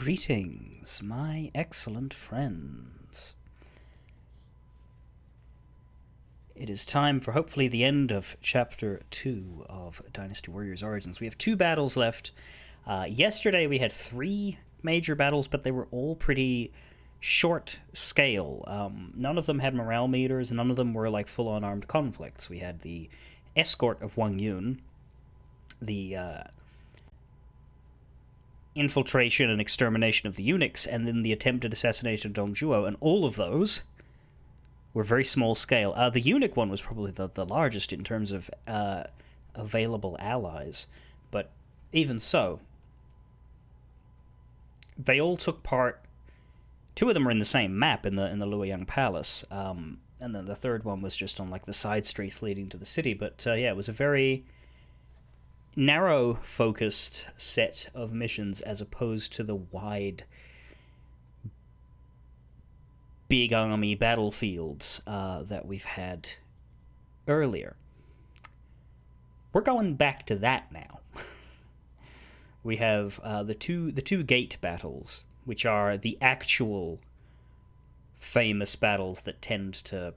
Greetings, my excellent friends. It is time for hopefully the end of Chapter 2 of Dynasty Warriors Origins. We have 2 battles left. Yesterday we had 3 major battles, but they were all pretty short scale. None of them had morale meters, and none of them were like full-on armed conflicts. We had the escort of Wang Yun, the infiltration and extermination of the eunuchs, and then the attempted assassination of Dong Zhuo, and all of those were very small scale. The eunuch one was probably the largest in terms of available allies, but even so, they all took part. 2 of them are in the same map in the Luoyang Palace, and then the third one was just on like the side streets leading to the city. But yeah, it was a very narrow focused set of missions as opposed to the wide big army battlefields that we've had earlier. We're going back to that now. We have the two gate battles, which are the actual famous battles that tend to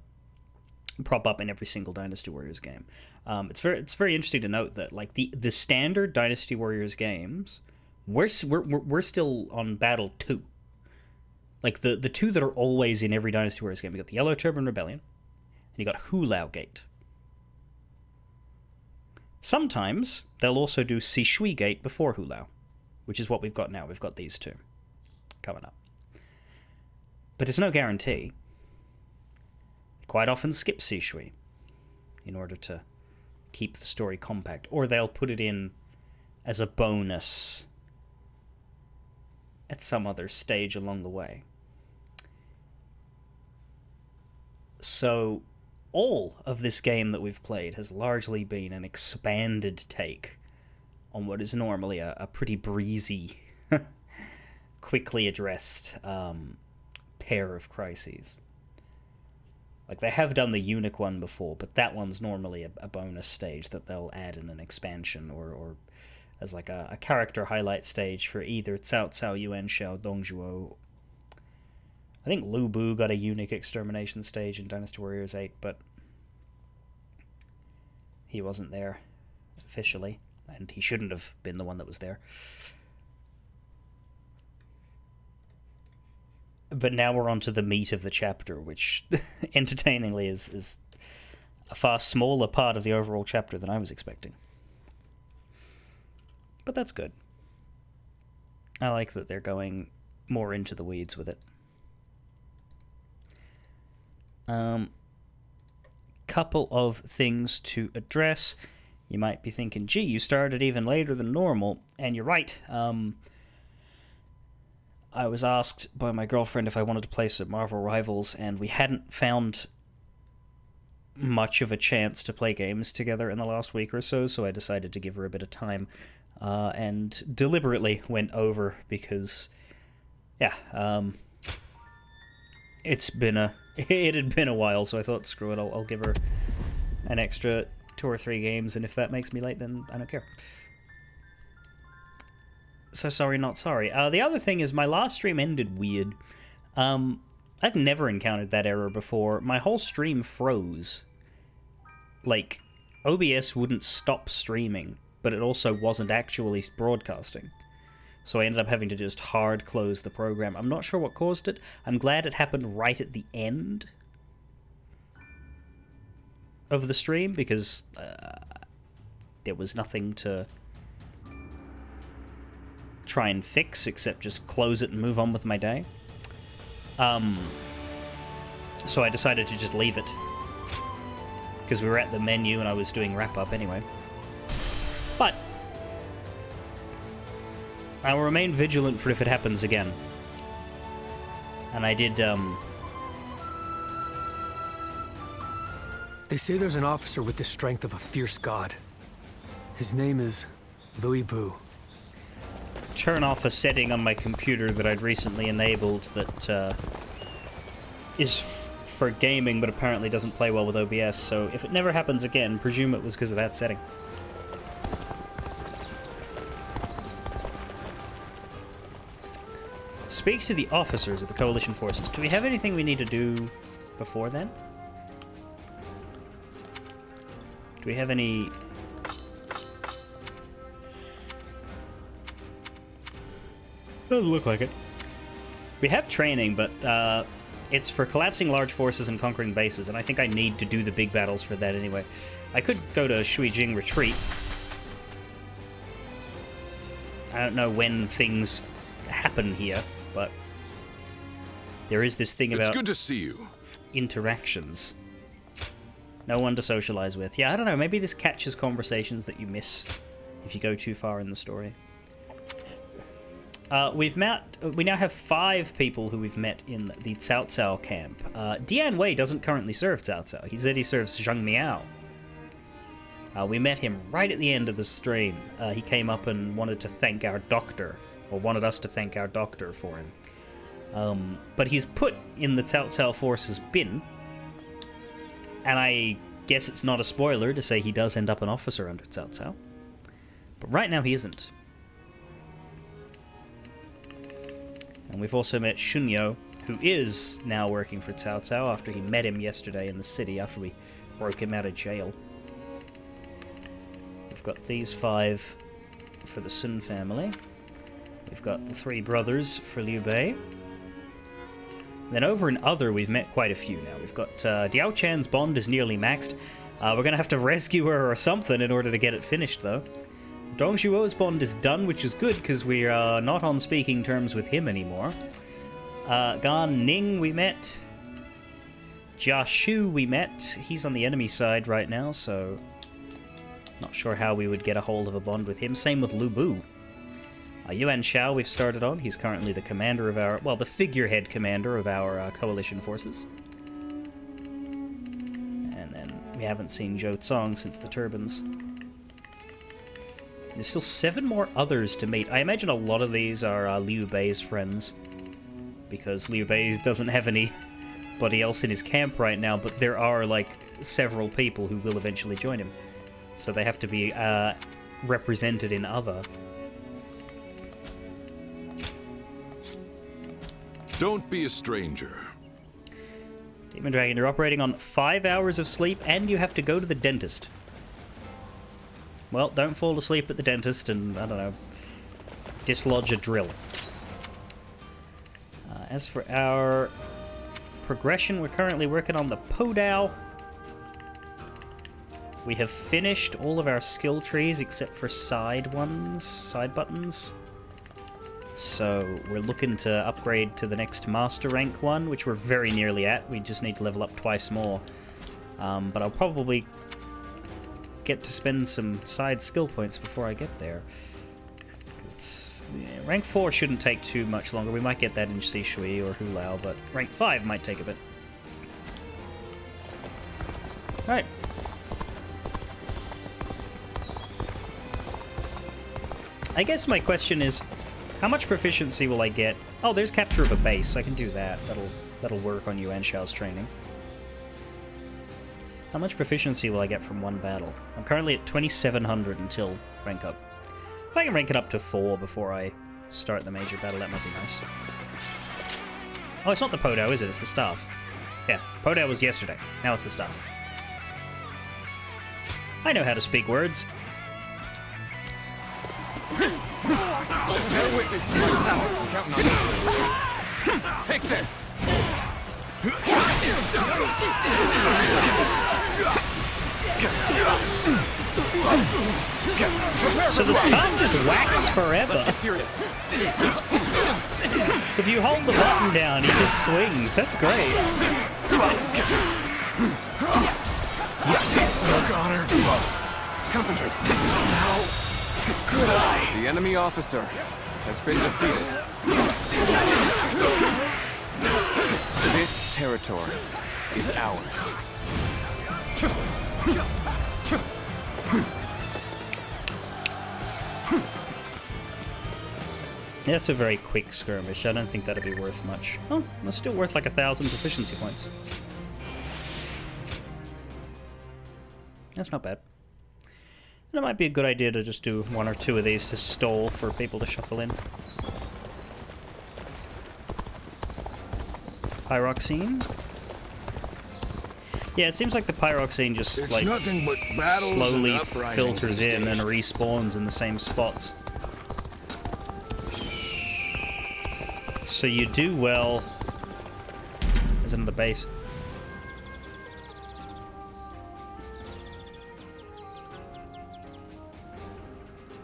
prop up in every single Dynasty Warriors game. It's very interesting to note that like the standard Dynasty Warriors games, we're still on battle 2. Like the 2 that are always in every Dynasty Warriors game. You got the Yellow Turban Rebellion, and you got Hulao Gate. Sometimes they'll also do Sishui Gate before Hulao, which is what we've got now. We've got these 2 coming up, but it's no guarantee. Quite often skip Sishui in order to keep the story compact, or they'll put it in as a bonus at some other stage along the way. So all of this game that we've played has largely been an expanded take on what is normally a pretty breezy, quickly addressed pair of crises. Like, they have done the eunuch one before, but that one's normally a bonus stage that they'll add in an expansion, or as like a character highlight stage for either Cao Cao, Yuan Shao, Dong Zhuo. I think Lu Bu got a eunuch extermination stage in Dynasty Warriors 8, but he wasn't there officially, and he shouldn't have been the one that was there. But now we're on to the meat of the chapter, which, entertainingly, is a far smaller part of the overall chapter than I was expecting. But that's good. I like that they're going more into the weeds with it. Couple of things to address. You might be thinking, gee, you started even later than normal, and you're right. I was asked by my girlfriend if I wanted to play some Marvel Rivals, and we hadn't found much of a chance to play games together in the last week or so, so I decided to give her a bit of time, and deliberately went over because, yeah, it had been a while, so I thought, screw it, I'll give her an extra 2 or 3 games, and if that makes me late, then I don't care. So sorry, not sorry. The other thing is my last stream ended weird. I've never encountered that error before. My whole stream froze. Like, OBS wouldn't stop streaming, but it also wasn't actually broadcasting. So I ended up having to just hard close the program. I'm not sure what caused it. I'm glad it happened right at the end of the stream, because there was nothing to try and fix except just close it and move on with my day. So I decided to just leave it, because we were at the menu and I was doing wrap-up anyway. But I will remain vigilant for if it happens again. And I did, They say there's an officer with the strength of a fierce god. His name is Louis Bu. turn off a setting on my computer that I'd recently enabled that is for gaming, but apparently doesn't play well with OBS, so if it never happens again, presume it was because of that setting. Speak to the officers of the coalition forces. Do we have anything we need to do before then? Do we have any... Doesn't look like it. We have training, but it's for collapsing large forces and conquering bases, and I think I need to do the big battles for that anyway. I could go to Shuijing Retreat. I don't know when things happen here, but there is this thing about... It's good to see you. Interactions. No one to socialize with. Yeah, I don't know, maybe this catches conversations that you miss if you go too far in the story. We now have 5 people who we've met in the Cao Cao camp. Dian Wei doesn't currently serve Cao Cao. He said he serves Zhang Miao. We met him right at the end of the stream. He came up and wanted to thank our doctor, or wanted us to thank our doctor for him. But he's put in the Cao Cao forces bin, and I guess it's not a spoiler to say he does end up an officer under Cao Cao. But right now he isn't. And we've also met Shunyo, who is now working for Cao Cao after he met him yesterday in the city after we broke him out of jail. We've got these 5 for the Sun family. We've got the 3 brothers for Liu Bei. Then over in Other, we've met quite a few now. We've got Diao Chan's bond is nearly maxed. We're going to have to rescue her or something in order to get it finished, though. Dong Zhuo's bond is done, which is good, because we're not on speaking terms with him anymore. Gan Ning we met. Jia Shu we met. He's on the enemy side right now, so... not sure how we would get a hold of a bond with him. Same with Lu Bu. Yuan Shao we've started on. He's currently the commander of our... well, the figurehead commander of our coalition forces. And then we haven't seen Zhou Cong since the turbans. There's still 7 more others to meet. I imagine a lot of these are Liu Bei's friends, because Liu Bei doesn't have anybody else in his camp right now, but there are, like, several people who will eventually join him. So they have to be represented in Other. Don't be a stranger. Demon Dragon, you're operating on 5 hours of sleep, and you have to go to the dentist. Well, don't fall asleep at the dentist and, I don't know, dislodge a drill. As for our progression, we're currently working on the Podao. We have finished all of our skill trees except for side buttons. So we're looking to upgrade to the next master rank one, which we're very nearly at. We just need to level up twice more. But I'll probably get to spend some side skill points before I get there. Yeah, rank 4 shouldn't take too much longer. We might get that in Sishui or Hulao, but rank 5 might take a bit. Alright. I guess my question is, how much proficiency will I get? Oh, there's capture of a base. I can do that. That'll work on Yuan Shao's training. How much proficiency will I get from one battle? I'm currently at 2,700 until rank up. If I can rank it up to 4 before I start the major battle, that might be nice. Oh, it's not the Podao, is it? It's the staff. Yeah, Podao was yesterday. Now it's the staff. I know how to speak words. Bear witness to your power. I'm counting on you. Take this. So this tongue just whacks forever. Let's get serious. If you hold the button down, he just swings. That's great. Yes, work on her. Concentrate. Now, good eye. The enemy officer has been defeated. This territory is ours. Yeah, it's a very quick skirmish. I don't think that'll be worth much. Oh, it's still worth like 1,000 proficiency points. That's not bad. And it might be a good idea to just do 1 or 2 of these to stall for people to shuffle in. Pyroxene? Yeah, it seems like the pyroxene just, It's like, nothing but battles slowly and uprisings filters these in days. and respawns in the same spots. So you do well... There's another base.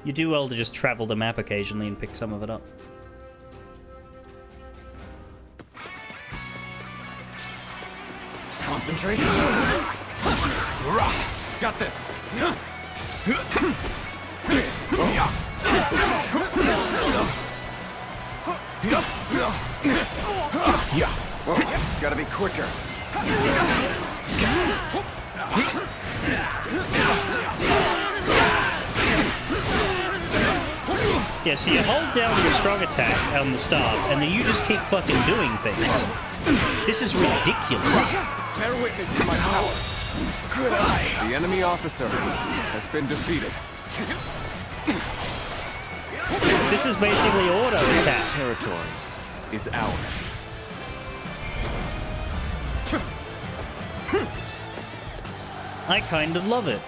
You do well to just travel the map occasionally and pick some of it up. Concentrate. Got this. Gotta be quicker. Yeah, so you hold down your strong attack on the start, and then you just keep fucking doing things. This is ridiculous. Bear witness to my power. Good eye. The enemy officer has been defeated. This is basically auto This attack. territory is ours. I kind of love it.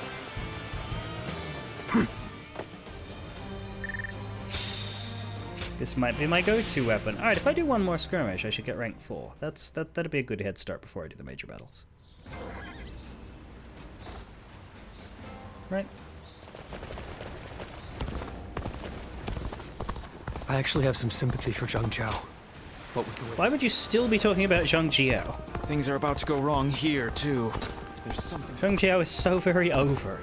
This might be my go-to weapon. Alright, if I do one more skirmish, I should get rank 4. That'd be a good head start before I do the major battles. Right. I actually have some sympathy for Zhang Jiao. What with the way... Why would you still be talking about Zhang Jiao? Things are about to go wrong here, too. There's something... Zhang Jiao is so very over.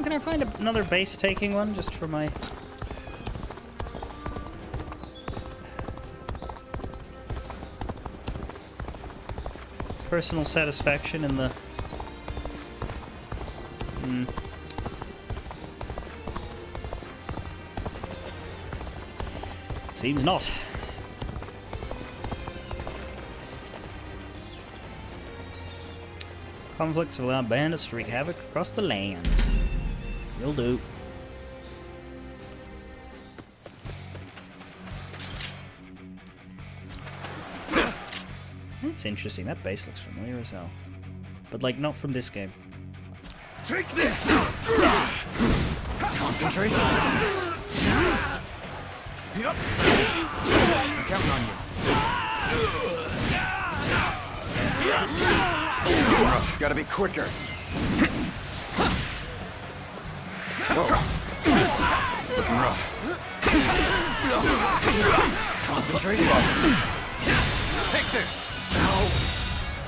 Can I find another base taking one just for my... personal satisfaction in the... Seems not. Conflicts have allowed bandits to wreak havoc across the land. Will do. That's interesting. That base looks familiar as hell. But, like, not from this game. Take this! Concentrate. I'm counting on you. Rough. Gotta be quicker. Looking rough. Concentrate. Take this. Ow.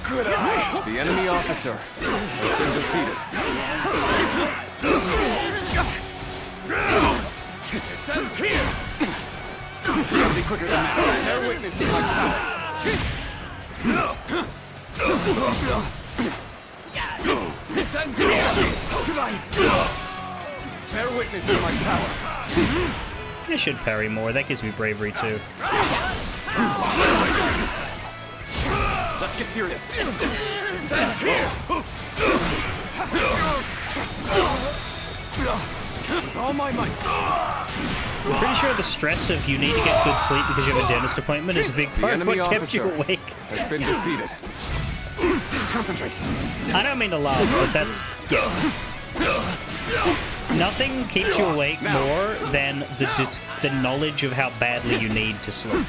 Good eye. The enemy officer has been defeated. It says here. You gotta be quicker than that. Bear witness to my power. This ends here. Bear witness to my power. I should parry more. That gives me bravery too. Let's get serious. This ends here! With all my might. I'm pretty sure the stress of you need to get good sleep because you have a dentist appointment is a big The part of enemy what kept you officer awake. has been defeated. Concentrate. I don't mean to laugh, but that's... yeah. Nothing keeps you awake more than the knowledge of how badly you need to sleep.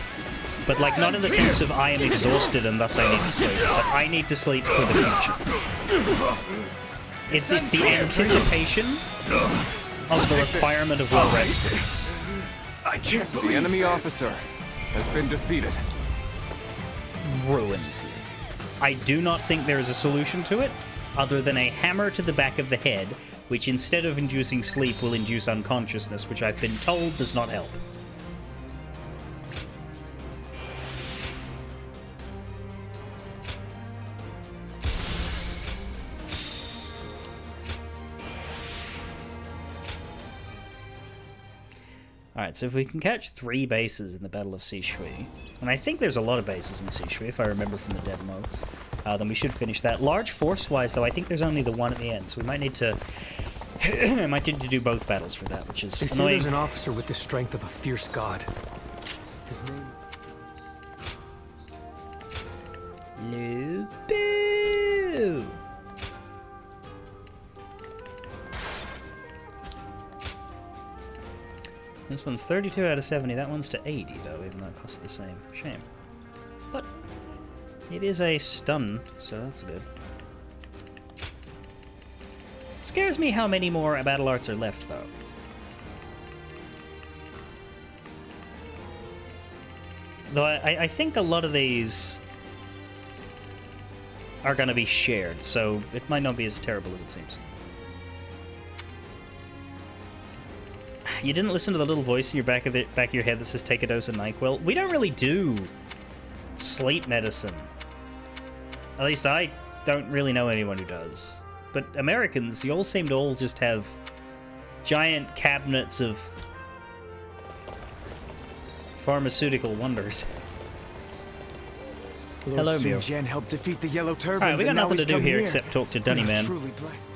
But, like, not in the sense of I am exhausted and thus I need to sleep, but I need to sleep for the future. It's the anticipation of the requirement of well rested. I can't The believe enemy this. officer has been defeated. Ruins you. I do not think there is a solution to it, other than a hammer to the back of the head, which instead of inducing sleep will induce unconsciousness, which I've been told does not help. Alright, so if we can catch 3 bases in the Battle of Sishui, and I think there's a lot of bases in Sishui, if I remember from the demo, then we should finish that. Large force-wise, though, I think there's only the one at the end, so we might need to I might need to do both battles for that, which is They say annoying. there's an officer with the strength of a fierce god. His name... Lubu. This one's 32 out of 70. That one's to 80, though, even though it costs the same. Shame. But it is a stun, so that's good. Scares me how many more battle arts are left, though. Though I think a lot of these are going to be shared, so it might not be as terrible as it seems. You didn't listen to the little voice in your back of your head that says take a dose of NyQuil? We don't really do sleep medicine. At least I don't really know anyone who does. But Americans, you all seem to all just have giant cabinets of pharmaceutical wonders. Hello, Mew. Jen helped defeat the Yellow Turbans. Alright, we got and now nothing to he's do come here except talk to Dunny We are Man. Truly blessed.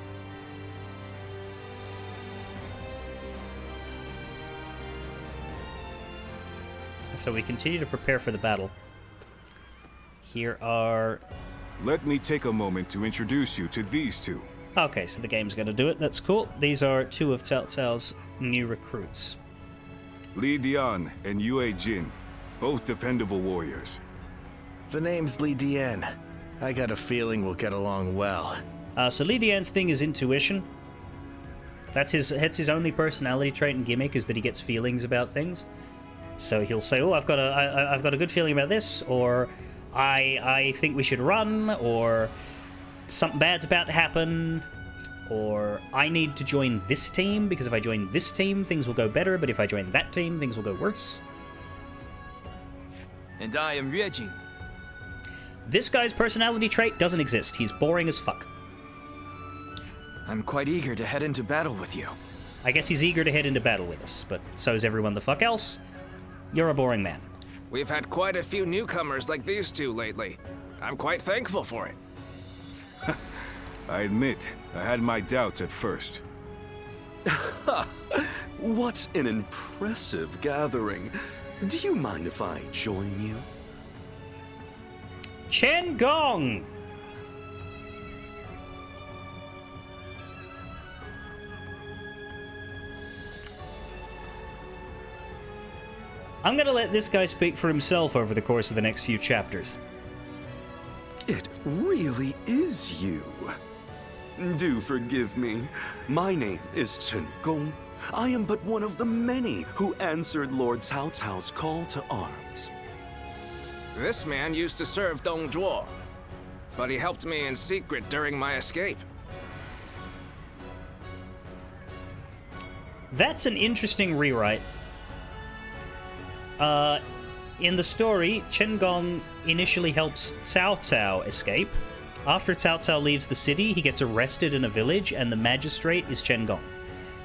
So we continue to prepare for the battle. Here are... Let me take a moment to introduce you to these two. Okay, so the game's going to do it. That's cool. These are two of Cao Cao's new recruits. Li Dian and Yue Jin, both dependable warriors. The name's Li Dian. I got a feeling we'll get along well. So Li Dian's thing is intuition. That's his only personality trait and gimmick, is that he gets feelings about things. So he'll say, "Oh, I've got a good feeling about this," or I think we should run," or "Something bad's about to happen," or "I need to join this team because if I join this team, things will go better, but if I join that team, things will go worse." And I am Yue Jin. This guy's personality trait doesn't exist. He's boring as fuck. I'm quite eager to head into battle with you. I guess he's eager to head into battle with us, but so is everyone the fuck else. You're a boring man. We've had quite a few newcomers like these two lately. I'm quite thankful for it. I admit, I had my doubts at first. What an impressive gathering. Do you mind if I join you? Chen Gong! I'm gonna let this guy speak for himself over the course of the next few chapters. It really is you. Do forgive me. My name is Chen Gong. I am but one of the many who answered Lord Cao Cao's call to arms. This man used to serve Dong Zhuo, but he helped me in secret during my escape. That's an interesting rewrite. In the story, Chen Gong initially helps Cao Cao escape. After Cao Cao leaves the city, he gets arrested in a village, and the magistrate is Chen Gong.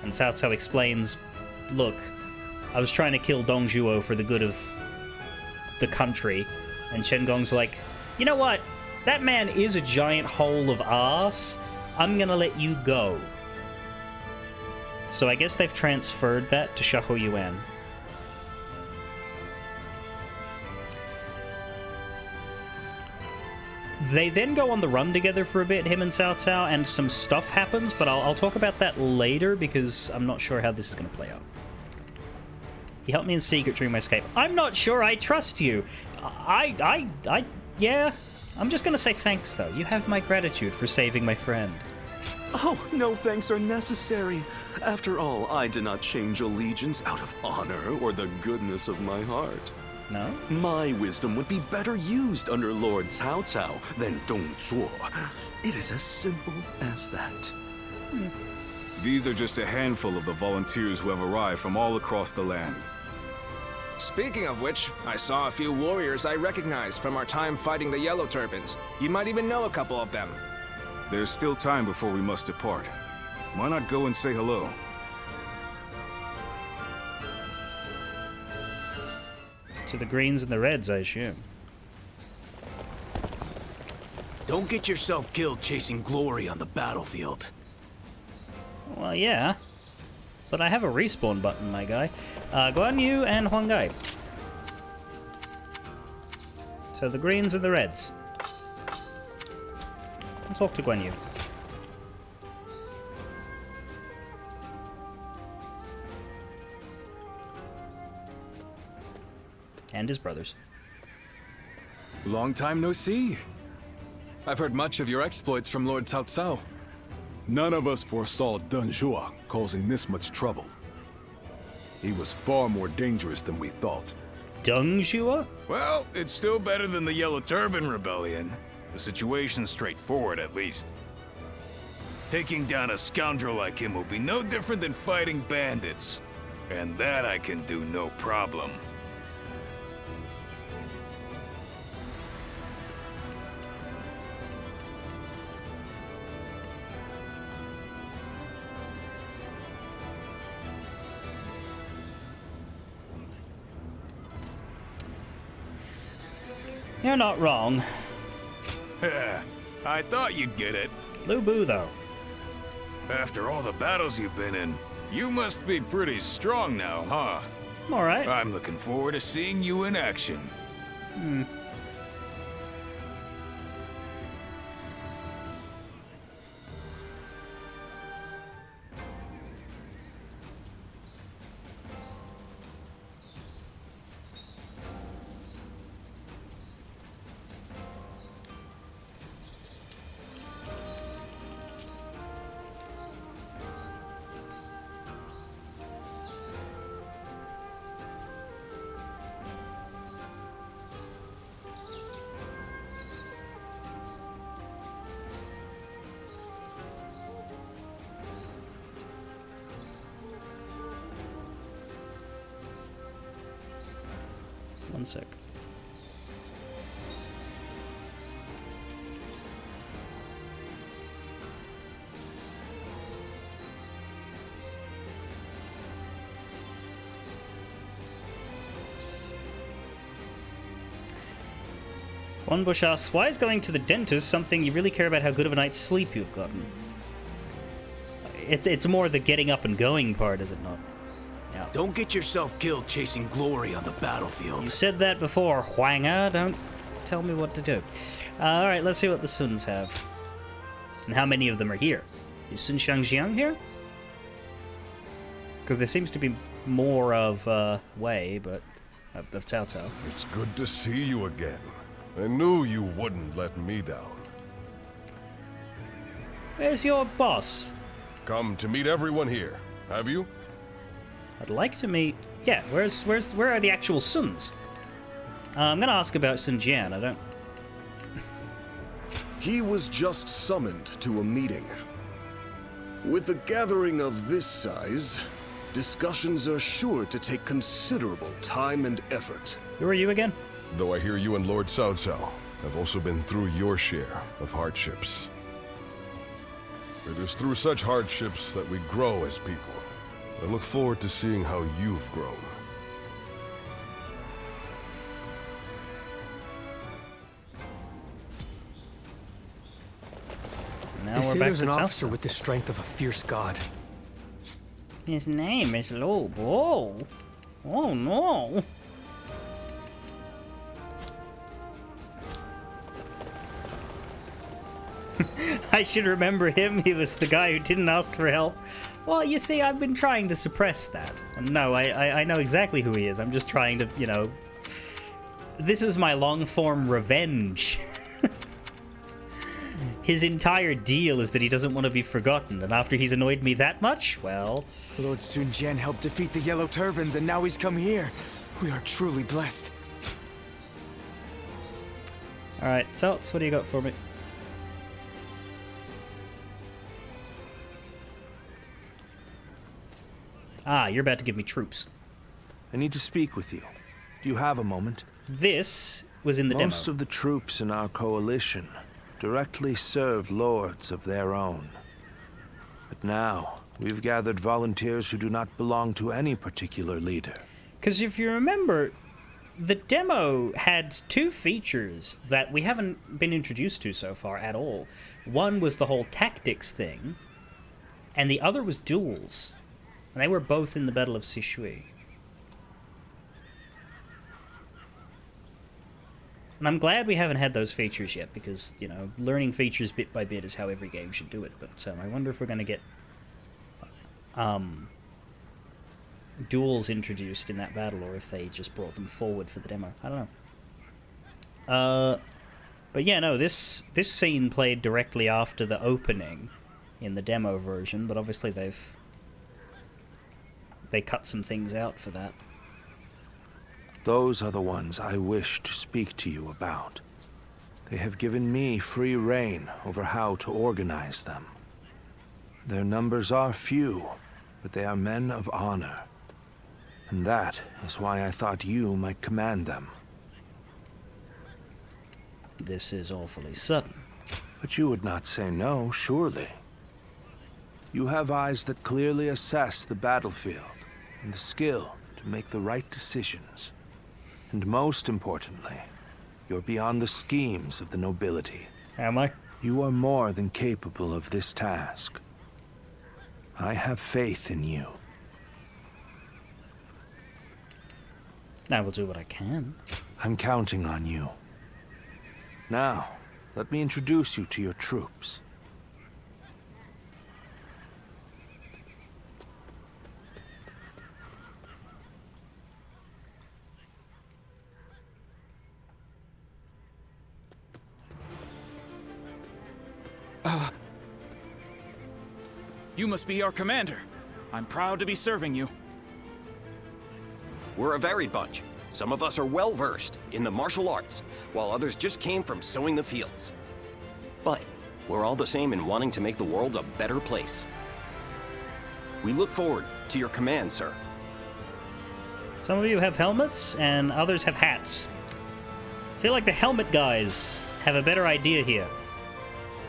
And Cao Cao explains, "Look, I was trying to kill Dong Zhuo for the good of the country." And Chen Gong's like, "You know what? That man is a giant hole of ass. I'm gonna let you go." So I guess they've transferred that to Shaho Yuan. They then go on the run together for a bit, him and Cao Cao, and some stuff happens, but I'll talk about that later because I'm not sure how this is going to play out. He helped me in secret during my escape. I'm not sure I trust you. Yeah. I'm just going to say thanks, though. You have my gratitude for saving my friend. Oh, no thanks are necessary. After all, I did not change allegiance out of honor or the goodness of my heart. No? My wisdom would be better used under Lord Cao Cao than Dong Zhuo. It is as simple as that. These are just a handful of the volunteers who have arrived from all across the land. Speaking of which, I saw a few warriors I recognized from our time fighting the Yellow Turbans. You might even know a couple of them. There's still time before we must depart. Why not go and say hello? To the greens and the reds, I assume. Don't get yourself killed chasing glory on the battlefield. Well, yeah. But I have a respawn button, my guy. Guan Yu and Huang Gai. So the greens and the reds. Let's talk to Guan Yu. And his brothers. Long time no see. I've heard much of your exploits from Lord Cao Cao. None of us foresaw Dun Zhuo causing this much trouble. He was far more dangerous than we thought. Deng Zhuo? Well, it's still better than the Yellow Turban Rebellion. The situation's straightforward, at least. Taking down a scoundrel like him will be no different than fighting bandits. And that I can do no problem. You're not wrong. I thought you'd get it. Lu Bu, though. After all the battles you've been in, you must be pretty strong now, huh? I'm alright. I'm looking forward to seeing you in action. One sec. One Bush asks, why is going to the dentist something you really care about how good of a night's sleep you've gotten? It's more the getting up and going part, is it not? Yeah. Don't get yourself killed chasing glory on the battlefield. You said that before, Huanga. Don't tell me what to do. Alright, let's see what the Suns have. And how many of them are here. Is Sun Shangjiang here? Because there seems to be more of Wei, but of Cao Cao. It's good to see you again. I knew you wouldn't let me down. Where's your boss? Come to meet everyone here. Have you? I'd like to meet... Yeah, where are the actual Suns? I'm gonna ask about Sun Jian, I don't... He was just summoned to a meeting. With a gathering of this size, discussions are sure to take considerable time and effort. Who are you again? Though I hear you and Lord Cao Cao have also been through your share of hardships. It is through such hardships that we grow as people. I look forward to seeing how you've grown. Now They say we're back there's to an Cao officer Cao. with the strength of a fierce god. His name is Lu Bu. Oh no. I should remember him. He was the guy who didn't ask for help. Well, you see, I've been trying to suppress that. And no, I know exactly who he is. I'm just trying to, you know... This is my long-form revenge. His entire deal is that he doesn't want to be forgotten, and after he's annoyed me that much, well... Lord Sun Jian helped defeat the Yellow Turbans, and now he's come here. We are truly blessed. Alright, so what do you got for me? Ah, you're about to give me troops. I need to speak with you. Do you have a moment? This was in the Most demo. of the troops in our coalition directly served lords of their own. But now, we've gathered volunteers who do not belong to any particular leader. Because if you remember, the demo had two features that we haven't been introduced to so far at all. One was the whole tactics thing, and the other was duels. And they were both in the Battle of Sishui. And I'm glad we haven't had those features yet, because, you know, learning features bit by bit is how every game should do it. But I wonder if we're going to get duels introduced in that battle, or if they just brought them forward for the demo. I don't know. But yeah, no, this scene played directly after the opening in the demo version, but obviously they cut some things out for that. Those are the ones I wish to speak to you about. They have given me free rein over how to organize them. Their numbers are few, but they are men of honor. And that is why I thought you might command them. This is awfully sudden. But you would not say no, surely. You have eyes that clearly assess the battlefield, and the skill to make the right decisions. And most importantly, you're beyond the schemes of the nobility. Am I? You are more than capable of this task. I have faith in you. I will do what I can. I'm counting on you. Now, let me introduce you to your troops. You must be our commander. I'm proud to be serving you. We're a varied bunch. Some of us are well-versed in the martial arts, while others just came from sowing the fields. But we're all the same in wanting to make the world a better place. We look forward to your command, sir. Some of you have helmets, and others have hats. I feel like the helmet guys have a better idea here.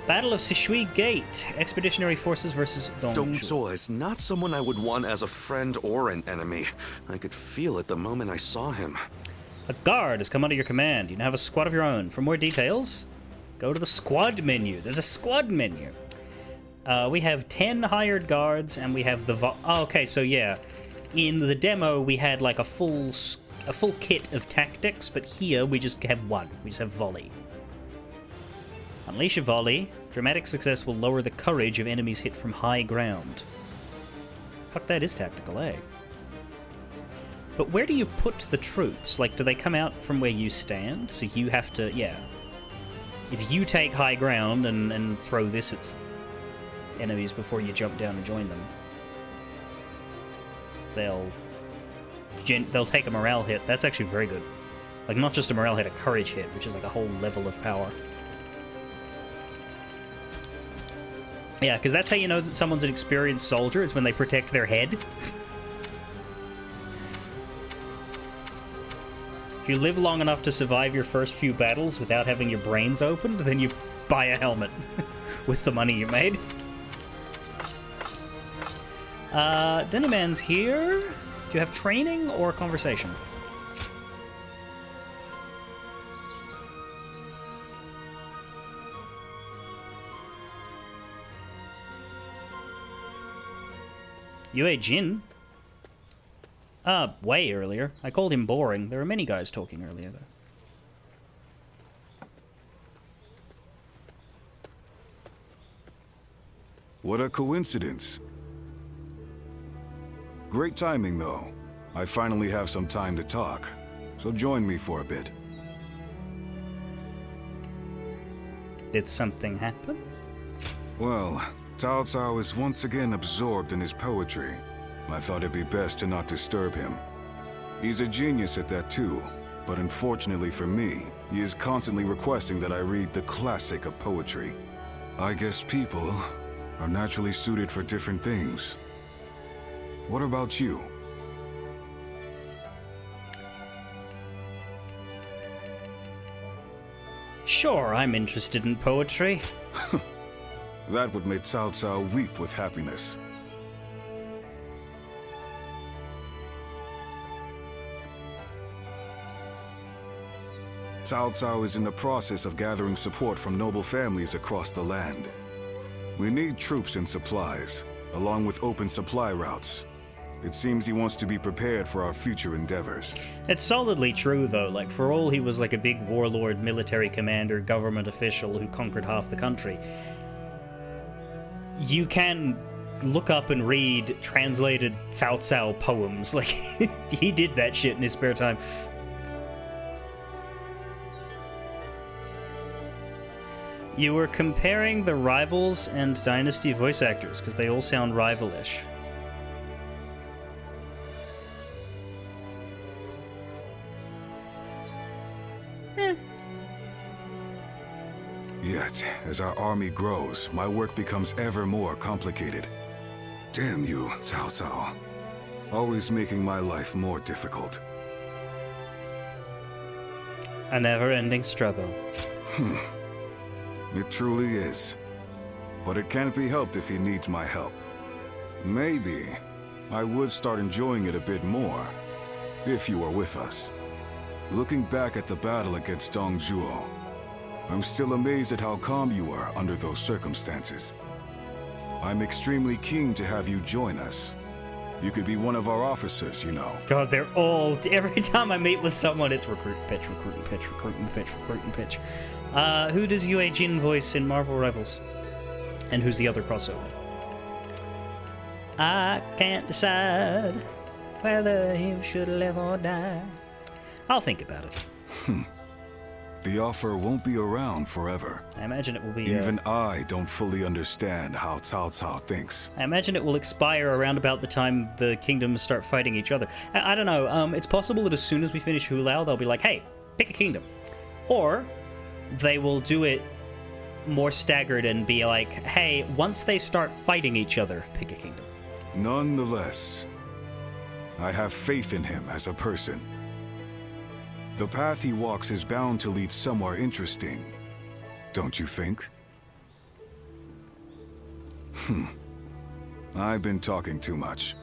Battle of Sishui Gate. Expeditionary forces versus Dong Zhuo is not someone I would want as a friend or an enemy. I could feel it the moment I saw him. A guard has come under your command. You now have a squad of your own. For more details, go to the squad menu. There's a squad menu. We have 10 hired guards, and we have the... okay, so yeah. In the demo, we had like a full kit of tactics, but here we just have one. We just have volley. Unleash a volley. Dramatic success will lower the courage of enemies hit from high ground. Fuck, that is tactical, eh? But where do you put the troops? Like, do they come out from where you stand? So you have to, yeah. If you take high ground and throw this at enemies before you jump down and join them, they'll take a morale hit. That's actually very good. Like, not just a morale hit, a courage hit, which is like a whole level of power. Yeah, because that's how you know that someone's an experienced soldier, is when they protect their head. If you live long enough to survive your first few battles without having your brains opened, then you buy a helmet with the money you made. Dennyman's here. Do you have training or conversation? Yue Jin? Way earlier. I called him boring. There were many guys talking earlier, though. What a coincidence. Great timing, though. I finally have some time to talk, so join me for a bit. Did something happen? Well, Cao Cao is once again absorbed in his poetry. I thought it'd be best to not disturb him. He's a genius at that too, but unfortunately for me, he is constantly requesting that I read the classic of poetry. I guess people are naturally suited for different things. What about you? Sure, I'm interested in poetry. That would make Cao Cao weep with happiness. Cao Cao is in the process of gathering support from noble families across the land. We need troops and supplies. along with open supply routes. It seems he wants to be prepared for our future endeavors. It's solidly true, though. Like, for all he was like a big warlord, military commander, government official who conquered half the country, you can look up and read translated Cao Cao poems. Like, he did that shit in his spare time. You were comparing the Rivals and Dynasty voice actors, because they all sound rivalish. Yet, as our army grows, my work becomes ever more complicated. Damn you, Cao Cao. Always making my life more difficult. A never-ending struggle. It truly is. But it can't be helped if he needs my help. Maybe I would start enjoying it a bit more, if you were with us. Looking back at the battle against Dongzhuo, I'm still amazed at how calm you were under those circumstances. I'm extremely keen to have you join us. You could be one of our officers, you know. God, they're all... Every time I meet with someone, it's recruit, pitch, recruit, and pitch, recruit, and pitch, recruit, and pitch. Who does Yue Jin voice in Marvel Rivals? And who's the other crossover? I can't decide whether you should live or die. I'll think about it. The offer won't be around forever. I imagine it will be... Even I don't fully understand how Cao Cao thinks. I imagine it will expire around about the time the kingdoms start fighting each other. I don't know. It's possible that as soon as we finish Hulao, they'll be like, hey, pick a kingdom. Or they will do it more staggered and be like, hey, once they start fighting each other, pick a kingdom. Nonetheless, I have faith in him as a person. The path he walks is bound to lead somewhere interesting, don't you think? I've been talking too much.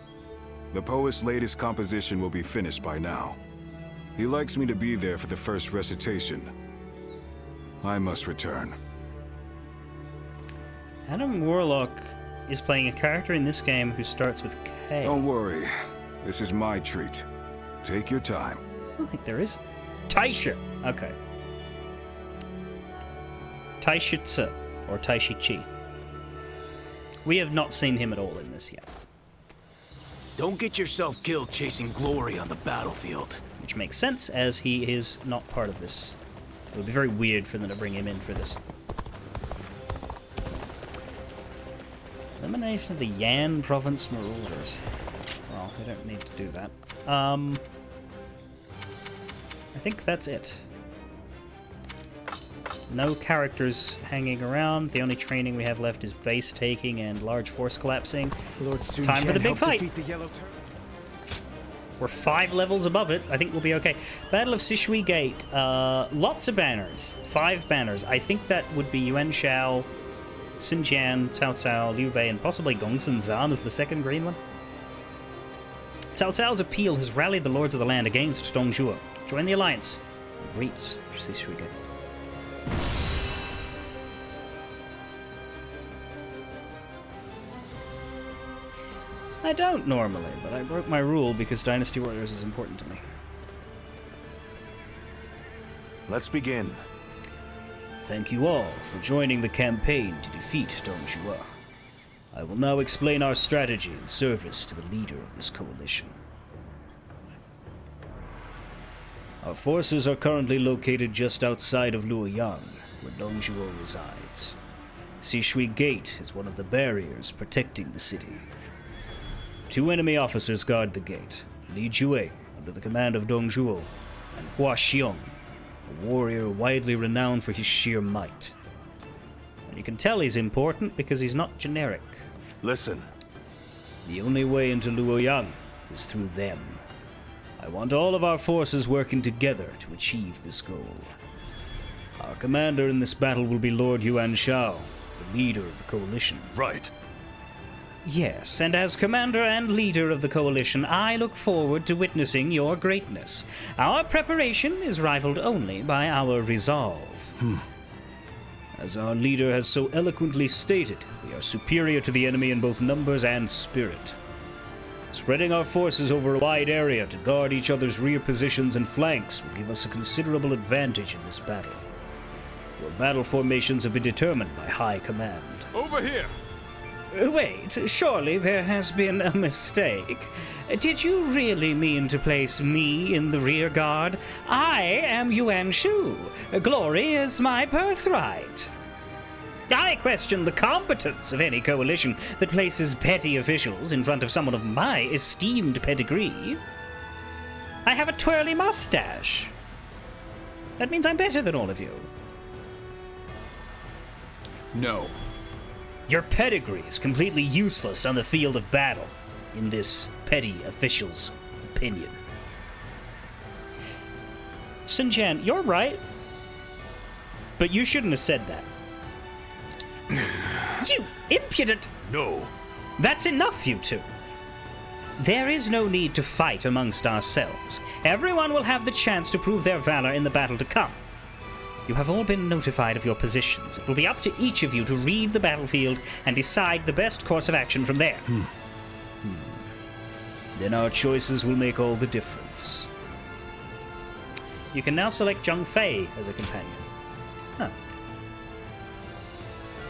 The poet's latest composition will be finished by now. He likes me to be there for the first recitation. I must return. Adam Warlock is playing a character in this game who starts with K. Don't worry. This is my treat. Take your time. I don't think there is. Taisha. Okay. Taisha Tse, or Taisha Chi. We have not seen him at all in this yet. Don't get yourself killed chasing glory on the battlefield. Which makes sense, as he is not part of this. It would be very weird for them to bring him in for this. Elimination of the Yan Province Marauders. Well, we don't need to do that. I think that's it. No characters hanging around. The only training we have left is base taking and large force collapsing. Time for the big fight. We're 5 levels above it. I think we'll be okay. Battle of Sishui Gate. Lots of banners. 5 banners. I think that would be Yuan Shao, Sun Jian, Cao Cao, Liu Bei, and possibly Gongsun Zan as the second green one. Cao Cao's appeal has rallied the lords of the land against Dongzhuo. Join the alliance. Greets Sishui Gate. I don't normally, but I broke my rule because Dynasty Warriors is important to me. Let's begin. Thank you all for joining the campaign to defeat Dongzhuo. I will now explain our strategy in service to the leader of this coalition. Our forces are currently located just outside of Luoyang, where Dongzhuo resides. Sishui Gate is one of the barriers protecting the city. 2 enemy officers guard the gate, Li Jue, under the command of Dongzhuo, and Hua Xiong, a warrior widely renowned for his sheer might. And you can tell he's important because he's not generic. Listen. The only way into Luoyang is through them. I want all of our forces working together to achieve this goal. Our commander in this battle will be Lord Yuan Shao, the leader of the coalition. Right. Yes, and as commander and leader of the coalition, I look forward to witnessing your greatness. Our preparation is rivaled only by our resolve. As our leader has so eloquently stated, we are superior to the enemy in both numbers and spirit. Spreading our forces over a wide area to guard each other's rear positions and flanks will give us a considerable advantage in this battle. Your battle formations have been determined by High Command. Over here! Wait, surely there has been a mistake. Did you really mean to place me in the rear guard? I am Yuan Shu. Glory is my birthright. I question the competence of any coalition that places petty officials in front of someone of my esteemed pedigree. I have a twirly mustache. That means I'm better than all of you. No. Your pedigree is completely useless on the field of battle, in this petty official's opinion. Sun Jian, you're right, but you shouldn't have said that. You impudent! No. That's enough, you two. There is no need to fight amongst ourselves. Everyone will have the chance to prove their valor in the battle to come. You have all been notified of your positions. It will be up to each of you to read the battlefield and decide the best course of action from there. Then our choices will make all the difference. You can now select Zheng Fei as a companion.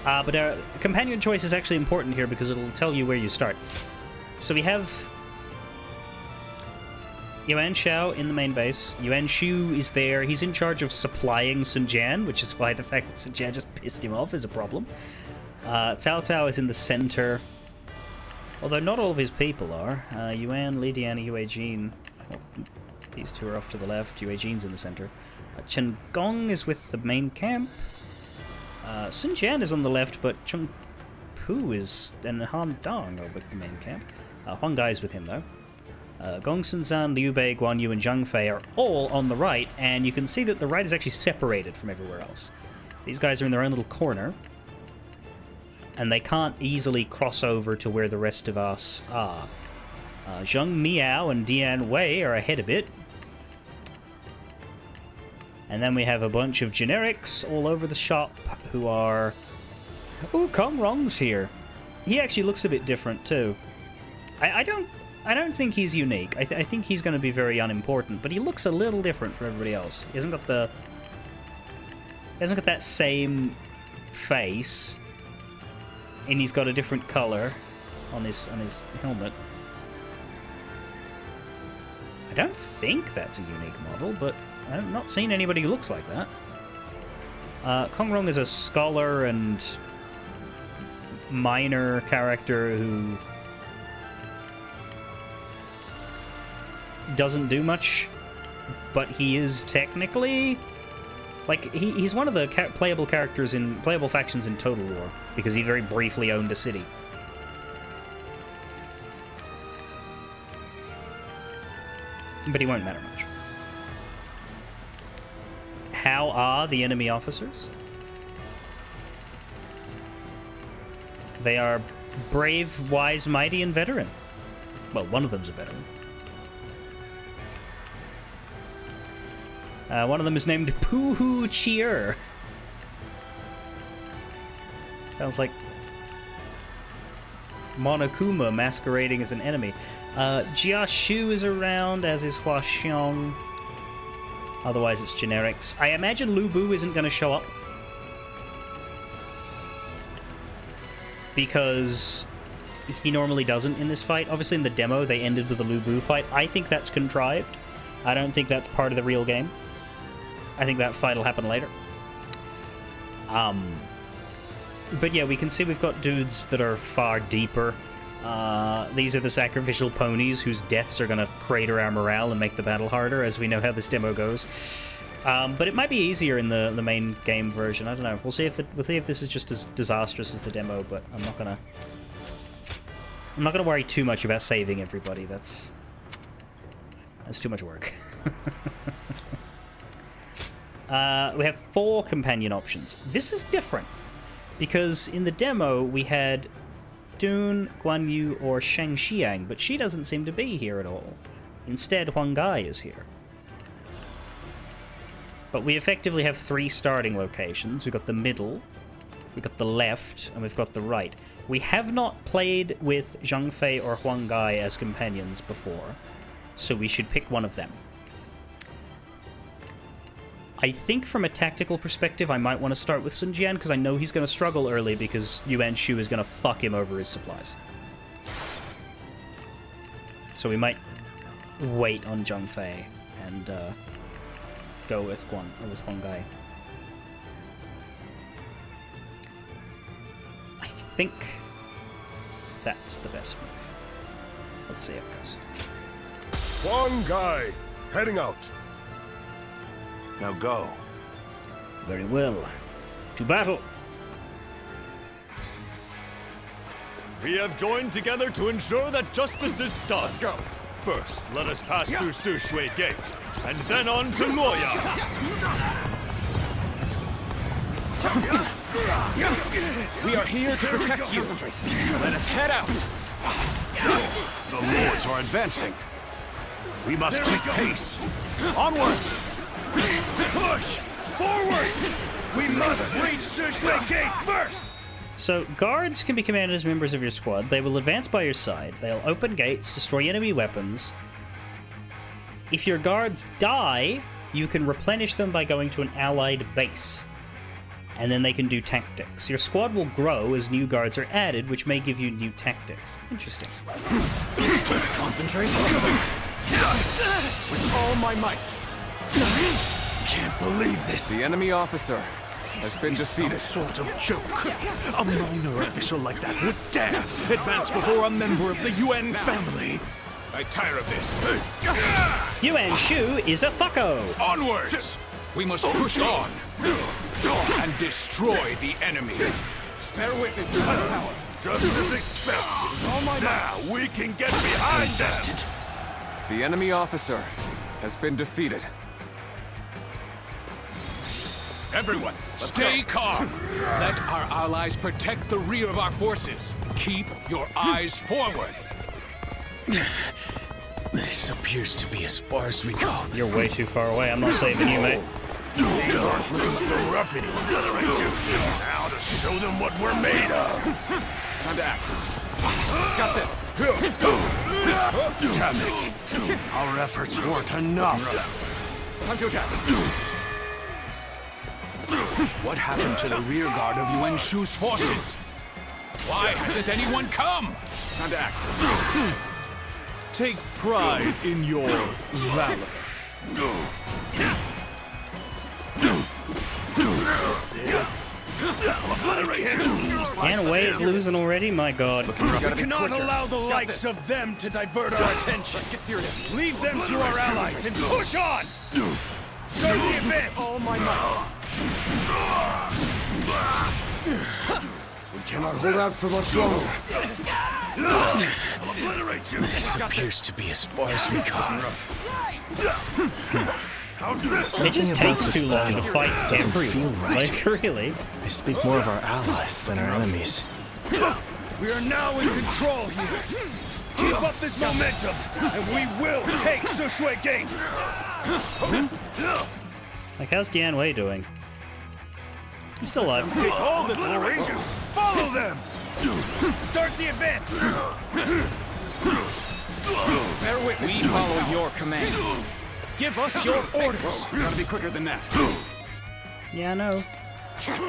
But our companion choice is actually important here because it'll tell you where you start. So we have Yuan Shao in the main base. Yuan Shu is there. He's in charge of supplying Sun Jian, which is why the fact that Sun Jian just pissed him off is a problem. Cao Cao is in the center, although not all of his people are. Yuan, Li Dian, and Yue Jin. Well, these two are off to the left. Yue Jin's in the center. Chen Gong is with the main camp. Sun Jian is on the left, but Chung Pu and Han Dong are with the main camp. Huang Gai is with him, though. Gong Sun Zan, Liu Bei, Guan Yu, and Zheng Fei are all on the right, and you can see that the right is actually separated from everywhere else. These guys are in their own little corner, and they can't easily cross over to where the rest of us are. Zheng Miao and Dian Wei are ahead a bit. And then we have a bunch of generics all over the shop who are... Ooh, Kong Rong's here. He actually looks a bit different, too. I don't think he's unique. I think he's going to be very unimportant, but he looks a little different from everybody else. He hasn't got the... He hasn't got that same face, and he's got a different color on his helmet. I don't think that's a unique model, but I've not seen anybody who looks like that. Kong Rong is a scholar and minor character who doesn't do much, but he is technically... Like, he's one of the playable factions in Total War, because he very briefly owned a city. But he won't matter much. How are the enemy officers? They are brave, wise, mighty, and veteran. Well, one of them's a veteran. One of them is named Puhu Chier. Sounds like Monokuma masquerading as an enemy. Jia Shu is around, as is Hua Xiong. Otherwise, it's generics. I imagine Lu Bu isn't going to show up, because he normally doesn't in this fight. Obviously, in the demo, they ended with a Lu Bu fight. I think that's contrived. I don't think that's part of the real game. I think that fight will happen later. But yeah, we can see we've got dudes that are far deeper. These are the sacrificial ponies whose deaths are going to crater our morale and make the battle harder, as we know how this demo goes. But it might be easier in the main game version. I don't know. We'll see if this is just as disastrous as the demo. But I'm not gonna worry too much about saving everybody. That's too much work. We have 4 companion options. This is different, because in the demo we had Dun, Guan Yu, or Shang Xiang, but she doesn't seem to be here at all. Instead, Huang Gai is here. But we effectively have 3 starting locations. We've got the middle, We've got the left, and we've got the right. We have not played with Zhang Fei or Huang Gai as companions before, so we should pick one of them. I think from a tactical perspective, I might want to start with Sun Jian, because I know he's going to struggle early because Yuan Shu is going to fuck him over his supplies. So we might wait on Zhang Fei and go with Huang Gai. I think that's the best move. Let's see how it goes. Huang Gai, heading out. Now go. Very well. To battle. We have joined together to ensure that justice is done. Let's go. First, let us pass through Sushui Gate, and then on to Moya. We are here to protect you. Let us head out. The lords are advancing. We must keep pace. Onwards! Push! Forward! We must reach Sushui Gate first! So, guards can be commanded as members of your squad. They will advance by your side. They'll open gates, destroy enemy weapons. If your guards die, you can replenish them by going to an allied base. And then they can do tactics. Your squad will grow as new guards are added, which may give you new tactics. Interesting. Concentration. With all my might. Can't believe this. The enemy officer has been defeated. Some sort of joke. A minor official like that would dare advance before a member of the UN family. I tire of this. Yuan Shu is a fucko. Onwards! We must push on and destroy the enemy. Bear witness to my power. Just as expected. All my Now we can get behind them. The enemy officer has been defeated. Everyone, stay calm. Let our allies protect the rear of our forces. Keep your eyes forward. This appears to be as far as we go. You're way too far away. I'm not saving you, mate. These aren't looking so rough anymore. Now to show them what we're made of. Time to act. Got this. Damn it. Our efforts weren't enough. Time to attack. What happened to the rear guard of Yuan Shu's forces? Why hasn't anyone come? Time to act. Take pride in your valor. This is... And Wei is losing already? My god. We cannot allow the likes of them to divert our attention. Let's get serious. Leave them to our allies and push on! Start the advance! All my might. We cannot hold out for much longer. I'll obliterate you. This appears to be as far as we go. How's this? It just takes too long to fight everyone. Like, really? I speak more of our allies than our enemies. We are now in control here. Keep up this momentum, and we will take Sushui Gate. Like, how's Dian Wei doing? He's still alive. Take all the glory. Follow them. Start the advance. Bear witness. We follow your command. Give us your orders. We gotta be quicker than that. Yeah, I know.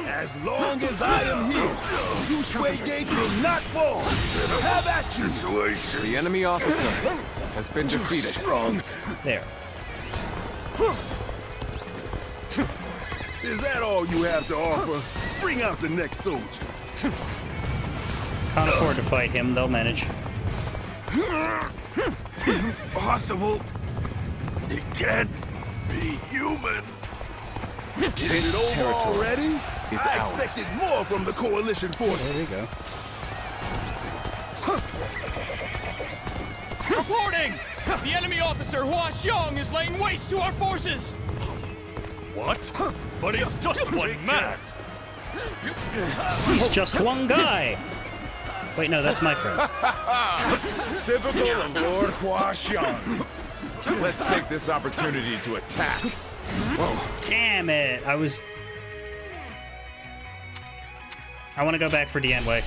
As long as I am here, Sushui Gate will not fall. Have action. The enemy officer has been defeated. There. Is that all you have to offer? Bring out the next soldier. Can't afford to fight him. They'll manage. Possible. It can't be human. This territory already? is I ours. expected more from the coalition forces. There we go. Reporting! The enemy officer Hua Xiong is laying waste to our forces! What? But he's just one man. He's just one guy. Wait, no, that's my friend. Typical of Lord Hua Xiong. Let's take this opportunity to attack. Damn it! I was I want to go back for Dianwei.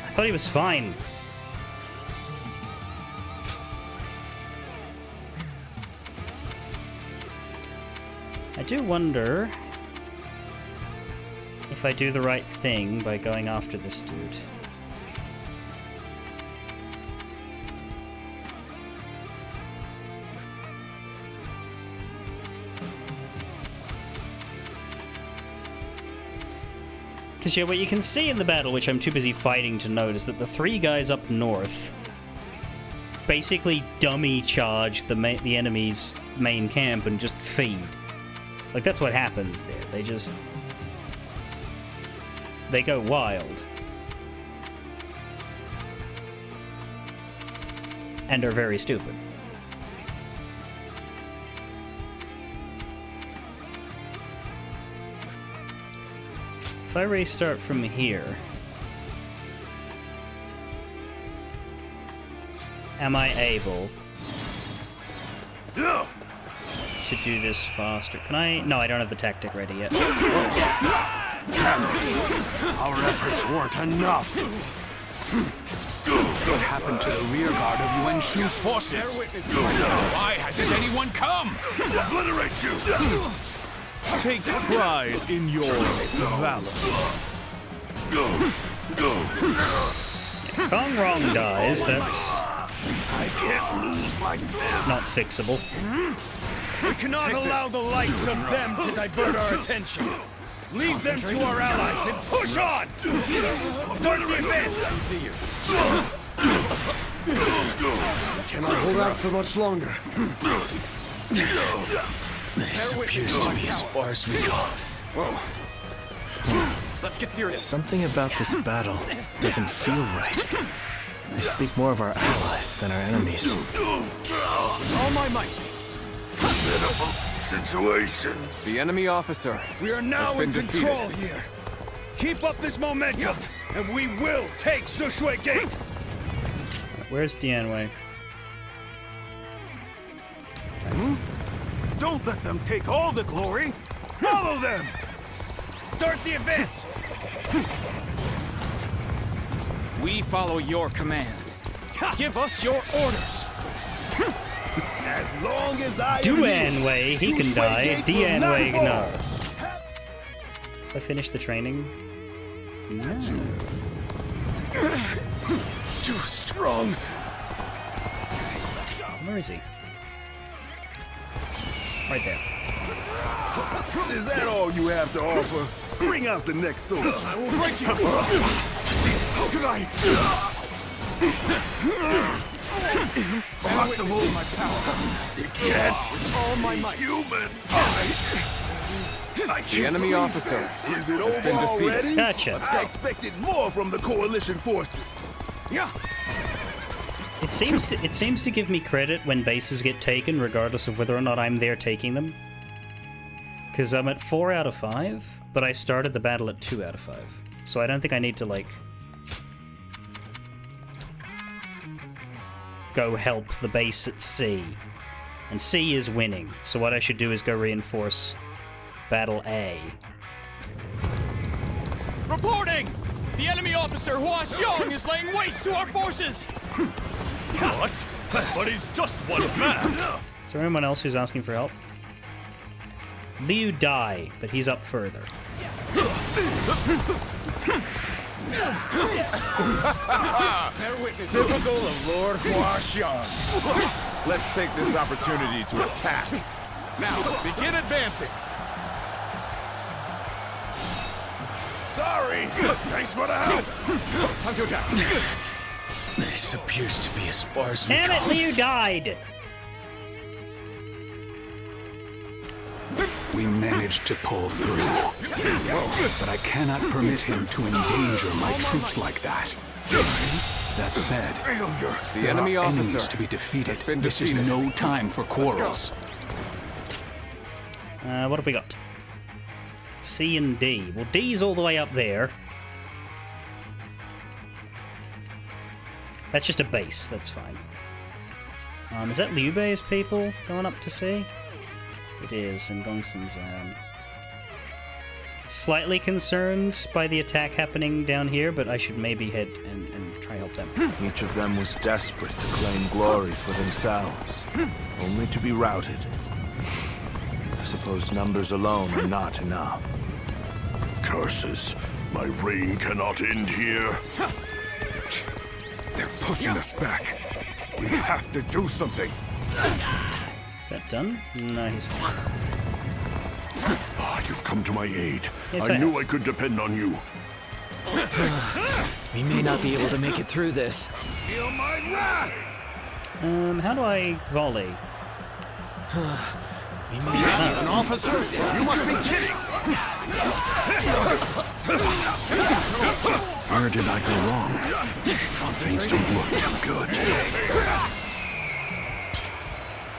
I thought he was fine. I do wonder if I do the right thing by going after this dude. Because, yeah, what you can see in the battle, which I'm too busy fighting to note, is that the three guys up north basically dummy charge the enemy's main camp and just feed. Like, that's what happens there. They go wild. And are very stupid. If I restart from here, am I able to do this faster? Can I? No, I don't have the tactic ready yet. Damn it! Our efforts weren't enough. What happened to the rear guard of Yuan Shu's forces? Why hasn't anyone come? Obliterate you! Take pride in your valor. Kong Rong dies, that's I can't lose like this. not fixable. We cannot allow the likes of them to divert our attention. Leave them to our allies and push on! Start the advance! I see you. Cannot hold out for much longer. This appears to be as far as we go. Let's get serious. Something about this battle doesn't feel right. I speak more of our allies than our enemies. All my might. Pitiful situation. The enemy officer We are now has in been control defeated. here. Keep up this momentum, and we will take Sushui Gate. Where's Dianwei? Don't let them take all the glory. Follow them. Start the advance. We follow your command. Give us your orders. As long as I Dianwei, he can die. Dianwei, no. I finished the training. No. Too strong. Where is he? Right there. Is that all you have to offer? Bring out the next soldier. I will break you. How can I? Impossible. My power. You can't. With all my might. Human. I The enemy officer Is it has over been defeated. already? Gotcha. I expected more from the coalition forces. Yeah. It seems to give me credit when bases get taken, regardless of whether or not I'm there taking them. Because I'm at 4 out of 5, but I started the battle at 2 out of 5. So I don't think I need to, like, go help the base at C. And C is winning, so what I should do is go reinforce Battle A. Reporting! The enemy officer Hua Xiong is laying waste to our forces! What? But he's just one man. Is there anyone else who's asking for help? Liu Dai, but he's up further. Typical of Lord Hua Xiong. Let's take this opportunity to attack. Now, begin advancing. Sorry. Thanks for the help. Time to attack. This appears to be as far as we Damn it, go. Liu died! We managed to pull through. But I cannot permit him to endanger my troops like that. That said, The enemy there are officer enemies to be defeated. has been This is defeated. no time for quarrels. What have we got? C and D. Well, D's all the way up there. That's just a base, that's fine. Is that Liu Bei's people going up to C? It is, and Gongsun's slightly concerned by the attack happening down here, but I should maybe head and try help them. Each of them was desperate to claim glory for themselves, only to be routed. I suppose numbers alone are not enough. Curses! My reign cannot end here. They're pushing us back. We have to do something. Is that done? No, he's fine. Ah, you've come to my aid. Yes, I I knew have. I could depend on you. We may not be able to make it through this. Feel my wrath! How do I volley? An officer? You must be kidding! Where did I go wrong? Things don't look too good.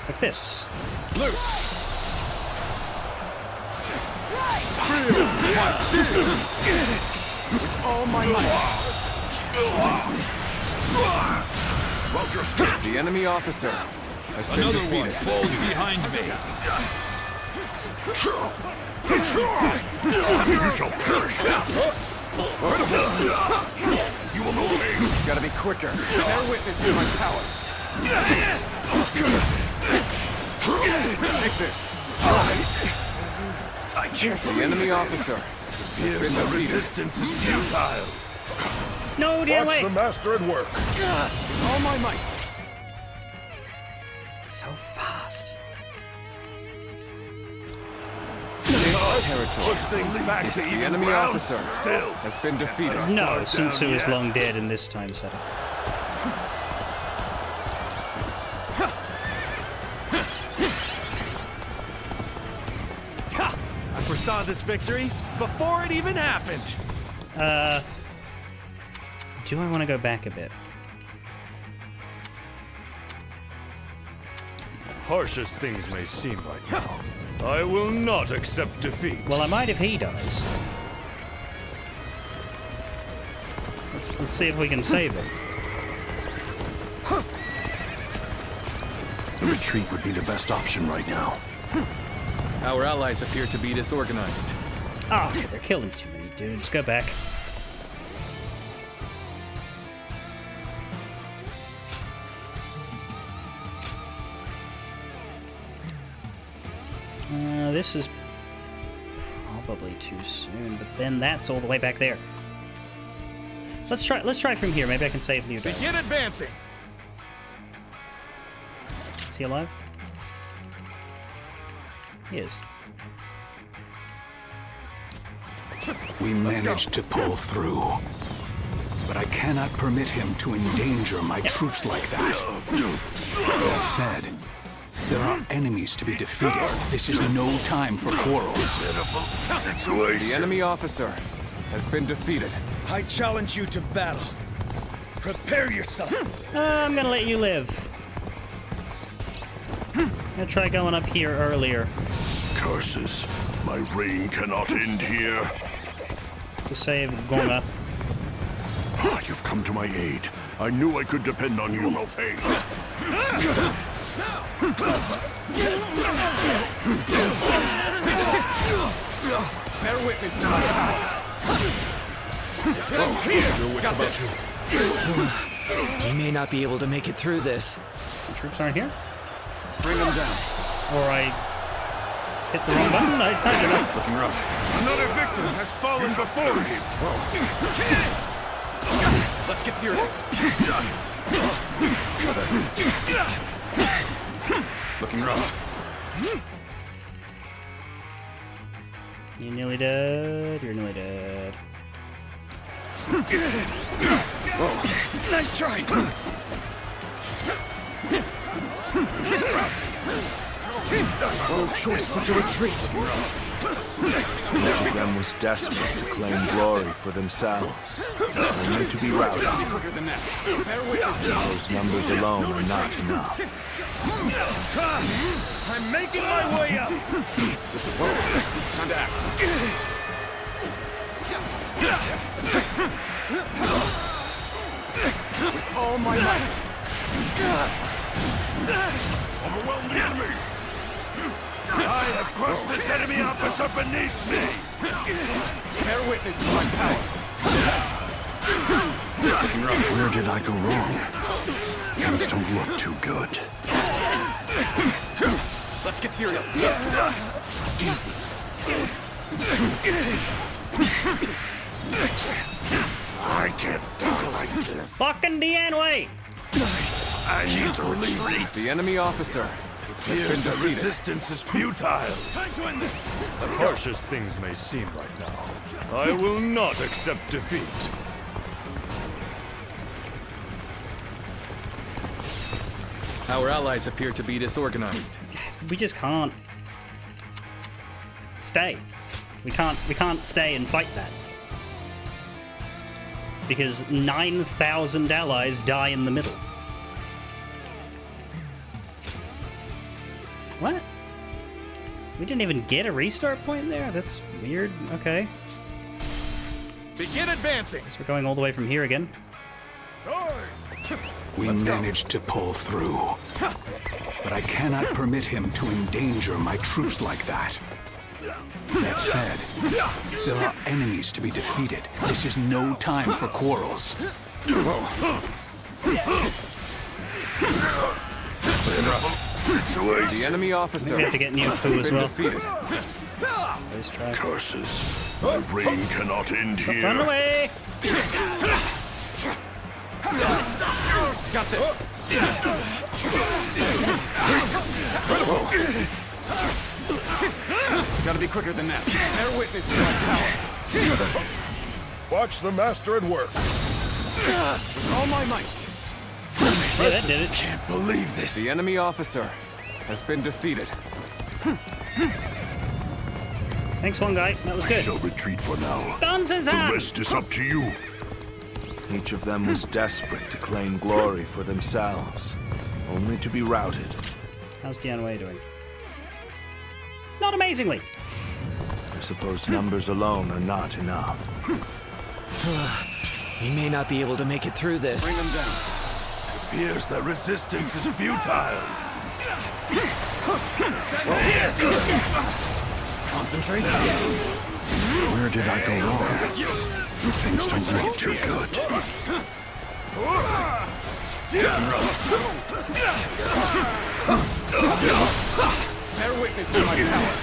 Like this. Loose! Feel my steel! With all my might! Watch your step. The enemy officer has been Another defeated. one falls behind me. You shall perish! You will know pain! Gotta be quicker. Bear witness to my power. Take this. I can't The enemy officer has been the defeated. resistance is futile. No, dear, Watch wait. the master at work. All my might! So fast. This territory. Push things back to The even enemy ground. officer Still. has been defeated. No, Sun down Tzu is yet. long dead in this time setting. I foresaw this victory before it even happened. Do I want to go back a bit? Harsh as things may seem right now, I will not accept defeat. Well, I might if he dies. Let's see if we can save him. The retreat would be the best option right now. Our allies appear to be disorganized. Ah, they're killing too many dudes. Go back. This is probably too soon, but then that's all the way back there. Let's try from here. Maybe I can save Liu Bei. Begin advancing! Is he alive? He is. We managed to pull through. But I cannot permit him to endanger my troops like that. That said, there are enemies to be defeated. This is no time for quarrels. The enemy officer has been defeated. I challenge you to battle. Prepare yourself. I'm gonna let you live. I'll try going up here earlier. Curses. My reign cannot end here. To save going up. Ah, you've come to my aid. I knew I could depend on you. No pain. Bear witness to my power. We may not be able to make it through this. The troops aren't here? Bring them down. Or I hit the wrong button? I don't know. Looking rough. Another victim has fallen before him. Let's get serious. Looking rough. You're nearly dead. You're nearly dead. Nice try! No choice but to retreat. Each of them was desperate to claim glory for themselves, only to be routed. Quicker than that. Bear witness to Those numbers alone are not enough. I'm making my way up! time to act. With all my might! Overwhelm the enemy. I have Crush this enemy officer beneath me! Bear witness to my power. Where did I go wrong? Things don't look too good. Let's get serious. Easy. I can't die like this. Fucking Dianway! I need to retreat. The enemy officer has been The defeated. resistance is futile. Time to end this. As harsh as things may seem right now, I will not accept defeat. Our allies appear to be disorganized. We just can't stay. We can't stay and fight that. Because 9,000 allies die in the middle. What? We didn't even get a restart point there? That's weird. Okay. Begin advancing. Guess we're going all the way from here again. We managed to pull through. But I cannot permit him to endanger my troops like that. That said, there are enemies to be defeated. This is no time for quarrels. Situation. The enemy officer We have to get new has food as been well. defeated. Let's try. Curses. My reign cannot end here. Run away! Got this. Gotta be quicker than that. Bear witness to my power. Watch the master at work. With all my might. Yeah, that did it. Can't believe this. The enemy officer has been defeated. Thanks, one guy. That was I good. shall retreat for now. Guns in The hand! rest is up to you. Each of them was desperate to claim glory for themselves, only to be routed. How's Dianway doing? Not amazingly. I suppose numbers alone are not enough. We may not be able to make it through this. Bring them down. Appears that resistance is futile. Concentrate. Where did I go wrong? Things don't look too good. Bear witness to my power.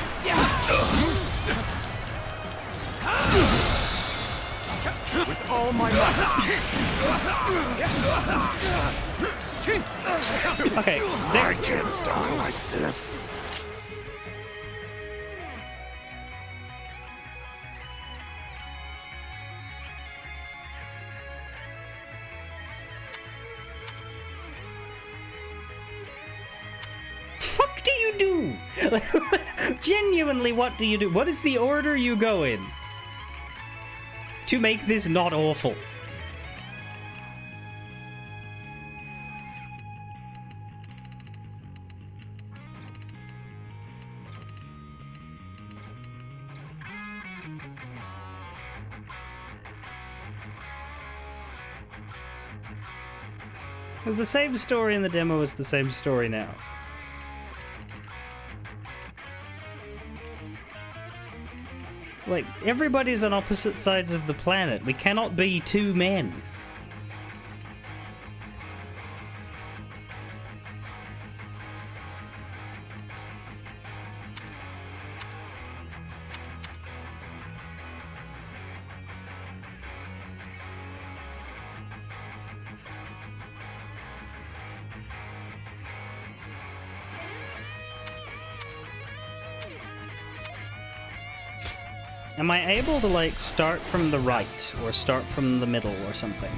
With all my might. Okay, I can't die like this. fuck do you do? Genuinely, what do you do? What is the order you go in to make this not awful? The same story in the demo is the same story now. Like, everybody's on opposite sides of the planet. We cannot be two men. Am I able to, like, start from the right, or start from the middle, or something?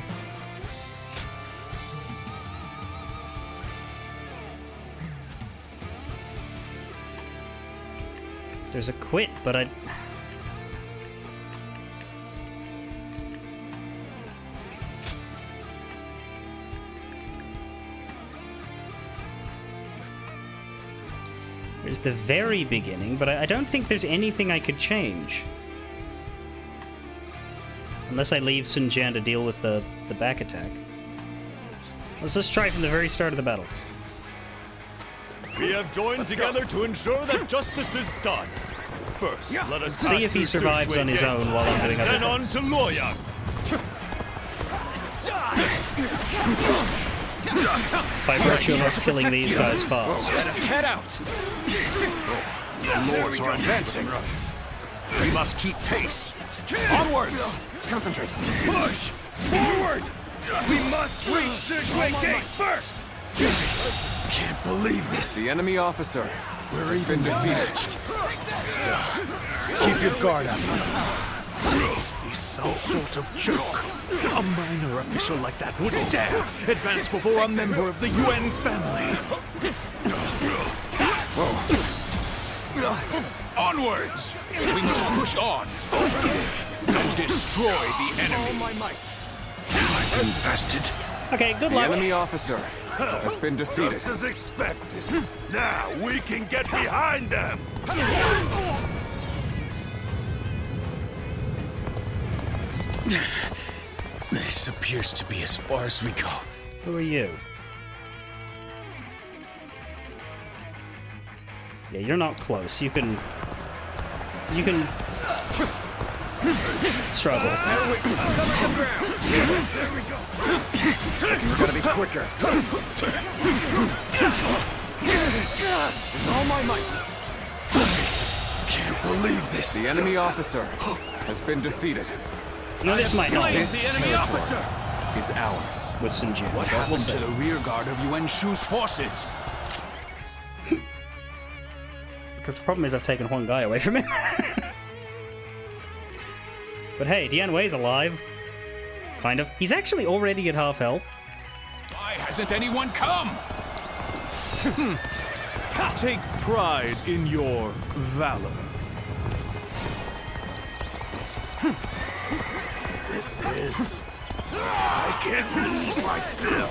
There's a quit, but I... There's the very beginning, but I don't think there's anything I could change. Unless I leave Sun Jian to deal with the back attack. Let's just try from the very start of the battle. We have joined together to ensure that justice is done. First, let us see if he survives on his own while I'm doing other things. Then on to Loyang. By virtue of us killing these guys fast. Let us head out. The lords are advancing. We must keep pace. Onwards. Concentrate. Push forward. We must reach Sushui Gate first. Can't believe this. The enemy officer has been defeated. Still, keep your guard up. Please, be some sort of joke. A minor official like that wouldn't dare advance before a member of the UN family. Onwards! We must push on and destroy the enemy. All my might. Infested. Okay, good The luck. enemy officer has been defeated. Just as expected. Now we can get behind them. This appears to be as far as we go. Who are you? Yeah, you're not close. You can struggle. Let's cover some ground. There we go. We gotta be quicker. With all my might. Can't believe this. The enemy officer has been defeated. No, this might not. This the enemy territory officer is ours. With Sinjin. What happened to the rear guard of Yuan Shu's forces? Because the problem is I've taken one guy away from him. But hey, Dian Wei's alive. Kind of. He's actually already at half health. Why hasn't anyone come? Take pride in your valor. This is... I can't lose like this.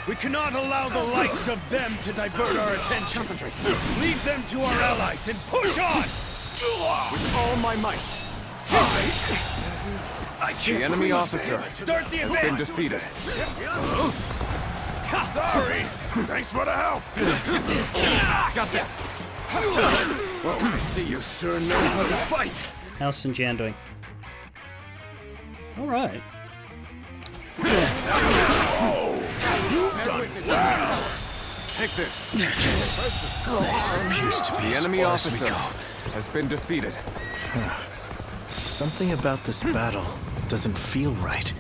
We cannot allow the likes of them to divert our attention. Concentrate. Leave them to our allies and push on! With all my might. I can't. The enemy officer Start the has been advance! defeated. Sorry. Thanks for the help. Got this. Well, I see you sure know how to fight. How's Sinjan doing? Alright. You've done well. Take this. This appears to be The as enemy far as we officer go. has been defeated. Something about this battle doesn't feel right.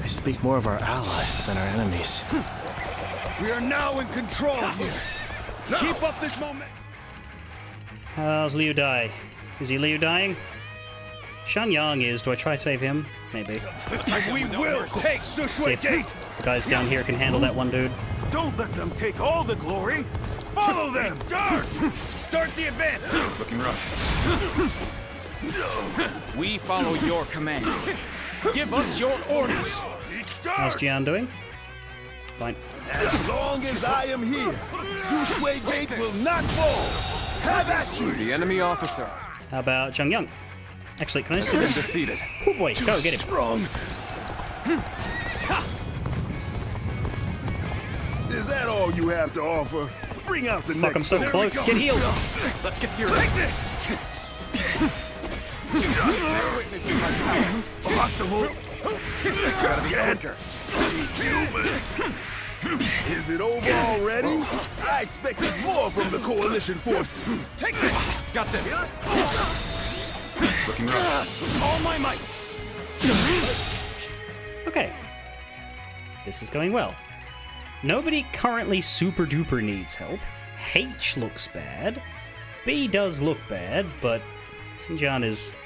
They speak more of our allies than our enemies. We are now in control here. Keep up this moment. How's Liu Dai? Is he Liu dying? Shan Yang is. Do I try save him? Maybe. We will take See Sushui if Gate. the guys down here can handle that one dude. Don't let them take all the glory. Follow them. Guard! Start the advance. Looking rough. We follow your command. Give us your orders. How's Jian doing? Fine. As long as I am here, Sushui Gate will not fall. Have at you. The enemy officer How about Zhang Yang? Actually, can I has see been this? defeated. Oh boy, go get him. Strong. Is that all you have to offer? Bring out the Fuck, next. I'm so close. Get healed. Let's get serious. Possible. Gotta be quicker. Is it over already? I expected more from the coalition forces. Take this. Got this. Looking rough. All my might. Okay. This is going well. Nobody currently super duper needs help. H looks bad. B does look bad, but Sinjan is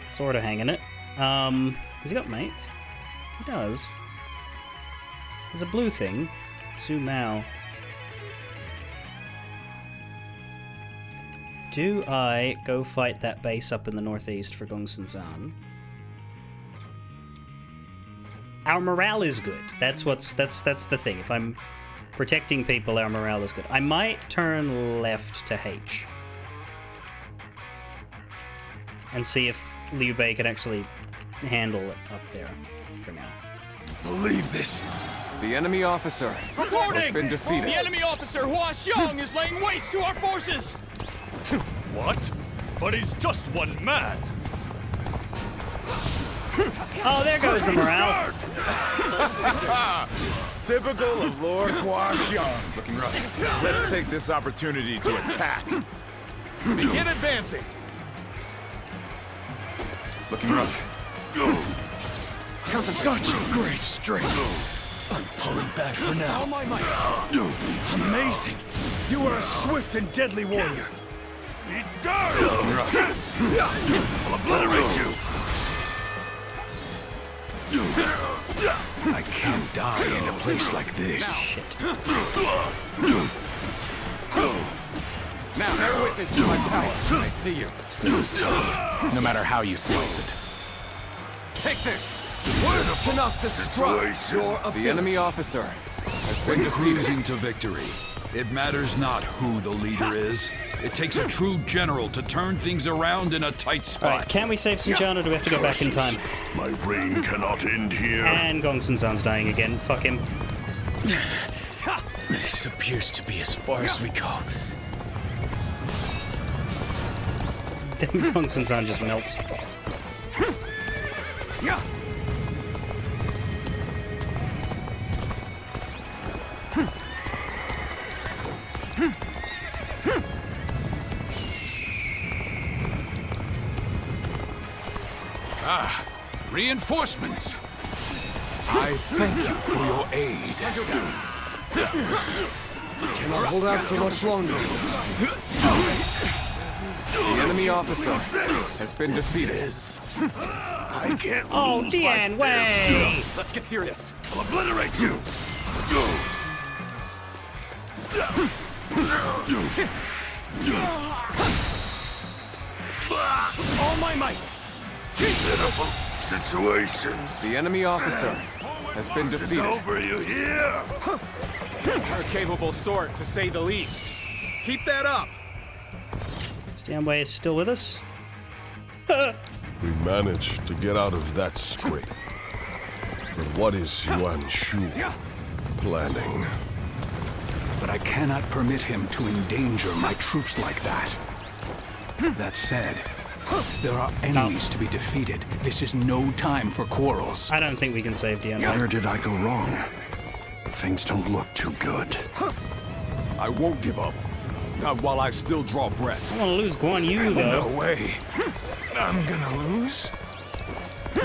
sort of hanging it. Has he got mates? He does. There's a blue thing. Su Mao. Do I go fight that base up in the northeast for Gongsun Zan? Our morale is good. That's the thing. If I'm protecting people, our morale is good. I might turn left to H. And see if Liu Bei can actually handle it up there for now. believe this. The enemy officer has Reporting! been defeated. The enemy officer Hua Xiong is laying waste to our forces! What? But he's just one man! Oh, there goes the morale. Typical of Lord Hua Xiong. Looking rough. Let's take this opportunity to attack. Begin advancing. Looking rough. Such great strength. I'm pulling back for now. All my might! Amazing. You are a swift and deadly warrior. Be done! Looking rough. I'll obliterate you! I can't die in a place like this. Now, bear witness to my power. I see you. This is tough, no matter how you slice it. Take this. Words cannot destroy your ability. The enemy officer has been defeated. Cruising to victory. It matters not who the leader is. It takes a true general to turn things around in a tight spot. Alright, can we save Sinjan or do we have to go back in time? My reign cannot end here. And Gong Sun-san's dying again. Fuck him. This appears to be as far as we go. Then Gong Sun-san just melts. Ah, reinforcements. I thank you for your aid. Cannot hold out for much longer. The enemy officer has been defeated. I can't Oh, lose Dian like this. Wei! Let's get serious. I'll obliterate you. All my might! Pitiful situation. The enemy officer has been defeated. Over you here. You're a capable sort, to say the least. Keep that up. Dian Wei is still with us? We managed to get out of that scrape. But what is Yuan Shu planning? But I cannot permit him to endanger my troops like that. That said, there are enemies to be defeated. This is no time for quarrels. I don't think we can save Dian Wei. Where did I go wrong? Things don't look too good. I won't give up. Not while I still draw breath. I want to lose Guan Yu, though. No way. I'm gonna lose?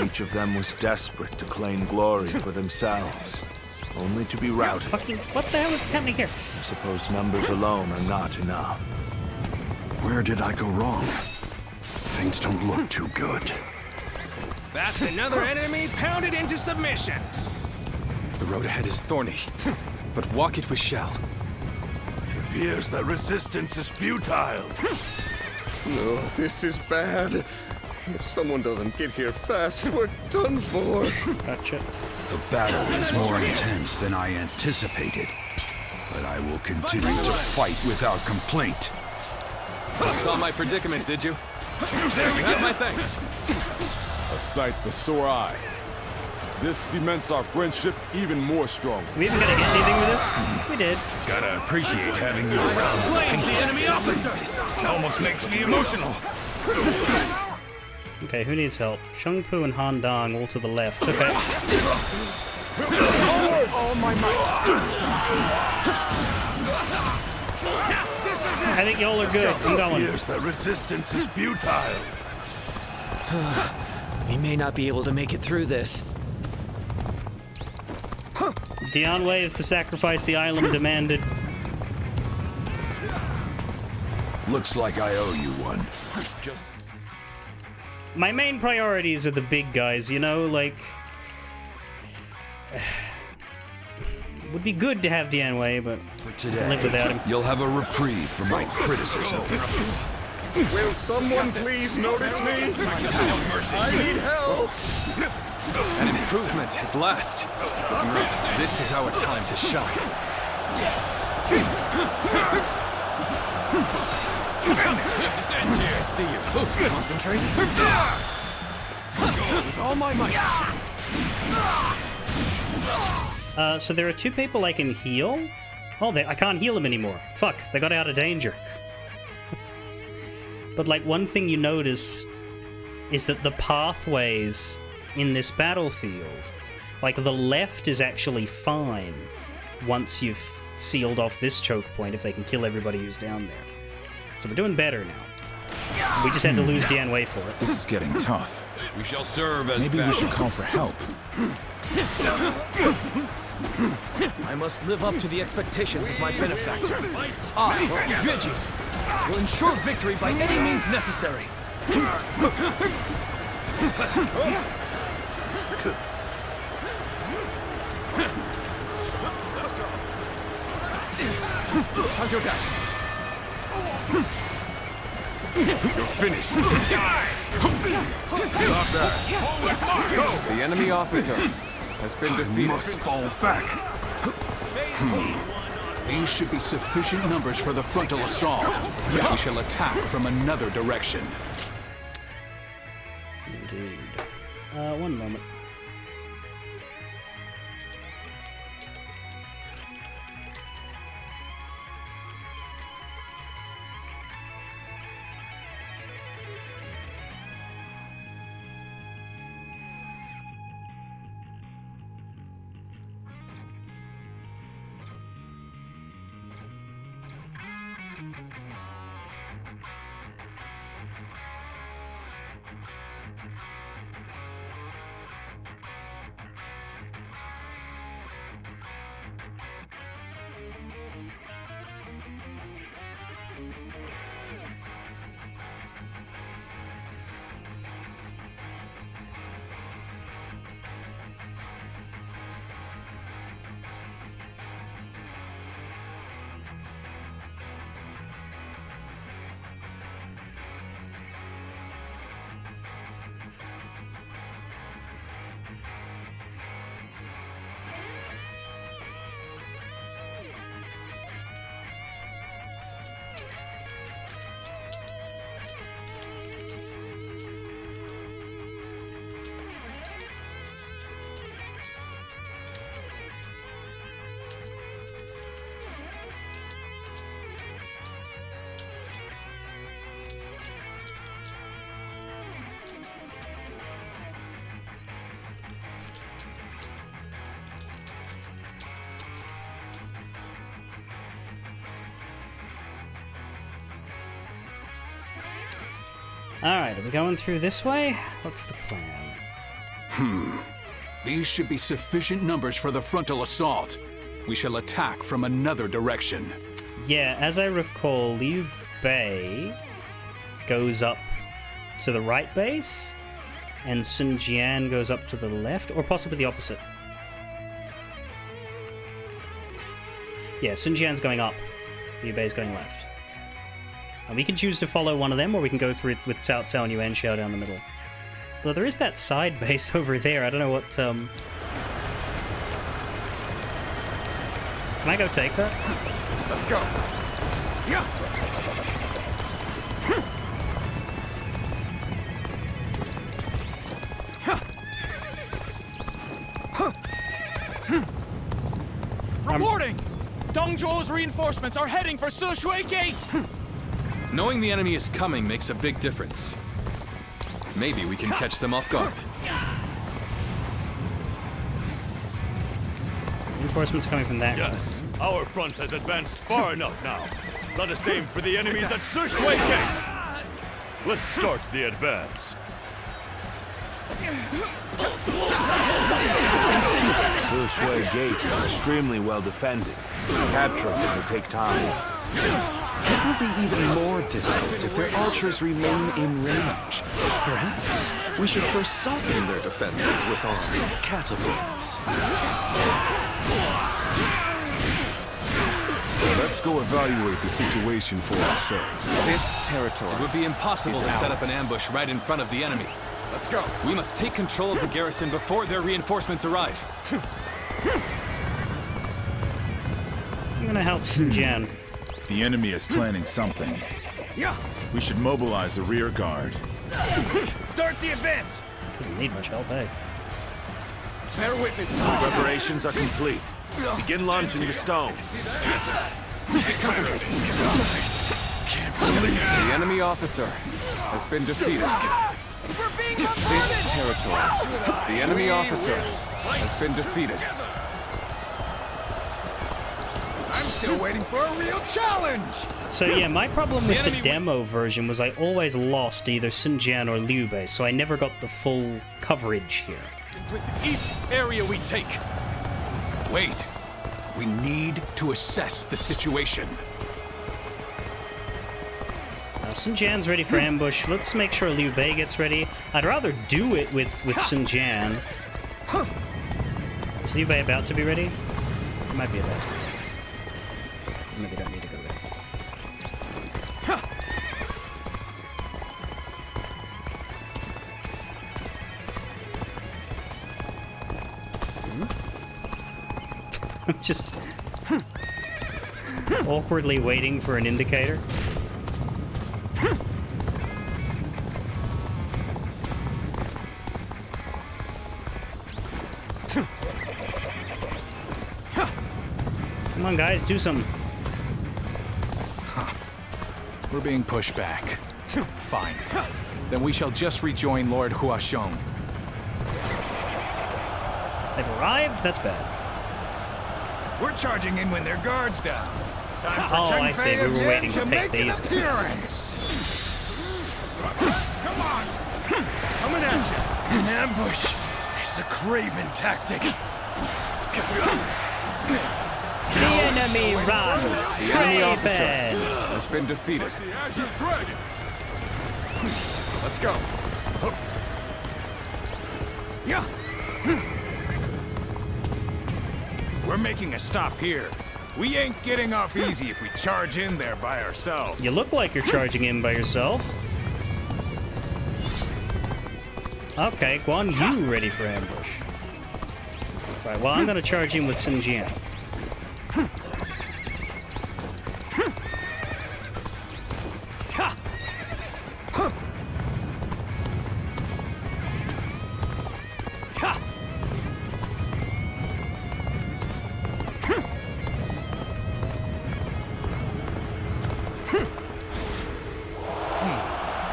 Each of them was desperate to claim glory for themselves, only to be routed. Fucking, what the hell is happening here? I suppose numbers alone are not enough. Where did I go wrong? Things don't look too good. That's another enemy pounded into submission. The road ahead is thorny, but walk it we shall. It appears that resistance is futile. No, this is bad. If someone doesn't get here fast, we're done for. Gotcha. The battle is more intense than I anticipated, but I will continue to fight without complaint. You saw my predicament, did you? There we go. My thanks. A sight for sore eyes. This cements our friendship even more strongly. We even gonna get anything with this? We did. Gotta appreciate having you around. Slaying the enemy officers! It almost makes me emotional. Okay, who needs help? Shang Pu and Han Dang all to the left. Okay. All my might! I think y'all are good. I'm going. Appears that resistance is futile. We may not be able to make it through this. Dian Wei is the sacrifice the island demanded. Looks like I owe you one. My main priorities are the big guys, you know, like... It would be good to have Dian Wei, but For I can live without him. today, you'll have a reprieve from my criticism. Will someone please notice me? I need help! An improvement at last. This is our time to shine. I see you. Concentrate. With all my might. So there are 2 people I can heal. Oh, I can't heal them anymore. Fuck, they got out of danger. But, like, one thing you notice is that the pathways in this battlefield, like, the left is actually fine once you've sealed off this choke point, if they can kill everybody who's down there. So we're doing better now. We just had to lose Dian Wei for it. This is getting tough. We shall serve as Maybe we should call for help. I must live up to the expectations of my benefactor. I, Yuji, will ensure victory by any means necessary. Time to attack. You're finished. Stop that. The enemy officer has been defeated. Must fall back. These should be sufficient numbers for the frontal assault. We shall attack from another direction. Indeed. One moment. Alright, are we going through this way? What's the plan? These should be sufficient numbers for the frontal assault. We shall attack from another direction. Yeah, as I recall, Liu Bei goes up to the right base, and Sun Jian goes up to the left, or possibly the opposite. Yeah, Sun Jian's going up. Liu Bei's going left. And we can choose to follow one of them, or we can go through it with Cao Cao and Yuan Xiao down the middle. Though there is that side base over there. I don't know what, Can I go take that? Let's go. Yeah. Reporting! Dongzhou's reinforcements are heading for Sushui Gate! Knowing the enemy is coming makes a big difference. Maybe we can catch them off guard. Reinforcements coming from that. Yes, our front has advanced far enough now. Let us aim for the enemies at Sushui Gate! Let's start the advance. Sushui Gate is extremely well defended. Capturing it will take time. It will be even more difficult if their archers remain in range. Perhaps we should first soften their defenses with our catapults. Let's go evaluate the situation for ourselves. This territory It would be impossible is to set up an ours. ambush right in front of the enemy. Let's go. We must take control of the garrison before their reinforcements arrive. I'm gonna help Sun Jian. The enemy is planning something. Yeah. We should mobilize a rear guard. Start the advance. Doesn't need much help, hey. Bear witness to it. Preparations are complete. Begin launching the stones. The enemy officer has been defeated. This territory, the enemy officer has been defeated. I'm still waiting for a real challenge! So yeah, my problem with the demo version was I always lost either Sun Jian or Liu Bei, so I never got the full coverage here. With each area we take. Wait. We need to assess the situation. Sun Jian's ready for ambush. Let's make sure Liu Bei gets ready. I'd rather do it with Sun Jian. Is Liu Bei about to be ready? He might be about to be ready. Maybe don't need to go there. I'm just awkwardly waiting for an indicator. Come on, guys, do something. We're being pushed back. Fine. Then we shall just rejoin Lord Huashong. They've arrived? That's bad. We're charging in when their guard's down. Time for Oh, I see. We were waiting to take make an these. appearance. Come on! Coming at you! An ambush is a craven tactic. The enemy run! The enemy officer Craven! has been defeated. Let's go. Yeah. We're making a stop here. We ain't getting off easy if we charge in there by ourselves. You look like you're charging in by yourself. Okay, Guan Yu ready for ambush. Right, well, I'm gonna charge in with Sun Jian.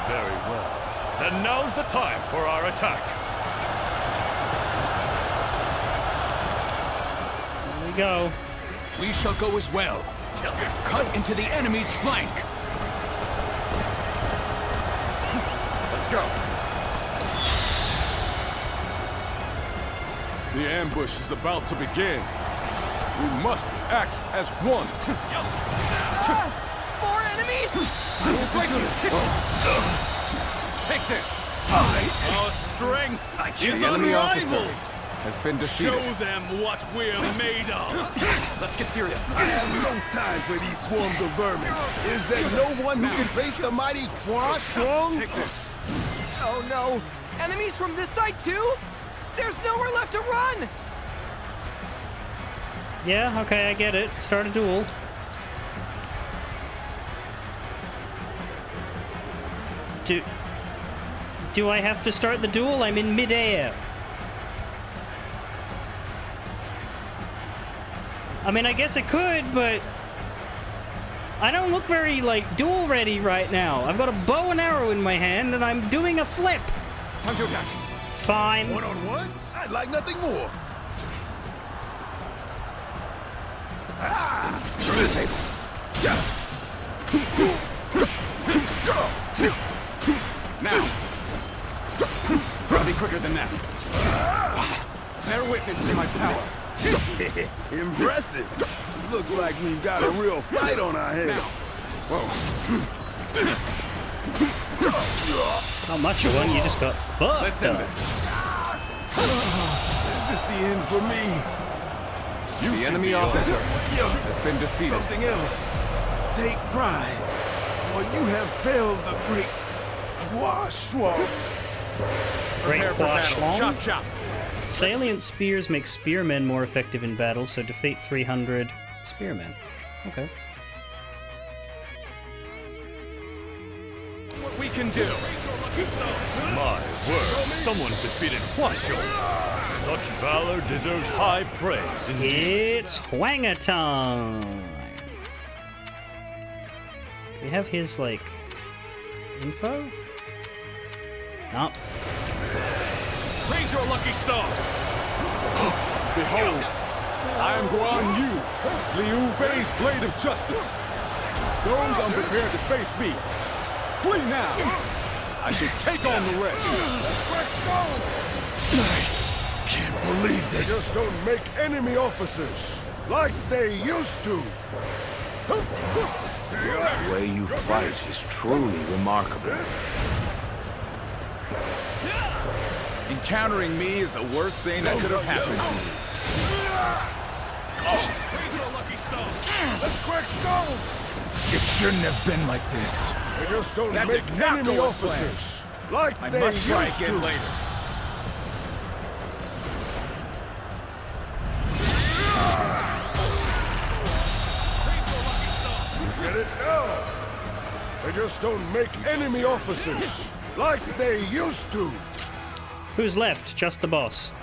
Very well. Then now's the time for our attack. Here we go. We shall go as well. Cut into the enemy's flank. Let's go. The ambush is about to begin. We must act as one. More enemies! Take this! Our strength is The enemy officer unrivaled. has been defeated. Show them what we're made of. Let's get serious. I have no time for these swarms of vermin. Is there no one who can face the mighty Hua Strong? Take this. Oh no! Enemies from this side too? There's nowhere left to run! Yeah, okay, I get it. Start a duel. Do I have to start the duel? I'm in midair. I mean, I guess I could, but I don't look very, like, duel ready right now. I've got a bow and arrow in my hand, and I'm doing a flip. Time to attack. Fine. One-on-one? I'd like nothing more. Ah! Through the tables. Now. I'll be quicker than that. Bear witness to my power. Impressive. Looks like we've got a real fight on our hands. Not much of one, you just got fucked. Let's end this. This is the end for me. The enemy officer has been defeated. Something else. Take pride, for you have failed the great Hua Shuang. Great Hua Shuang. Chop, chop. Salient spears make spearmen more effective in battle, so defeat 300 spearmen. Okay. What we can do. My word, someone defeated Huasho. Such valor deserves high praise indeed. It's Hwanger time. Do we have his, like, info? No. Raise your lucky stars! Behold, I am Guan Yu, Liu Bei's blade of justice. Those unprepared to face me, flee now! I should take on the rest. I can't believe this. They just don't make enemy officers like they used to. The way you fight is truly remarkable. Encountering me is the worst thing that could have happened to you. Raise your lucky stars! Let's quick stone! It shouldn't have been like this. They just don't That make did not enemy go as officers like I they must try used again to. later. Get it now! They just don't make enemy officers like they used to. Who's left? Just the boss.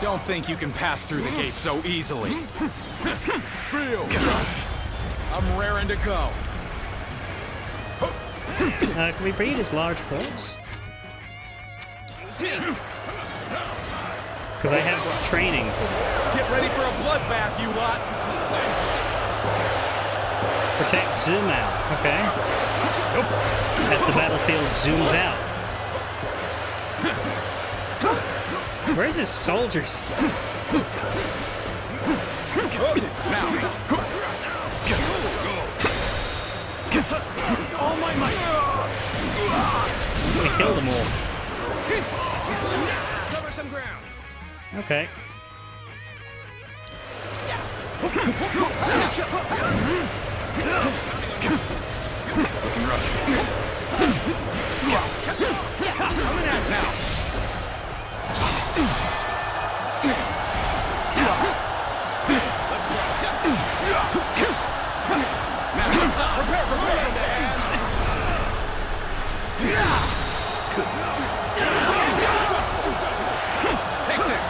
Don't think you can pass through the gate so easily. Feel! I'm raring to go. Can we breed his large force? Because I have training for that. Get ready for a bloodbath, you lot. Protect zoom out. Okay. As the battlefield zooms out. Where's his soldiers? All my might! I killed them all. Let's cover some ground. Okay. Looking rough. Coming at now. Take this.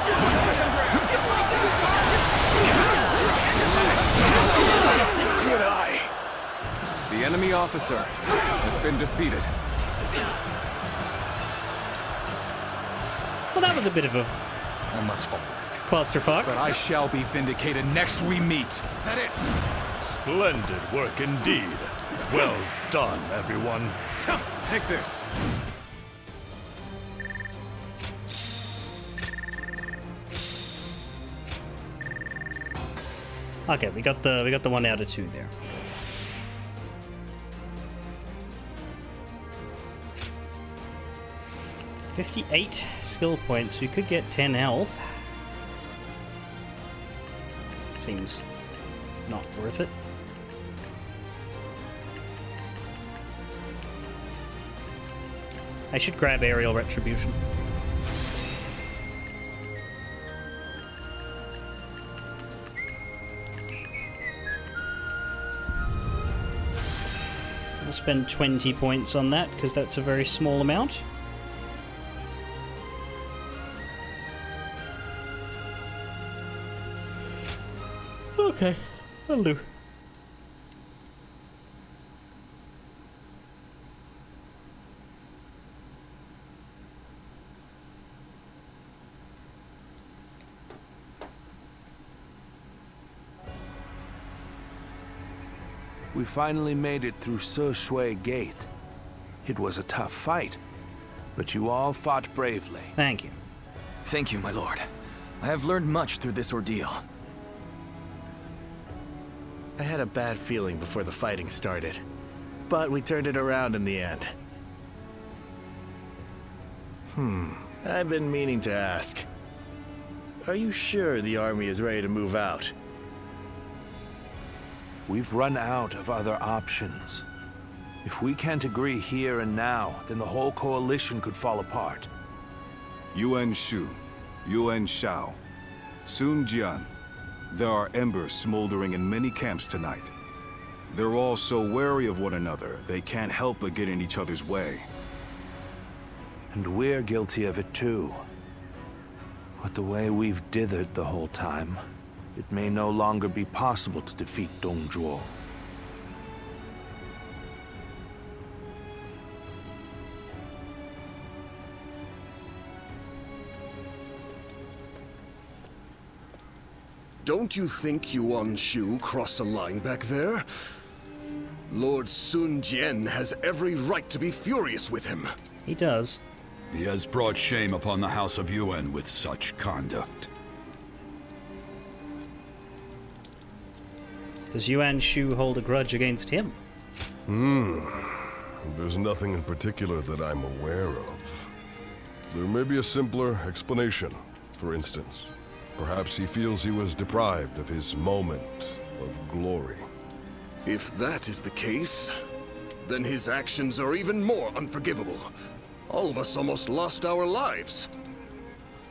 Good eye. The enemy officer has been defeated. Well, that was a bit of a I must fall. clusterfuck. But I shall be vindicated next we meet. Is that it? Splendid work indeed. Well done, everyone. Take this. Okay, we got the 1 out of 2 there. $58 skill points. We could get 10 health. Seems not worth it. I should grab aerial retribution. I'll spend 20 points on that because that's a very small amount. Okay, that'll do. We finally made it through Shui Gate. It was a tough fight, but you all fought bravely. Thank you. Thank you, my lord. I have learned much through this ordeal. I had a bad feeling before the fighting started, but we turned it around in the end. I've been meaning to ask. Are you sure the army is ready to move out? We've run out of other options. If we can't agree here and now, then the whole coalition could fall apart. Yuan Shu, Yuan Shao, Sun Jian. There are embers smoldering in many camps tonight. They're all so wary of one another, they can't help but get in each other's way. And we're guilty of it too. But the way we've dithered the whole time, it may no longer be possible to defeat Dong Zhuo. Don't you think Yuan Shu crossed a line back there? Lord Sun Jian has every right to be furious with him. He does. He has brought shame upon the House of Yuan with such conduct. Does Yuan Shu hold a grudge against him? There's nothing in particular that I'm aware of. There may be a simpler explanation. For instance, perhaps he feels he was deprived of his moment of glory. If that is the case, then his actions are even more unforgivable. All of us almost lost our lives.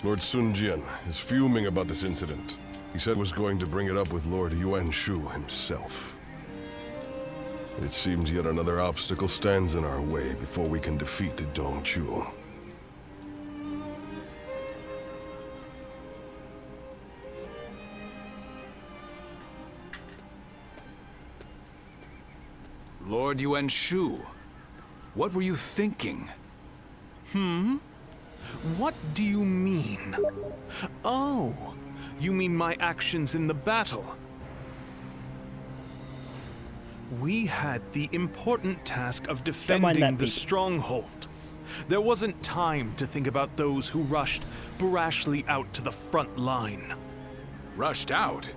Lord Sun Jian is fuming about this incident. He said was going to bring it up with Lord Yuan Shu himself. It seems yet another obstacle stands in our way before we can defeat Dong Zhuo. Lord Yuan Shu, what were you thinking? What do you mean? Oh, you mean my actions in the battle? We had the important task of defending the stronghold. There wasn't time to think about those who rushed brashly out to the front line. Rushed out?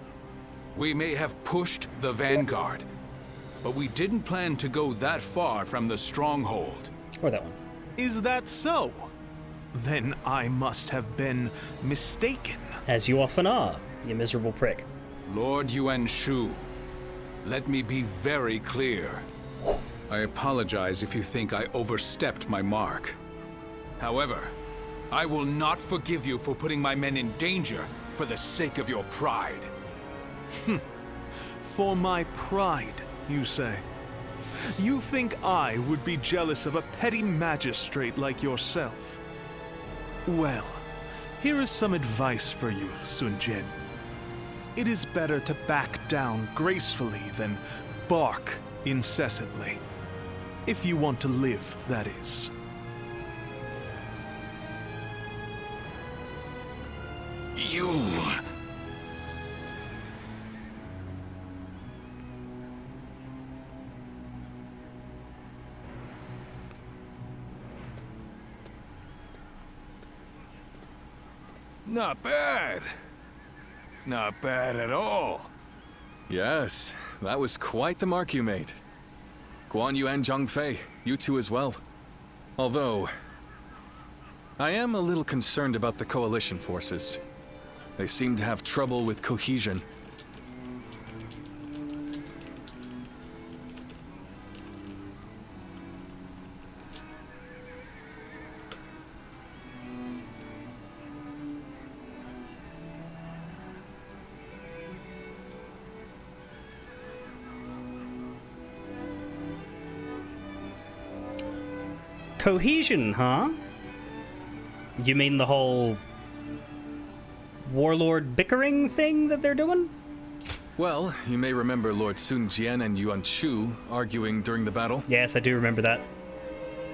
We may have pushed the vanguard, but we didn't plan to go that far from the stronghold. Or that one. Is that so? Then I must have been mistaken. As you often are, you miserable prick. Lord Yuan Shu, let me be very clear. I apologize if you think I overstepped my mark. However, I will not forgive you for putting my men in danger for the sake of your pride. For my pride, you say? You think I would be jealous of a petty magistrate like yourself? Well, here is some advice for you, Sun Jian. It is better to back down gracefully than bark incessantly. If you want to live, that is. You... Not bad. Not bad at all. Yes, that was quite the mark you made. Guan Yu and Zhang Fei, you two as well. Although, I am a little concerned about the coalition forces. They seem to have trouble with cohesion. Cohesion, huh? You mean the whole warlord bickering thing that they're doing? Well, you may remember Lord Sun Jian and Yuan Shu arguing during the battle. Yes, I do remember that.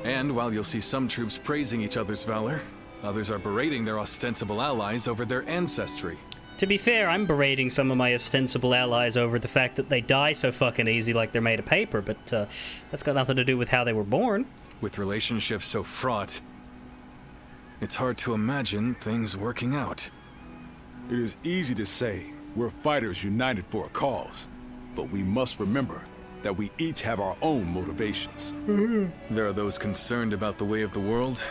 And while you'll see some troops praising each other's valor, others are berating their ostensible allies over their ancestry. To be fair, I'm berating some of my ostensible allies over the fact that they die so fucking easy like they're made of paper, but that's got nothing to do with how they were born. With relationships so fraught, it's hard to imagine things working out. It is easy to say we're fighters united for a cause, but we must remember that we each have our own motivations. There are those concerned about the way of the world,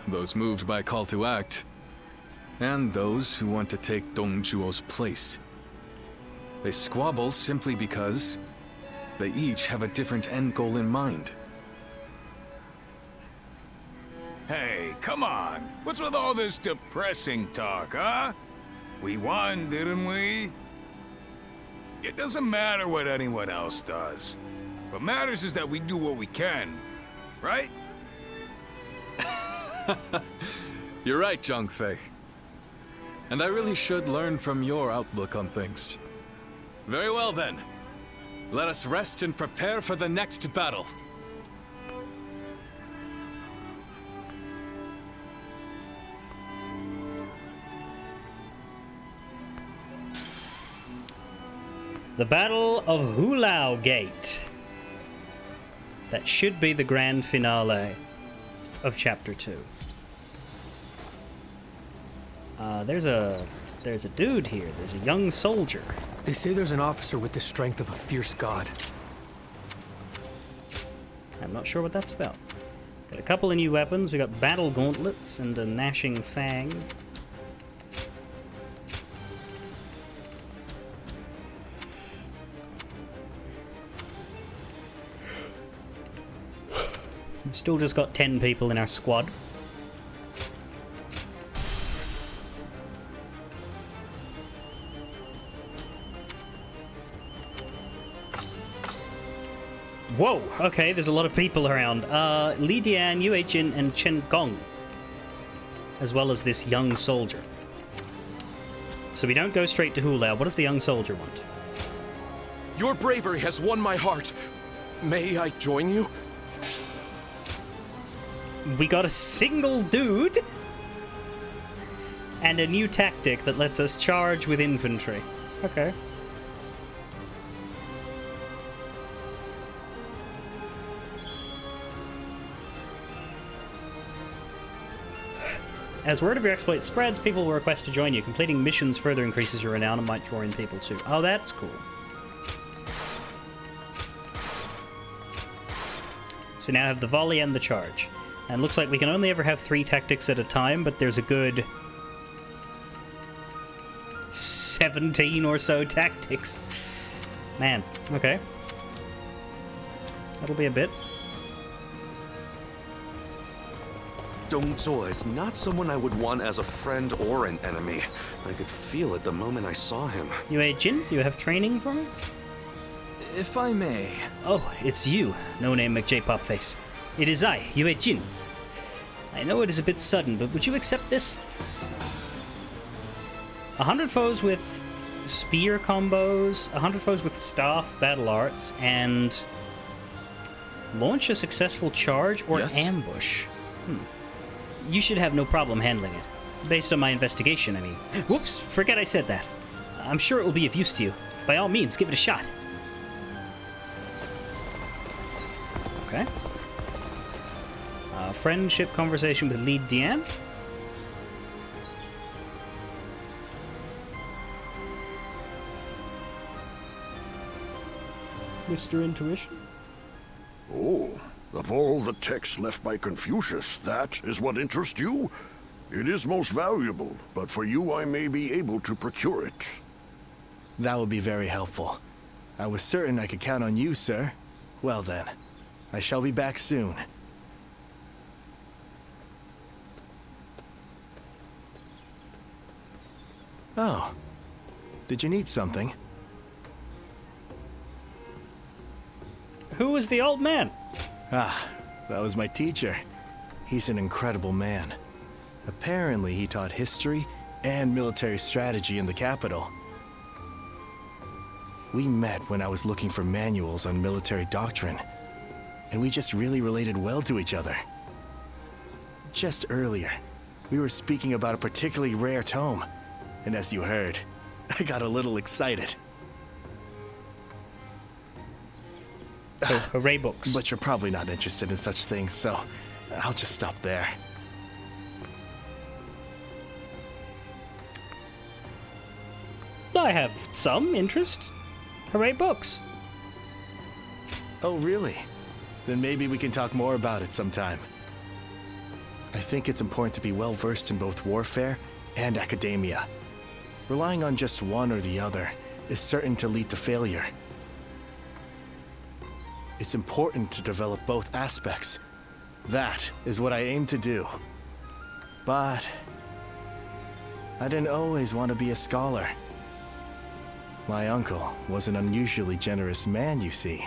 those moved by a call to act, and those who want to take Dong Zhuo's place. They squabble simply because they each have a different end goal in mind. Hey, come on. What's with all this depressing talk, huh? We won, didn't we? It doesn't matter what anyone else does. What matters is that we do what we can, right? You're right, Zhang and I really should learn from your outlook on things. Very well then. Let us rest and prepare for the next battle. The Battle of Hulao Gate. That should be the grand finale of Chapter 2. There's a dude here. There's a young soldier. They say there's an officer with the strength of a fierce god. I'm not sure what that's about. Got a couple of new weapons. We got battle gauntlets and a gnashing fang. We've still just got 10 people in our squad. Whoa, okay, there's a lot of people around. Li Dian, Yue Jin, and Chen Gong. As well as this young soldier. So we don't go straight to Hulao. What does the young soldier want? Your bravery has won my heart. May I join you? We got a single dude and a new tactic that lets us charge with infantry. Okay. As word of your exploit spreads, people will request to join you. Completing missions further increases your renown and might draw in people too. Oh, that's cool. So now I have the volley and the charge. And it looks like we can only ever have 3 tactics at a time, but there's a good 17 or so tactics. Man, okay. That'll be a bit. Dongzhuo is not someone I would want as a friend or an enemy. I could feel it the moment I saw him. Yue Jin, do you have training for me? If I may. Oh, it's you, no-name McJ-Popface. It is I, Yue Jin. I know it is a bit sudden, but would you accept this? 100 foes with spear combos, 100 foes with staff battle arts, and launch a successful charge or ambush. You should have no problem handling it. Based on my investigation, I mean. Whoops, forget I said that. I'm sure it will be of use to you. By all means, give it a shot. Okay. Friendship conversation with Li Dian. Mr. Intuition? Oh, of all the texts left by Confucius, that is what interests you? It is most valuable, but for you I may be able to procure it. That would be very helpful. I was certain I could count on you, sir. Well then, I shall be back soon. Oh, did you need something? Who was the old man? Ah, that was my teacher. He's an incredible man. Apparently, he taught history and military strategy in the capital. We met when I was looking for manuals on military doctrine, and we just really related well to each other. Just earlier, we were speaking about a particularly rare tome, and as you heard, I got a little excited. So, array books. But you're probably not interested in such things, so I'll just stop there. I have some interest. Hooray books. Oh, really? Then maybe we can talk more about it sometime. I think it's important to be well versed in both warfare and academia. Relying on just one or the other is certain to lead to failure. It's important to develop both aspects. That is what I aim to do. But I didn't always want to be a scholar. My uncle was an unusually generous man, you see.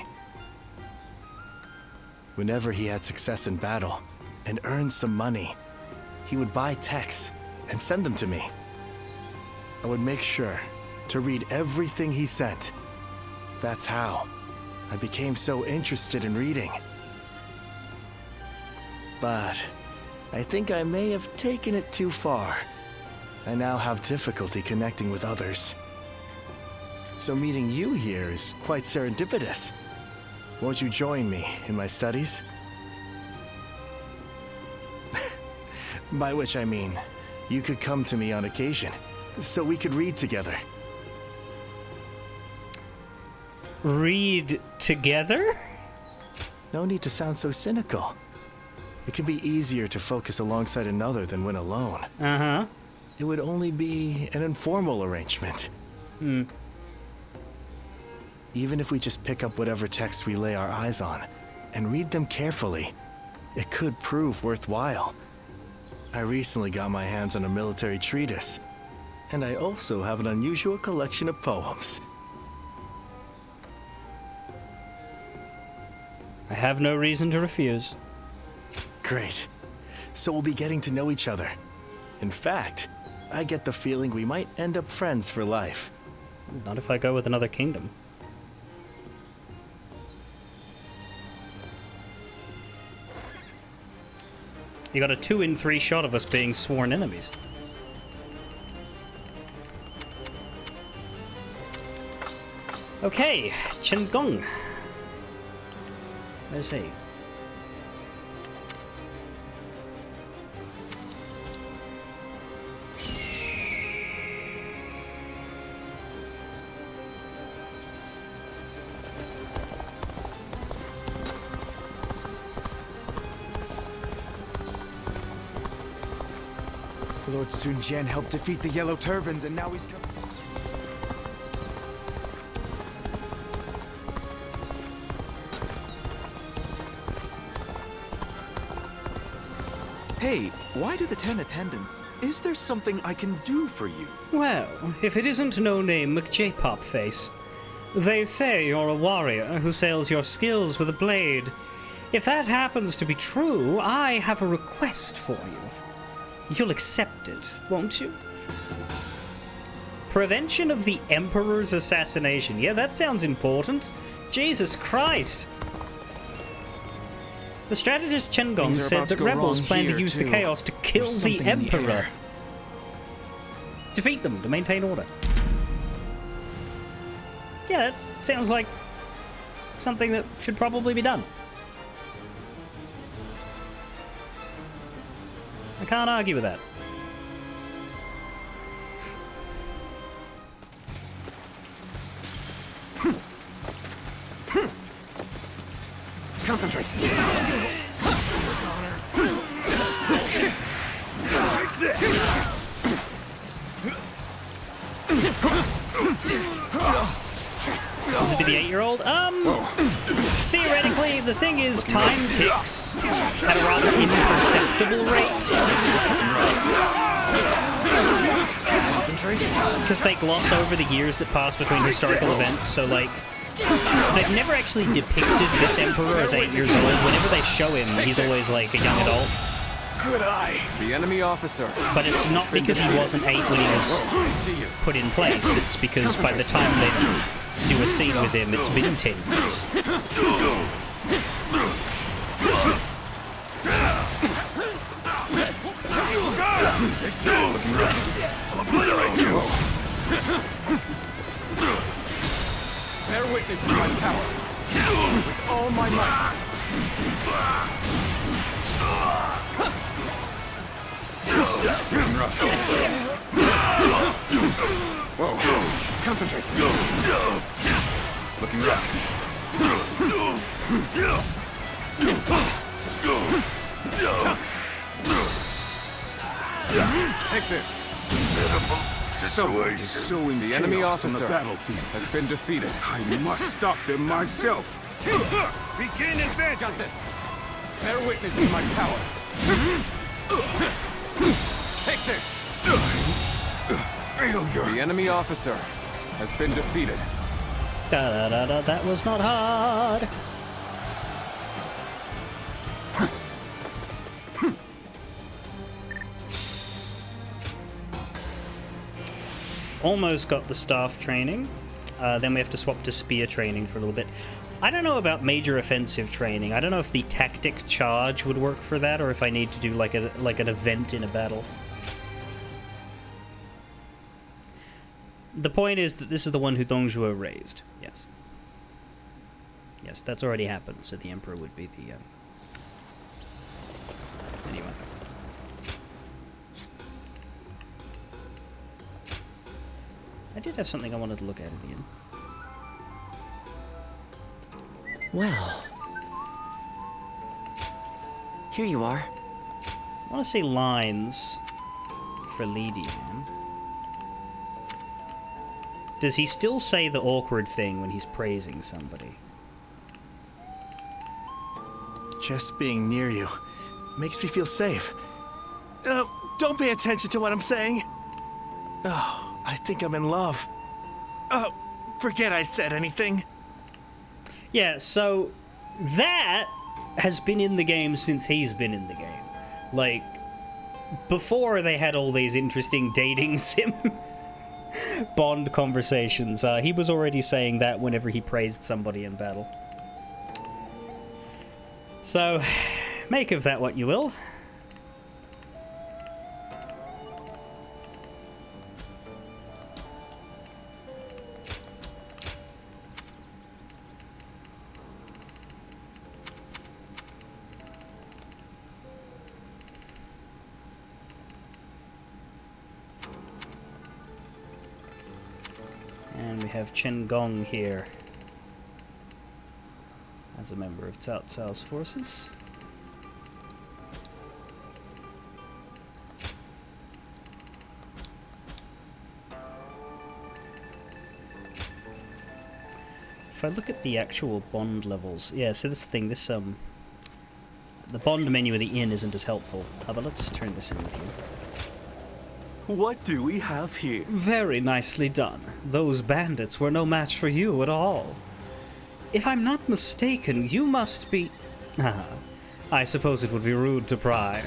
Whenever he had success in battle and earned some money, he would buy texts and send them to me. I would make sure to read everything he sent. That's how I became so interested in reading. But I think I may have taken it too far. I now have difficulty connecting with others. So meeting you here is quite serendipitous. Won't you join me in my studies? By which I mean, you could come to me on occasion, so we could read together. Read together? No need to sound so cynical. It can be easier to focus alongside another than when alone. Uh-huh. It would only be an informal arrangement. Even if we just pick up whatever texts we lay our eyes on and read them carefully, it could prove worthwhile. I recently got my hands on a military treatise, and I also have an unusual collection of poems. I have no reason to refuse. Great. So we'll be getting to know each other. In fact, I get the feeling we might end up friends for life. Not if I go with another kingdom. You got a 2 in 3 shot of us being sworn enemies. Okay, Chen Gong. Where's he? Lord Sun Jian helped defeat the Yellow Turbans, and now he's come. Hey, why do the 10 attendants? Is there something I can do for you? Well, if it isn't no-name McJ-Pop Face. They say you're a warrior who sells your skills with a blade. If that happens to be true, I have a request for you. You'll accept it, won't you? Prevention of the Emperor's assassination. Yeah, that sounds important. Jesus Christ. The strategist Chen Gong said that rebels plan to use the chaos to kill the Emperor. Defeat them to maintain order. Yeah, that sounds like something that should probably be done. I can't argue with that. Concentrate. This would be the 8-year-old? Theoretically, the thing is, time ticks at a rather imperceptible rate. Because they gloss over the years that pass between historical events, so, like, they've never actually depicted this emperor as 8 years old. Whenever they show him, he's always, like, a young adult. Good eye. The enemy officer. But it's not because he wasn't 8 when he was put in place. It's because by the time they do a scene with him, it's been 10 years. Bear witness to my power. With all my might. Whoa. Concentrate. Looking rough. Take this. Someone is sowing the enemy officer on the battlefield. Has been defeated. I must stop them myself. Begin advancing. Got this. Bear witness to my power. Take this. Failure. The enemy officer has been defeated. Da-da-da-da, that was not hard. almost got the staff training. Then we have to swap to spear training for a little bit. I don't know about major offensive training. I don't know if the tactic charge would work for that, or if I need to do like an event in a battle. The point is that this is the one who Dongzhuo raised. Yes. Yes, that's already happened, so the Emperor would be the... Anyway. I did have something I wanted to look at the end. Well... Here you are. I want to say lines for Lydian. Does he still say the awkward thing when he's praising somebody? Just being near you makes me feel safe. Don't pay attention to what I'm saying. Oh, I think I'm in love. Oh, forget I said anything. Yeah, so that has been in the game since he's been in the game. Like, before they had all these interesting dating sim Bond conversations, he was already saying that whenever he praised somebody in battle. So, make of that what you will. And we have Chen Gong here as a member of Cao Cao's forces. If I look at the actual bond levels, yeah, so this thing, the bond menu of the inn isn't as helpful. But let's turn this in with you. What do we have here? Very nicely done. Those bandits were no match for you at all. If I'm not mistaken, you must be... I suppose it would be rude to pry.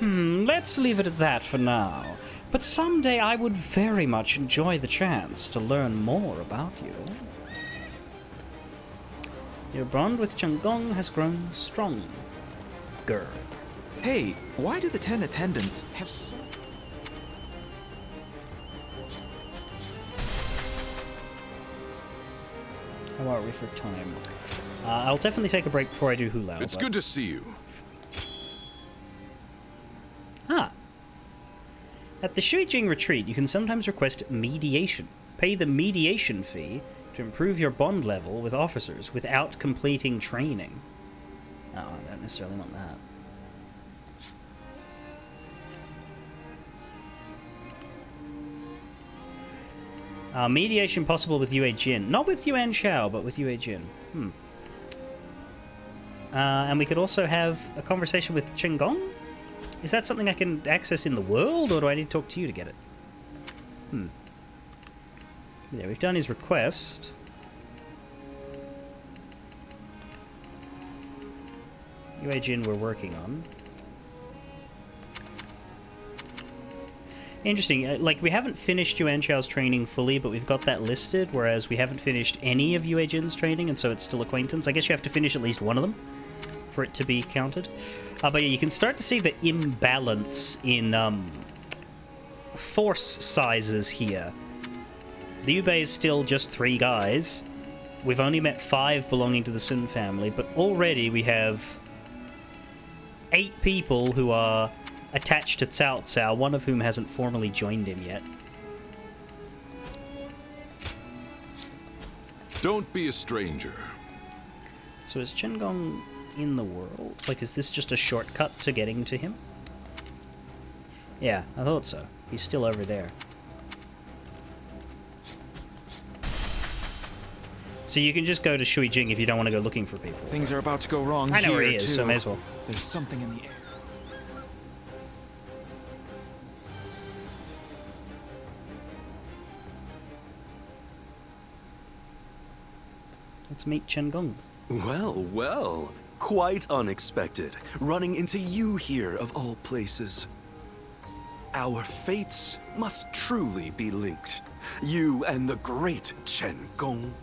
Let's leave it at that for now. But someday I would very much enjoy the chance to learn more about you. Your bond with Chen Gong has grown stronger. Hey, why do the 10 attendants have so... How are we for time? I'll definitely take a break before I do Hulao. It's good to see you. At the Shuijing retreat, you can sometimes request mediation. Pay the mediation fee to improve your bond level with officers without completing training. Oh, I don't necessarily want that. Mediation possible with Yue Jin. Not with Yuan Shao, but with Yue Jin. And we could also have a conversation with Chen Gong? Is that something I can access in the world, or do I need to talk to you to get it? Yeah, we've done his request. Yue Jin we're working on. Interesting, like, we haven't finished Yuan Shao's training fully, but we've got that listed, whereas we haven't finished any of Yue Jin's training, and so it's still acquaintance. I guess you have to finish at least one of them for it to be counted. But yeah, you can start to see the imbalance in force sizes here. The Liu Bei is still just 3 guys. We've only met 5 belonging to the Sun family, but already we have 8 people who are attached to Cao Cao, one of whom hasn't formally joined him yet. Don't be a stranger. So is Chen Gong in the world? Like, is this just a shortcut to getting to him? Yeah, I thought so. He's still over there. So you can just go to Shuijing if you don't want to go looking for people. Things are about to go wrong. I know where he is, too. so may as well. There's something in the air. Let's meet Chen Gong. Well, well. Quite unexpected. Running into you here, of all places. Our fates must truly be linked. You and the great Chen Gong.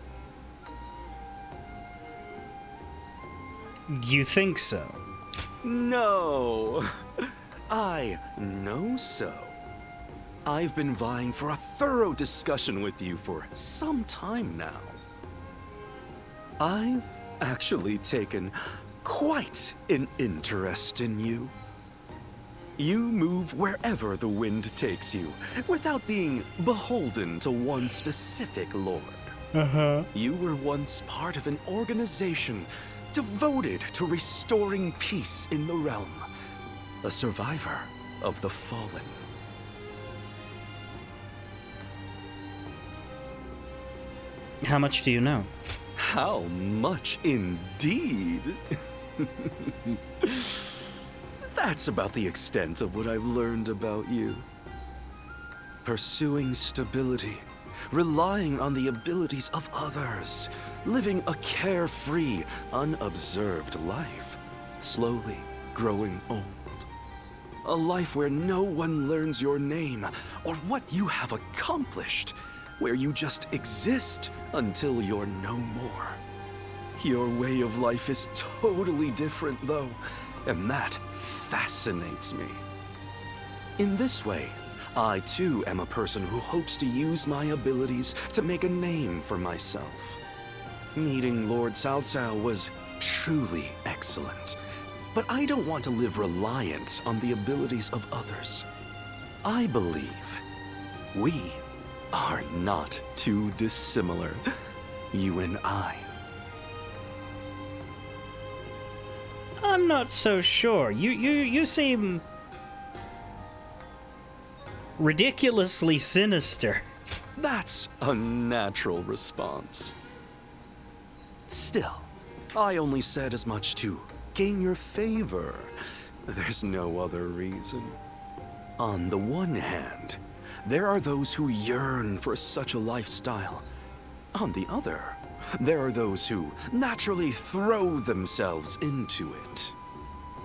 You think so? No, I know so. I've been vying for a thorough discussion with you for some time now. I've actually taken quite an interest in you. You move wherever the wind takes you, without being beholden to one specific lord. You were once part of an organization devoted to restoring peace in the realm. A survivor of the fallen. How much do you know? How much indeed? That's about the extent of what I've learned about you. Pursuing stability, relying on the abilities of others, living a carefree, unobserved life, slowly growing old. A life where no one learns your name or what you have accomplished, where you just exist until you're no more. Your way of life is totally different, though, and that fascinates me. In this way, I too am a person who hopes to use my abilities to make a name for myself. Meeting Lord Cao Cao was truly excellent, but I don't want to live reliant on the abilities of others. I believe we are not too dissimilar, you and I. I'm not so sure. You seem ridiculously sinister. That's a natural response. Still, I only said as much to gain your favor. There's no other reason. On the one hand, there are those who yearn for such a lifestyle. On the other, there are those who naturally throw themselves into it.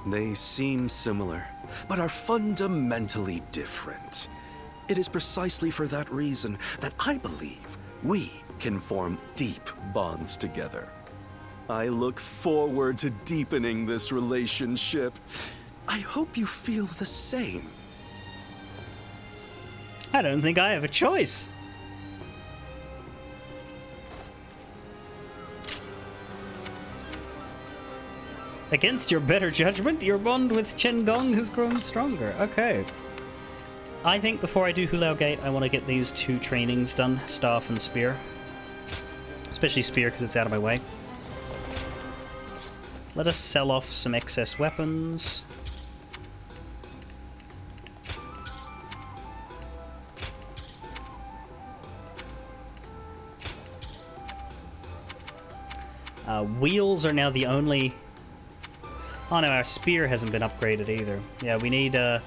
They seem similar, but are fundamentally different. It is precisely for that reason that I believe we can form deep bonds together. I look forward to deepening this relationship. I hope you feel the same. I don't think I have a choice. Against your better judgment, your bond with Chen Gong has grown stronger. Okay. I think before I do Hulao Gate, I want to get these two trainings done, Staff and Spear. Especially Spear, because it's out of my way. Let us sell off some excess weapons. Wheels are now the only... Oh no, our spear hasn't been upgraded either. Yeah, we need a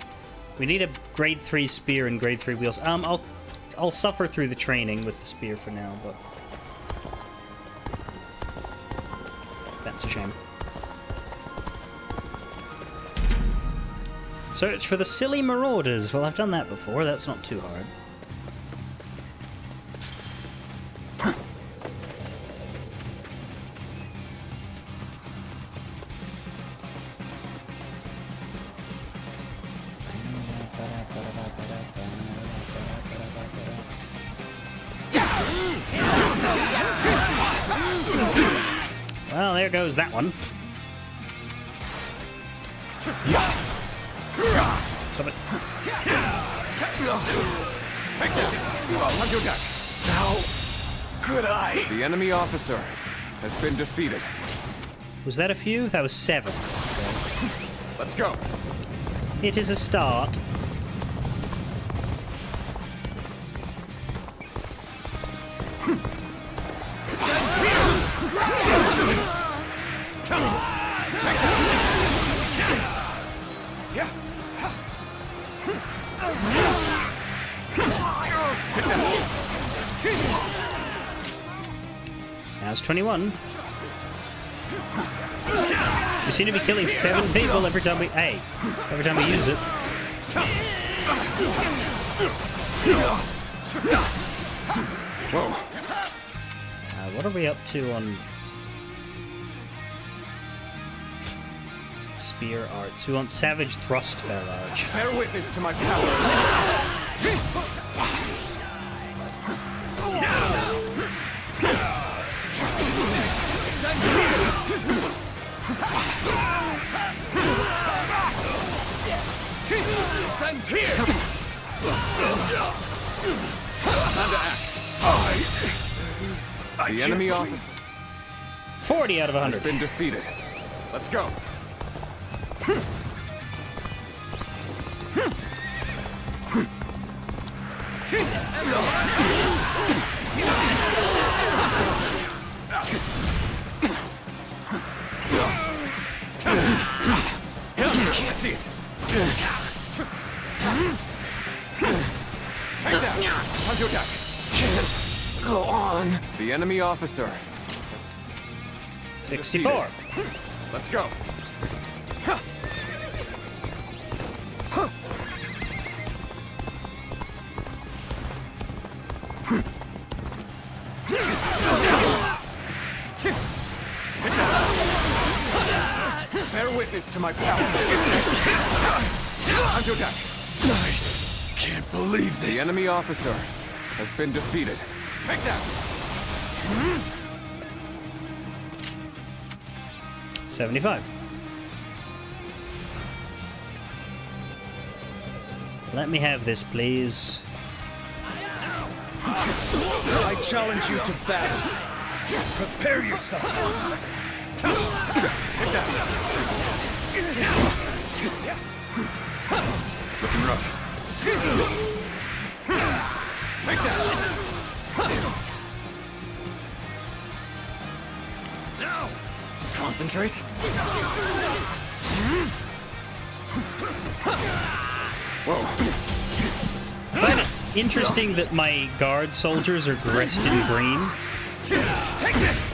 grade 3 spear and grade 3 wheels. I'll suffer through the training with the spear for now, but that's a shame. Search for the silly marauders. Well, I've done that before. That's not too hard. Well, there goes that one. Stop it. Take that! On your deck! How could I? The enemy officer has been defeated. Was that a few? That was 7. Okay. Let's go. It is a start. Now it's 21. We seem to be killing 7 people every time we use it. Whoa. What are we up to on spear arts? We want savage thrust barrage. Bear witness to my power. Sends here! Time to act. The enemy officer 40 out of 100. has been defeated. Let's go. Can't see it. Take that! Time to attack! Can't go on. The enemy officer. 64. Let's go. Bear witness to my power. Time to attack. I can't believe this. The enemy officer has been defeated. Take that. 75. Let me have this, please. I challenge you to battle. Prepare yourself. Take that. Looking rough. Take that. Now. Concentrate. Whoa. I find it interesting that my guard soldiers are dressed in green. Take this.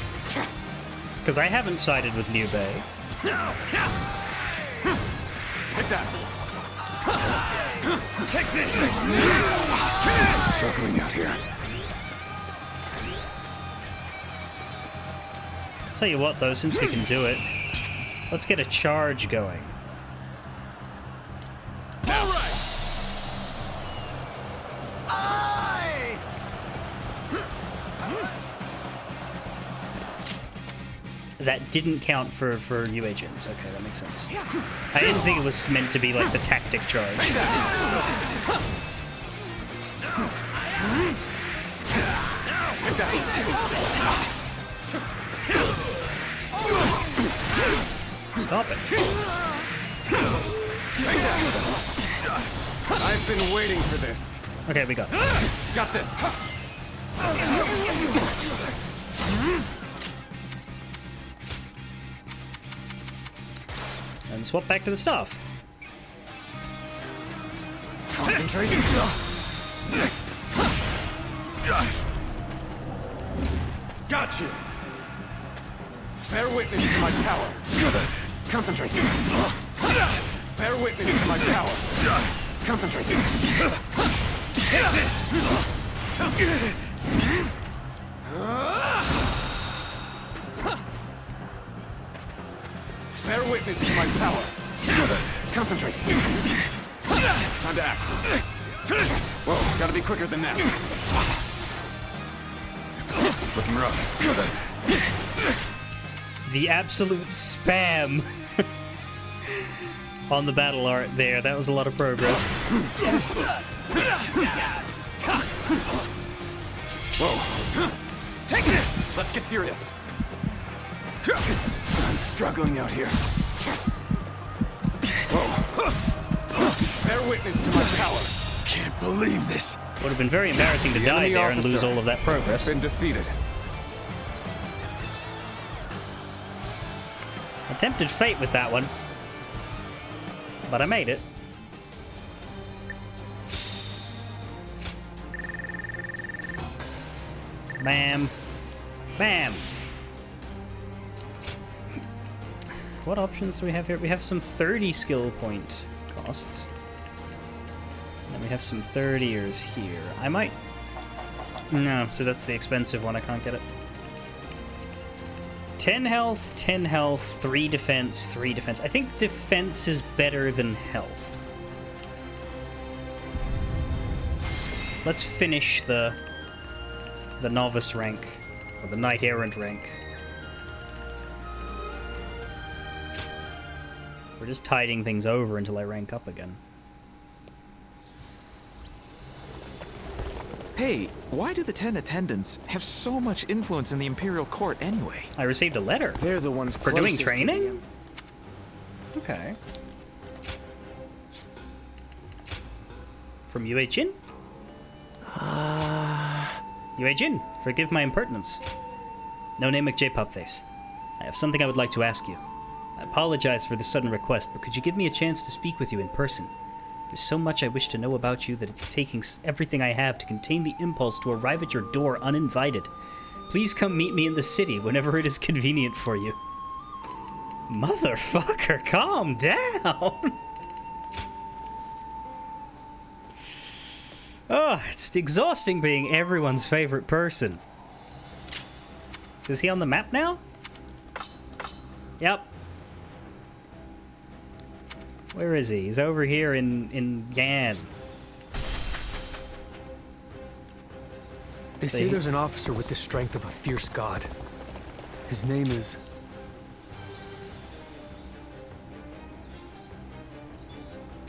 Because I haven't sided with Liu Bei. Now. Take that. Take this. I'm struggling out here. Tell you what, though, since we can do it, let's get a charge going. All right. That didn't count for new agents. Okay, that makes sense. I didn't think it was meant to be like the tactic charge. Take that. Stop it. Take that. I've been waiting for this. Okay, we got it. Got this. And swap back to the staff. Concentrate. Got you. Bear witness to my power. Concentrate. Bear witness to my power. Concentrate. Take this. Bear witness to my power. Concentrate. Time to act. Whoa, gotta be quicker than that. Looking rough. The absolute spam on the battle art there. That was a lot of progress. Whoa. Take this! Let's get serious. I'm struggling out here. Whoa. Bear witness to my power. Can't believe this. Would have been very embarrassing to die there and lose all of that progress. Been defeated. I tempted fate with that one, but I made it. Bam. Bam. What options do we have here? We have some 30 skill point costs. And we have some third ears here. I might... No, so that's the expensive one. I can't get it. 10 health, 10 health, 3 defense, 3 defense. I think defense is better than health. Let's finish the novice rank, or the knight errant rank. We're just tiding things over until I rank up again. Hey, why do the 10 attendants have so much influence in the Imperial Court anyway? I received a letter. They're the ones for doing closest to training? Okay. From Yue Jin? Yue Jin, forgive my impertinence. No name McJ Pupface. I have something I would like to ask you. I apologize for the sudden request, but could you give me a chance to speak with you in person? There's so much I wish to know about you that it's taking everything I have to contain the impulse to arrive at your door uninvited. Please come meet me in the city whenever it is convenient for you. Motherfucker, calm down! Oh, it's exhausting being everyone's favorite person. Is he on the map now? Yep. Where is he? He's over here in Yan. They say there's an officer with the strength of a fierce god. His name is...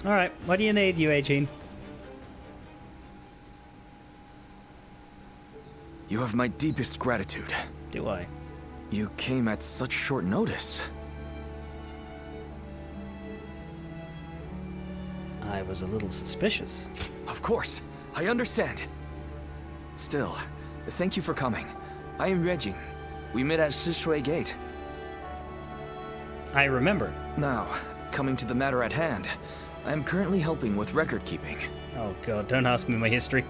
Alright, what do you need, Yue Jin? You have my deepest gratitude. Do I? You came at such short notice. I was a little suspicious. Of course, I understand. Still, thank you for coming. I am Yue. We met at Shishui Gate. I remember. Now, coming to the matter at hand, I am currently helping with record keeping. Oh god, don't ask me my history.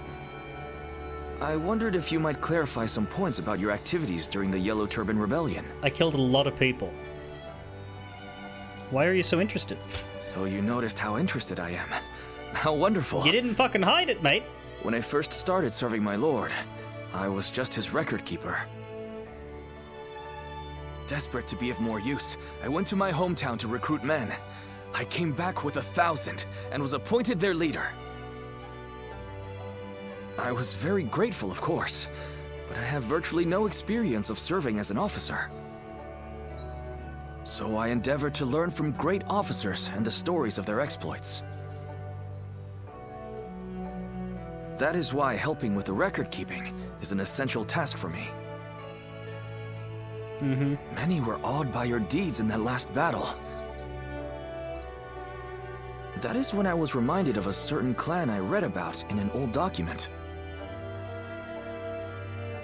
I wondered if you might clarify some points about your activities during the Yellow Turban Rebellion. I killed a lot of people. Why are you so interested? So you noticed how interested I am. How wonderful. You didn't fucking hide it, mate. When I first started serving my lord, I was just his record keeper. Desperate to be of more use, I went to my hometown to recruit men. I came back with 1,000 and was appointed their leader. I was very grateful, of course, but I have virtually no experience of serving as an officer. So I endeavored to learn from great officers and the stories of their exploits. That is why helping with the record keeping is an essential task for me. Many were awed by your deeds in that last battle. That is when I was reminded of a certain clan I read about in an old document.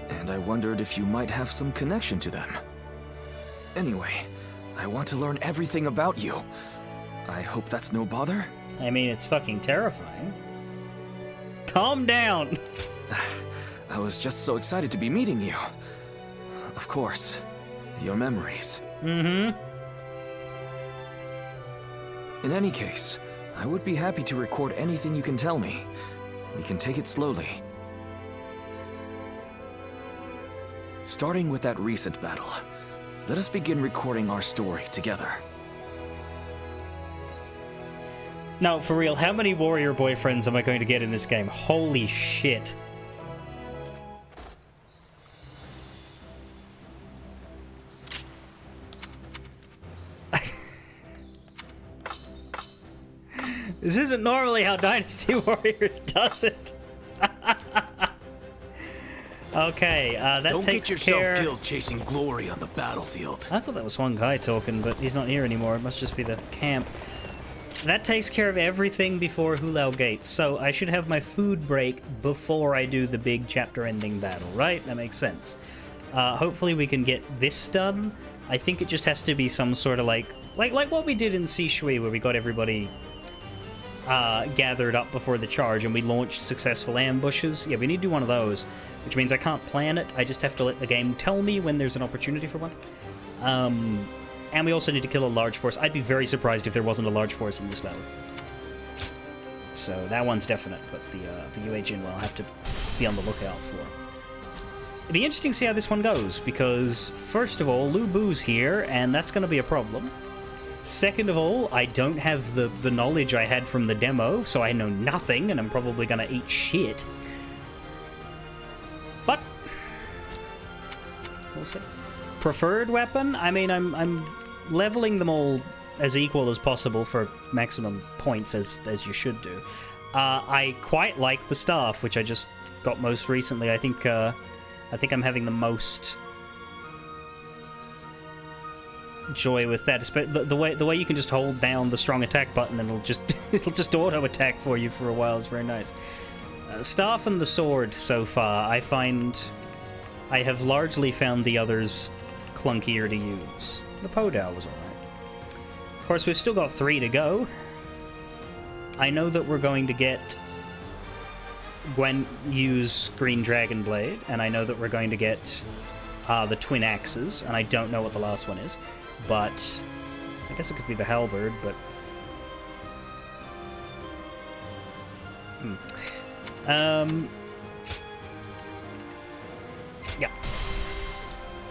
And I wondered if you might have some connection to them. Anyway, I want to learn everything about you. I hope that's no bother? I mean, it's fucking terrifying. Calm down! I was just so excited to be meeting you. Of course, your memories. In any case, I would be happy to record anything you can tell me. We can take it slowly. Starting with that recent battle, let us begin recording our story together. Now, for real, how many warrior boyfriends am I going to get in this game? Holy shit. This isn't normally how Dynasty Warriors does it. Okay, that Don't takes get yourself care... killed chasing glory on the battlefield. I thought that was one guy talking, but he's not here anymore. It must just be the camp. That takes care of everything before Hulao Gate, so I should have my food break before I do the big chapter-ending battle, right? That makes sense. Hopefully we can get this done. I think it just has to be some sort of like what we did in Sishui, where we got everybody gathered up before the charge and we launched successful ambushes. Yeah, we need to do one of those, which means I can't plan it. I just have to let the game tell me when there's an opportunity for one. And we also need to kill a large force. I'd be very surprised if there wasn't a large force in this battle. So that one's definite, but the Yue Jin will have to be on the lookout for. It'd be interesting to see how this one goes, because first of all, Lu Bu's here, and that's going to be a problem. Second of all, I don't have the knowledge I had from the demo, so I know nothing, and I'm probably going to eat shit. But we'll see. Preferred weapon? I mean, I'm leveling them all as equal as possible for maximum points, as you should do. I quite like the staff, which I just got most recently. I think I'm having the most joy with that. The way you can just hold down the strong attack button and it'll just auto attack for you for a while. It's very nice. Staff and the sword so far, I find I have largely found the others clunkier to use. The Podao was alright. Of course, we've still got 3 to go. I know that we're going to get Gwen use Green Dragon Blade, and I know that we're going to get the Twin Axes, and I don't know what the last one is, but I guess it could be the Halberd, but... Yeah.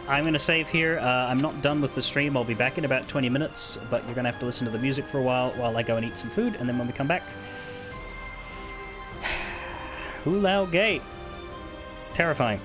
I'm going to save here. I'm not done with the stream. I'll be back in about 20 minutes, but you're going to have to listen to the music for a while I go and eat some food, and then when we come back... Hulao Gate. Terrifying.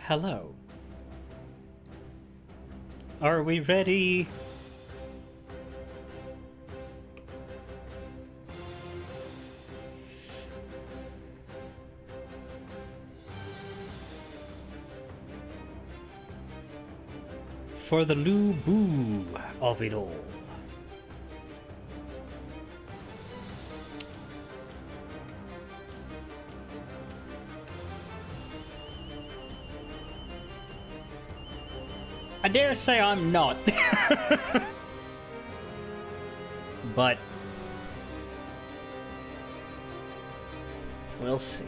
Hello. Are we ready? For the Lu Bu of it all. I dare say I'm not. But we'll see.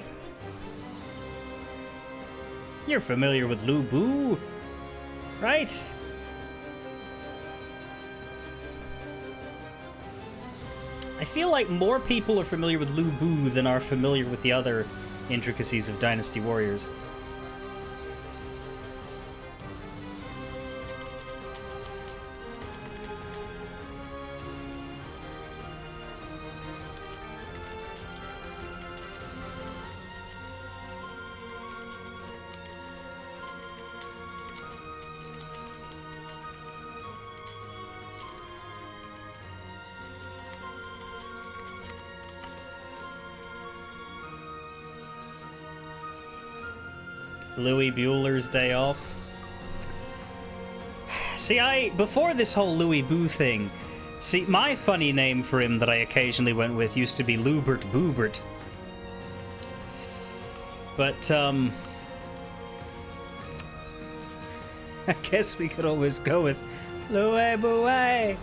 You're familiar with Lu Bu, right? I feel like more people are familiar with Lu Bu than are familiar with the other intricacies of Dynasty Warriors. Louis Bueller's Day Off. See, before this whole Louis Bu thing, my funny name for him that I occasionally went with used to be Lubert Boobert. But, I guess we could always go with Louis Bouet.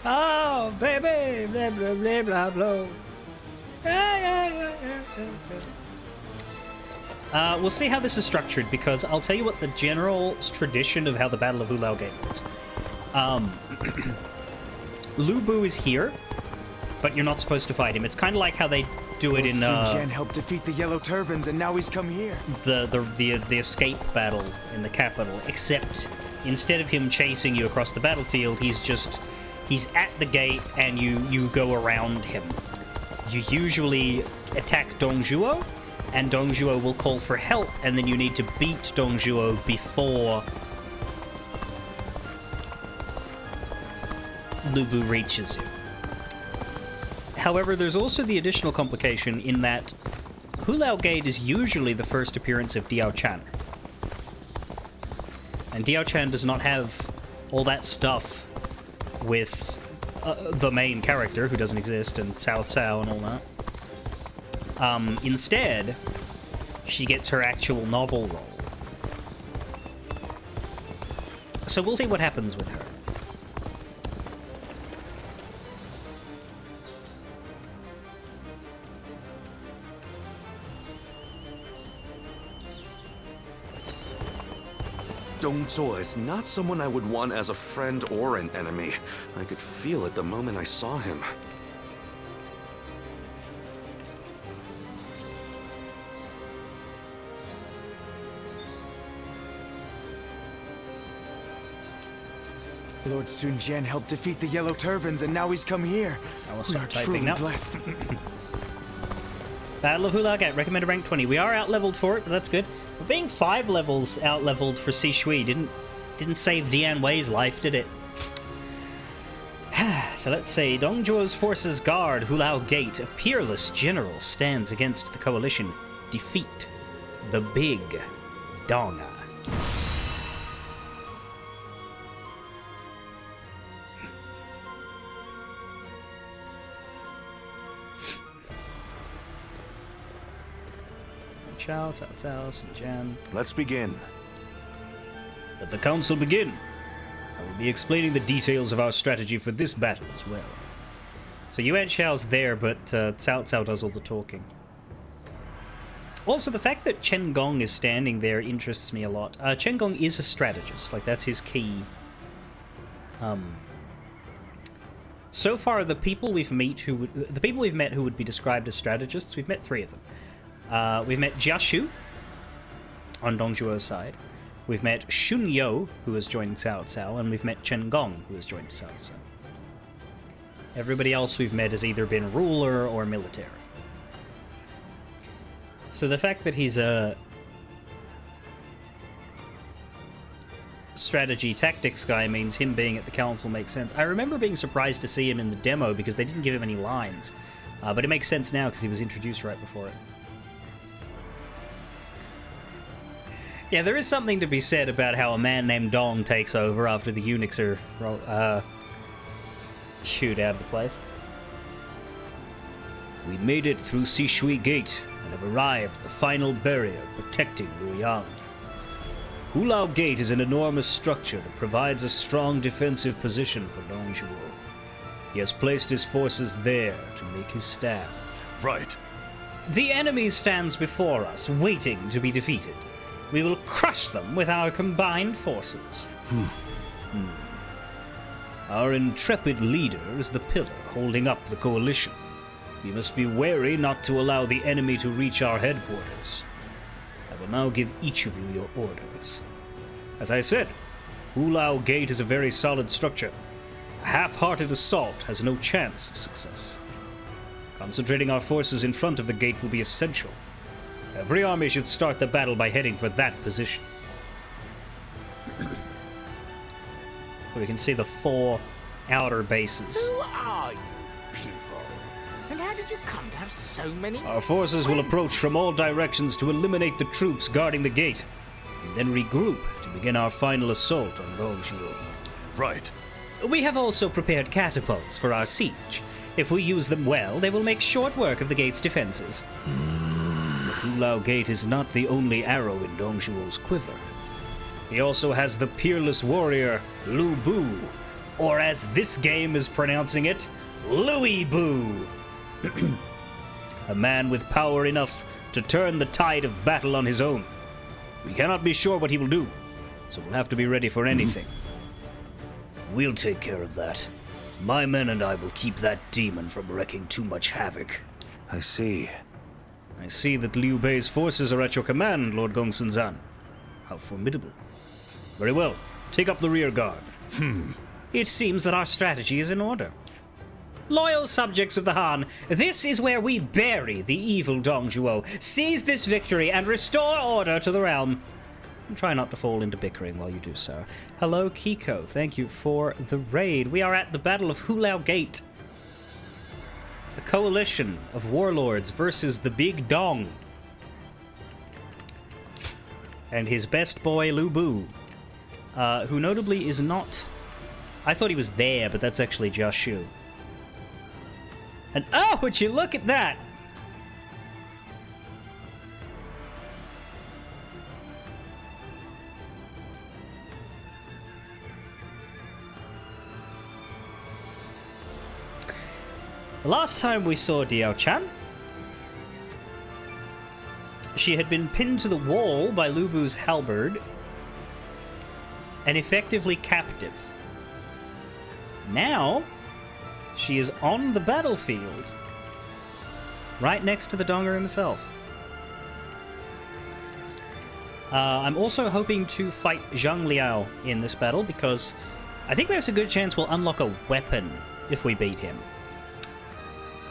Oh, baby, blah, blah, blah, blah, blah. We'll see how this is structured, because I'll tell you what the general tradition of how the Battle of Hulao Gate works. Lu Bu is here, but you're not supposed to fight him. It's kind of like how they do it in Sun Jian helped defeat the Yellow Turbans, and now he's come here. The escape battle in the capital, except instead of him chasing you across the battlefield, he's at the gate and you go around him. You usually attack Dongzhuo, and Dongzhuo will call for help, and then you need to beat Dongzhuo before Lu Bu reaches you. However, there's also the additional complication in that Hulao Gate is usually the first appearance of Diao Chan. And Diao Chan does not have all that stuff with the main character, who doesn't exist, and Cao Cao and all that. Instead, she gets her actual novel role. So we'll see what happens with her. Dong Zhuo is not someone I would want as a friend or an enemy. I could feel it the moment I saw him. Lord Sun Jian helped defeat the Yellow Turbans, and now he's come here. We are truly blessed. Battle of Hulao Gate, recommended rank 20. We are out-leveled for it, but that's good. But being 5 levels out-leveled for Si Shui didn't save Dian Wei's life, did it? So let's say Dongzhuo's forces guard Hulao Gate. A peerless general stands against the coalition. Defeat the big Donga. Cao Cao, Sun Jian. Let's begin. Let the council begin. I will be explaining the details of our strategy for this battle as well. So Yuan Shao's there, but Cao Cao does all the talking. Also, the fact that Chen Gong is standing there interests me a lot. Chen Gong is a strategist, like that's his key. So far, the people we've met who would be described as strategists, we've met 3 of them. We've met Jia Shu on Dongzhuo's side. We've met Shun Yo, who has joined Cao Cao, and we've met Chen Gong, who has joined Cao Cao. Everybody else we've met has either been ruler or military. So the fact that he's strategy tactics guy means him being at the council makes sense. I remember being surprised to see him in the demo because they didn't give him any lines. But it makes sense now because he was introduced right before it. Yeah, there is something to be said about how a man named Dong takes over after the eunuchs are shoot out of the place. We made it through Sishui Gate and have arrived at the final barrier protecting Luoyang. Hulao Gate is an enormous structure that provides a strong defensive position for Dongzhuo. He has placed his forces there to make his stand. Right. The enemy stands before us, waiting to be defeated. We will crush them with our combined forces. Our intrepid leader is the pillar holding up the coalition. We must be wary not to allow the enemy to reach our headquarters. I will now give each of you your orders. As I said, Hulao Gate is a very solid structure. A half-hearted assault has no chance of success. Concentrating our forces in front of the gate will be essential. Every army should start the battle by heading for that position. We can see the 4 outer bases. Who are you people? And how did you come to have so many? Our forces will approach from all directions to eliminate the troops guarding the gate, and then regroup to begin our final assault on Dongzhuo. Right. We have also prepared catapults for our siege. If we use them well, they will make short work of the gate's defenses. The Hulao Gate is not the only arrow in Dongzhuo's quiver. He also has the peerless warrior, Lu Bu, or as this game is pronouncing it, Louis Bu. A man with power enough to turn the tide of battle on his own. We cannot be sure what he will do, so we'll have to be ready for anything. We'll take care of that. My men and I will keep that demon from wreaking too much havoc. I see. I see that Liu Bei's forces are at your command, Lord Gongsun-zan. How formidable. Very well. Take up the rear guard. It seems that our strategy is in order. Loyal subjects of the Han, this is where we bury the evil Dongzhuo, seize this victory, and restore order to the realm. And try not to fall into bickering while you do so. Hello, Kiko. Thank you for the raid. We are at the Battle of Hulao Gate. The coalition of warlords versus the Big Dong. And his best boy, Lu Bu. Who notably is not... I thought he was there, but that's actually Jia Shu. And oh, would you look at that! The last time we saw Diao Chan, she had been pinned to the wall by Lu Bu's halberd and effectively captive. Now, she is on the battlefield, right next to the Donger himself. I'm also hoping to fight Zhang Liao in this battle because I think there's a good chance we'll unlock a weapon if we beat him.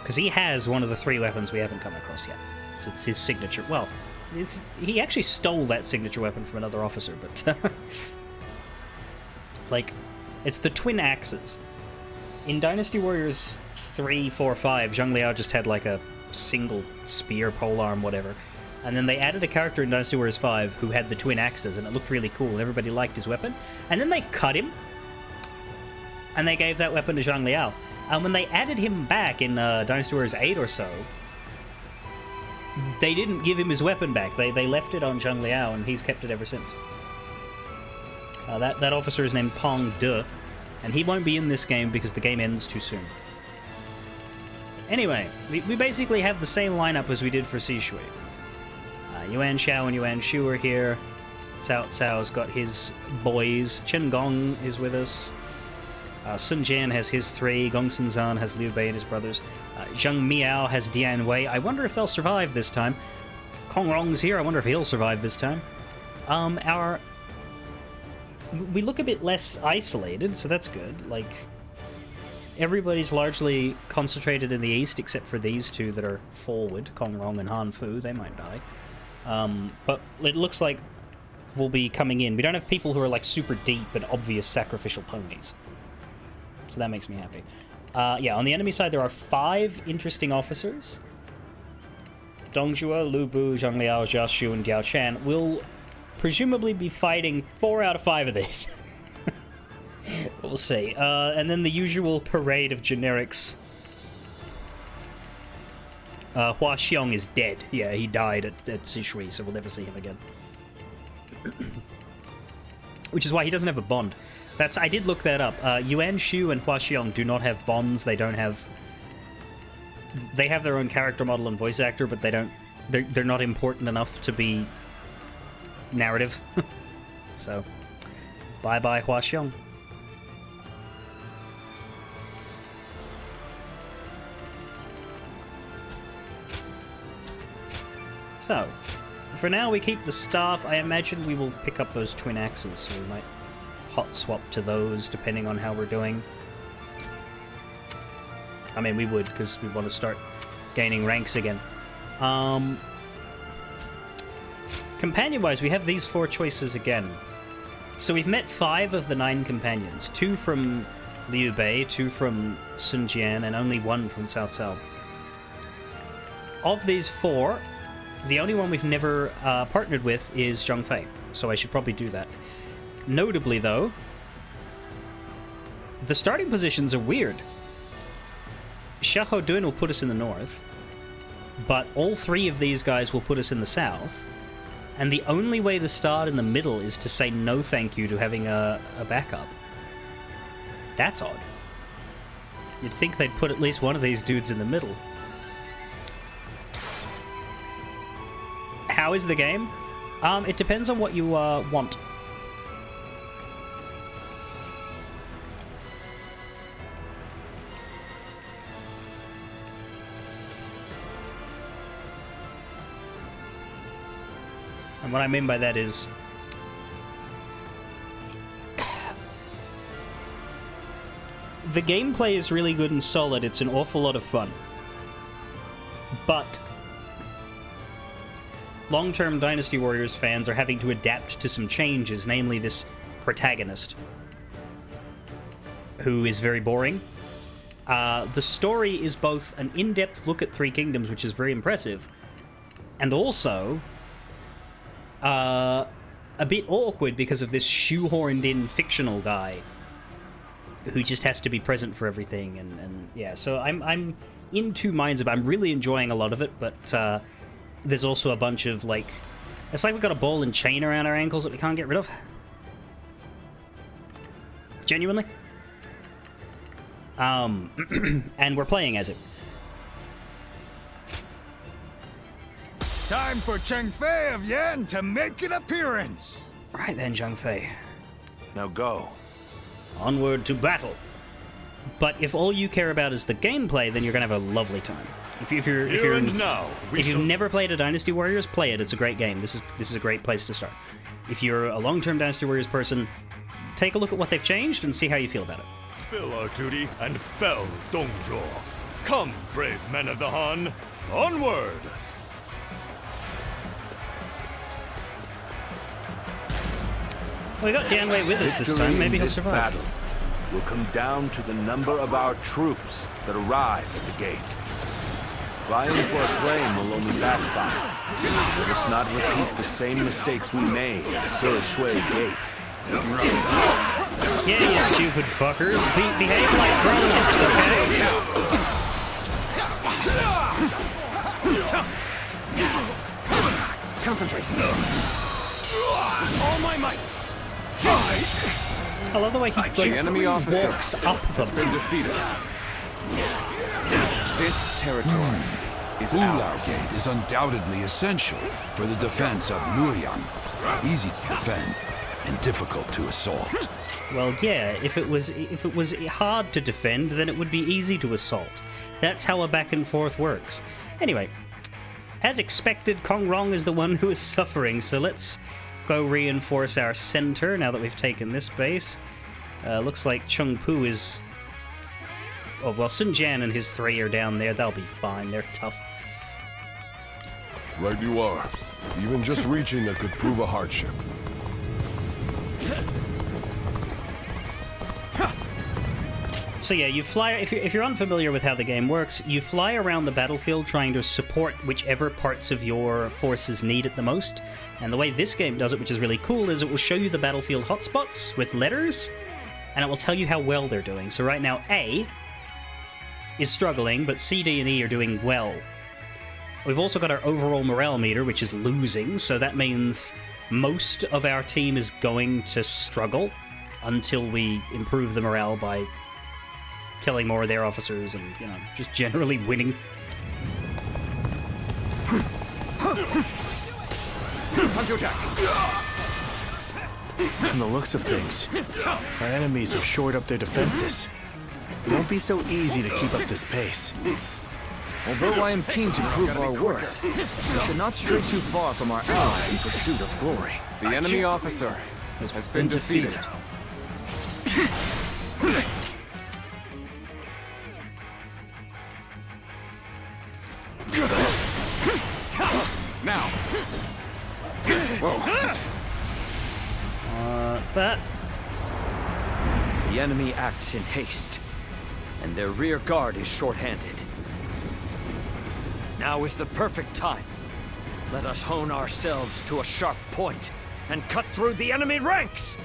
Because he has one of the 3 weapons we haven't come across yet. So it's his signature. Well, he actually stole that signature weapon from another officer, but... like, it's the twin axes. In Dynasty Warriors 3, 4, 5, Zhang Liao just had like a single spear, polearm, whatever. And then they added a character in Dynasty Warriors 5 who had the twin axes, and it looked really cool, and everybody liked his weapon. And then they cut him, and they gave that weapon to Zhang Liao. And when they added him back in Dynasty Warriors 8 or so, they didn't give him his weapon back. They left it on Zhang Liao, and he's kept it ever since. That officer is named Pong De, and he won't be in this game because the game ends too soon. But anyway, we basically have the same lineup as we did for Sishui. Yuan Shao and Yuan Shu are here. Cao Cao's got his boys. Chen Gong is with us. Sun Jian has his 3. Gongsun Zan has Liu Bei and his brothers. Zhang Miao has Dian Wei. I wonder if they'll survive this time. Kong Rong's here. I wonder if he'll survive this time. We look a bit less isolated, so that's good. Like, everybody's largely concentrated in the east, except for these 2 that are forward, Kong Rong and Han Fu. They might die. But it looks like will be coming in. We don't have people who are like super deep and obvious sacrificial ponies. So that makes me happy. Yeah, on the enemy side there are 5 interesting officers. Dongzhuo, Lu Bu, Zhang Liao, Jia Xu, and Gao Chan will presumably be fighting 4 out of 5 of these. We'll see. And then the usual parade of generics. Hua Xiong is dead. Yeah, he died at Sishui, so we'll never see him again. Which is why he doesn't have a bond. I did look that up. Yuan Shu and Hua Xiong do not have bonds. They don't have... They have their own character model and voice actor, but they don't... They're not important enough to be narrative. So, bye-bye Hua Xiong. So, for now we keep the staff. I imagine we will pick up those twin axes, so we might hot swap to those depending on how we're doing. I mean, we would, because we want to start gaining ranks again. Companion-wise, we have these 4 choices again. So we've met 5 of the 9 companions. 2 from Liu Bei, 2 from Sun Jian, and only 1 from Cao Cao. Of these 4, the only one we've never partnered with is Zhang Fei, so I should probably do that. Notably, though, the starting positions are weird. Xiahou Dun will put us in the north, but all 3 of these guys will put us in the south, and the only way to start in the middle is to say no thank you to having a backup. That's odd. You'd think they'd put at least one of these dudes in the middle. How is the game? It depends on what you want. And what I mean by that is... the gameplay is really good and solid. It's an awful lot of fun. But long-term Dynasty Warriors fans are having to adapt to some changes, namely this protagonist, who is very boring. The story is both an in-depth look at Three Kingdoms, which is very impressive, and also a bit awkward because of this shoehorned-in fictional guy who just has to be present for everything, and yeah, so I'm in 2 minds about it. I'm really enjoying a lot of it, but there's also a bunch of, like... It's like we've got a ball and chain around our ankles that we can't get rid of. Genuinely. And we're playing as it. Time for Cheng Fei of Yan to make an appearance! Right then, Zhang Fei. Now go. Onward to battle. But if all you care about is the gameplay, then you're gonna have a lovely time. If you've never played a Dynasty Warriors, play it. It's a great game. This is a great place to start. If you're a long-term Dynasty Warriors person, take a look at what they've changed and see how you feel about it. Fill our duty and fell Dongzhuo. Come, brave men of the Han, onward! Well, we got Danwei with us this time. Maybe he'll survive. Battle will come down to the number of our troops that arrive at the gate. Vying for a claim will only backfire. Let us not repeat the same mistakes we made at Sishui Gate. Yeah, you stupid fuckers. Behave like grown-ups, okay? Concentrate. All my might. I love the way he The enemy officer walks up has been defeated. This territory is ours. Gate is undoubtedly essential for the defense of Luoyang. Easy to defend and difficult to assault. Well, yeah, if it was hard to defend, then it would be easy to assault. That's how a back and forth works. Anyway, as expected, Kong Rong is the one who is suffering, so let's go reinforce our center now that we've taken this base. Looks like Chung Pu is... Oh, well, Sun Jian and his 3 are down there. They'll be fine. They're tough. Right you are. Even just reaching it could prove a hardship. So yeah, you fly. If you're unfamiliar with how the game works, you fly around the battlefield trying to support whichever parts of your forces need it the most. And the way this game does it, which is really cool, is it will show you the battlefield hotspots with letters, and it will tell you how well they're doing. So right now, A is struggling, but C, D, and E are doing well. We've also got our overall morale meter, which is losing, so that means most of our team is going to struggle until we improve the morale by killing more of their officers and, you know, just generally winning. Time to attack! From the looks of things, our enemies have shored up their defenses. It won't be so easy to keep up this pace. Although I am keen to prove our worth, we should not stray too far from our allies in pursuit of glory. The enemy officer has been defeated. Now! Whoa! What's that? The enemy acts in haste, and their rear guard is short-handed. Now is the perfect time. Let us hone ourselves to a sharp point and cut through the enemy ranks!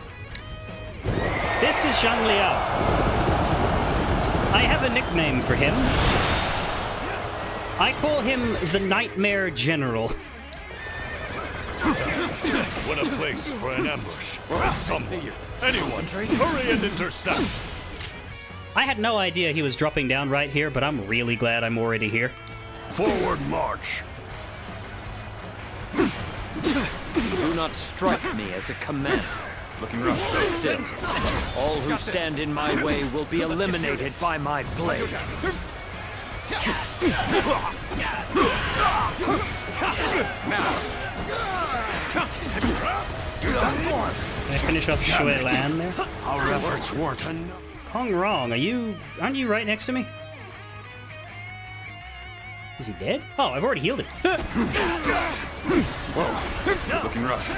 This is Zhang Liao. I have a nickname for him. I call him the Nightmare General. What a place for an ambush. Someone, anyone, hurry and intercept! I had no idea he was dropping down right here, but I'm really glad I'm already here. Forward march! Do not strike me as a command. Looking rough. Still, all who stand in my way will be eliminated by my blade. Now! Can I finish off Shui Lan there? Our efforts weren't enough. Kong Rong, aren't you right next to me? Is he dead? Oh, I've already healed him. Whoa. Looking rough.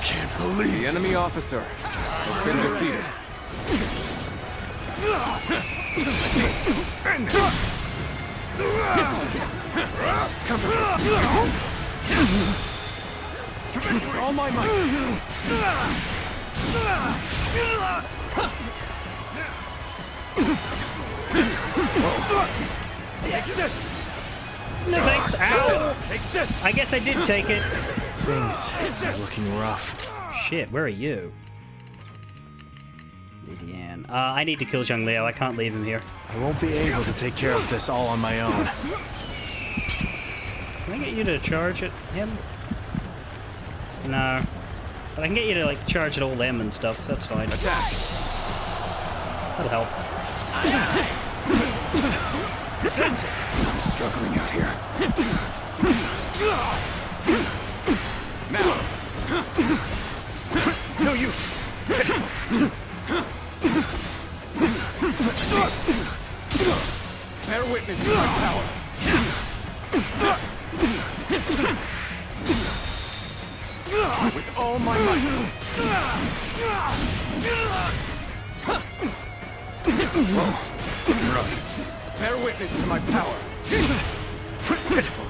Can't believe the enemy officer has been defeated. With all my might. Take this. No thanks. Ow. Take this. I guess I did take it. Things are looking rough. Shit, where are you? Lydian. I need to kill Zhang Liao. I can't leave him here. I won't be able to take care of this all on my own. Can I get you to charge at him? No. But I can get you to, like, charge at all them and stuff. That's fine. Attack! That'll help. Sense it! I'm struggling out here. Now! No use! Bear witness to my power! With all my might! Whoa! Rough. Bear witness to my power! Pitiful!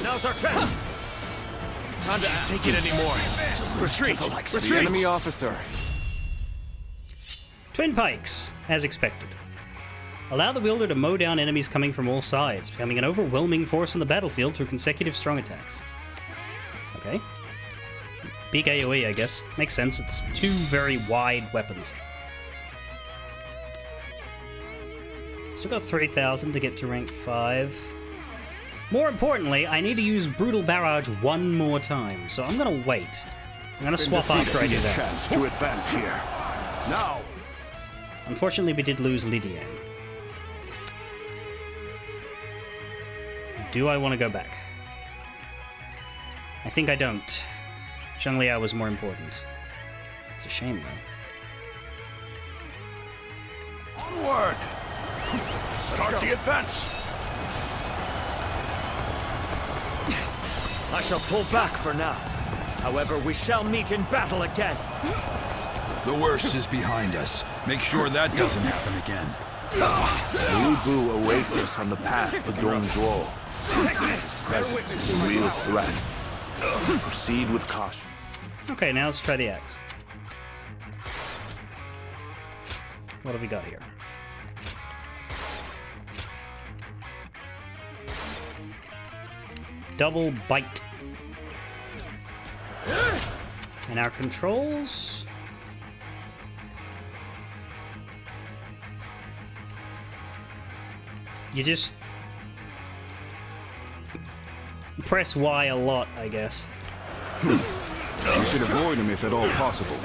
Now's our chance! Time to take it anymore. Retreat! Retreat! The enemy officer. Twin Pikes, as expected. Allow the wielder to mow down enemies coming from all sides, becoming an overwhelming force on the battlefield through consecutive strong attacks. Okay. Big AoE, I guess. Makes sense, it's two very wide weapons. Still got 3,000 to get to rank 5. More importantly, I need to use Brutal Barrage one more time, so I'm gonna wait. I'm gonna swap after I do that. Chance to advance here. Now! Unfortunately, we did lose Lydian. Do I want to go back? I think I don't. Zhang Liao was more important. It's a shame, though. Onward! Start the advance! I shall pull back for now. However, we shall meet in battle again. The worst is behind us. Make sure that doesn't happen again. Lu Bu awaits us on the path to Dongzhuo. His presence is a real threat. Proceed with caution. Okay, now let's try the axe. What have we got here? Double bite. And our controls... You just... press Y a lot, I guess. We should avoid him if at all possible.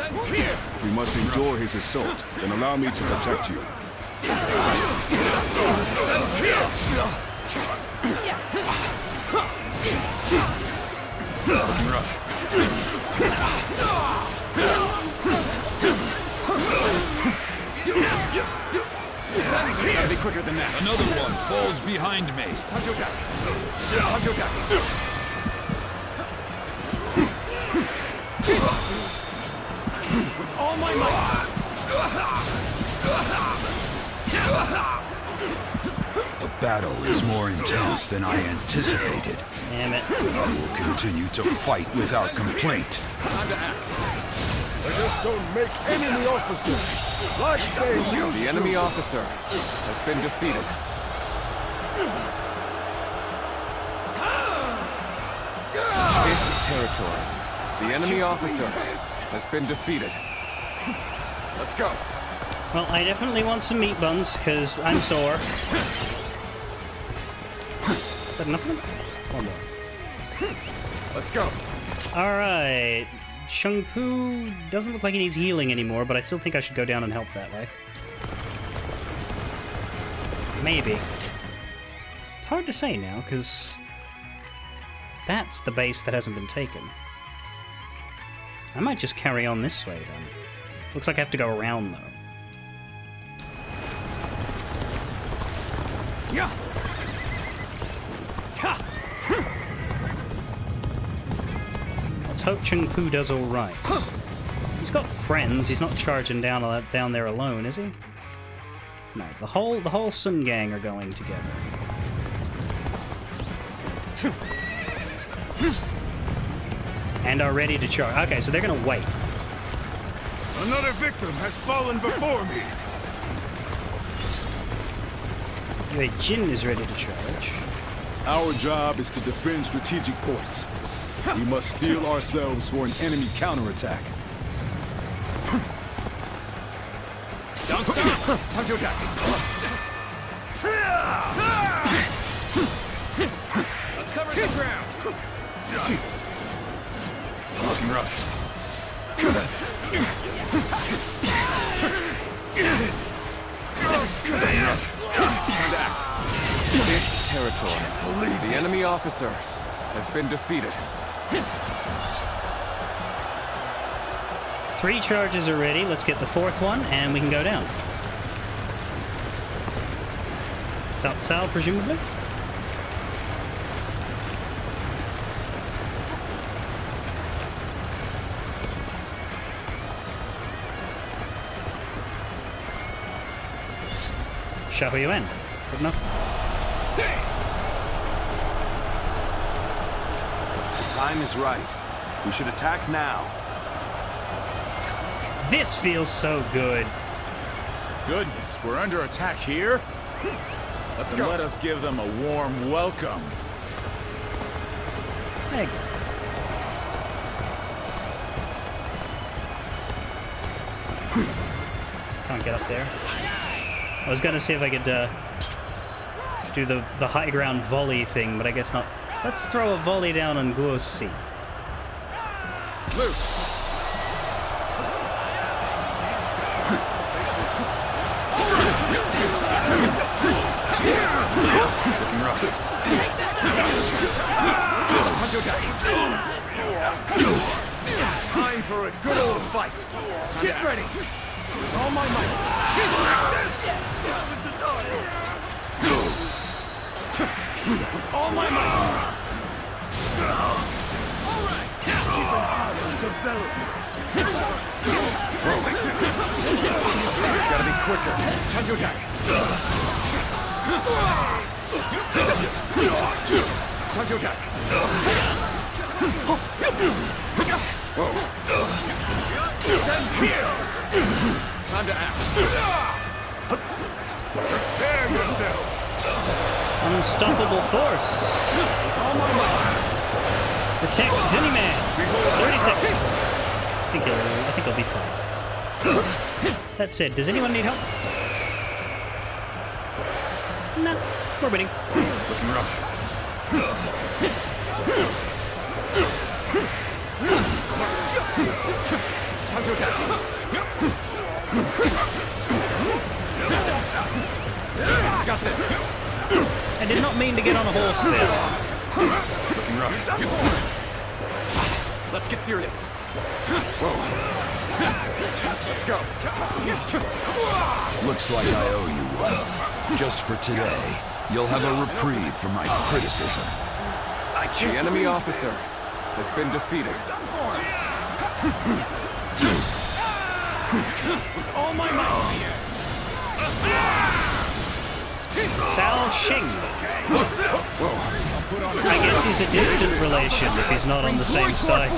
We must endure his assault, and allow me to protect you. Looking rough. Gotta be quicker than that. Another one falls behind me. Time to attack. Time to attack. With all my might. The battle is more intense than I anticipated. Damn it. I will continue to fight without complaint. Time to act. I just don't make enemy officer. Like they used The enemy officer has been defeated. This territory. The enemy officer has been defeated. Let's go. Well, I definitely want some meat buns, because I'm sore. Is that enough of them? One more. Let's go. Alright. Shungpu doesn't look like he needs healing anymore, but I still think I should go down and help that way. Maybe. It's hard to say now, because that's the base that hasn't been taken. I might just carry on this way, then. Looks like I have to go around, though. Yeah. Let's hope Chengpu does all right. He's got friends. He's not charging down there alone, is he? No, the whole Sun Gang are going together. And are ready to charge. Okay, so they're gonna wait. Another victim has fallen before me. Your Jin is ready to charge. Our job is to defend strategic points. We must steel ourselves for an enemy counterattack. Don't stop! Time to attack! Let's cover some ground! Looking rough. Time to act. This territory. The enemy officer has been defeated. 3 charges are ready. Let's get the 4th one, and we can go down. Cao Cao, presumably? Xiahou Yuan. Good enough. The time is right. We should attack now. This feels so good. Goodness, we're under attack here? Let's Then go. let us give them a warm welcome. There you go. Can't get up there. I was gonna see if I could do the high ground volley thing, but I guess not. Let's throw a volley down on Guosi. Loose. Looking rough. Time to attack. Time for a good old fight. Get ready. With all my might. That was the time. With all my might! Alright! Keep an eye on developments! Take this! Gotta be quicker. Time to attack! Time to attack! Send here! Time to act! Prepare yourselves! Unstoppable force. All my might! Protect Dinny Man. 30 seconds. I think he'll be fine. That said, does anyone need help? No, we're winning. Looking rough. Time to attack. Got this. I did not mean to get on a horse there. Looking rough. Let's get serious. Whoa. Let's go. Looks like I owe you one. Just for today, you'll have a reprieve from my criticism. The enemy officer has been defeated. With all my might. Cao Xing. I guess he's a distant relation if he's not on the same side.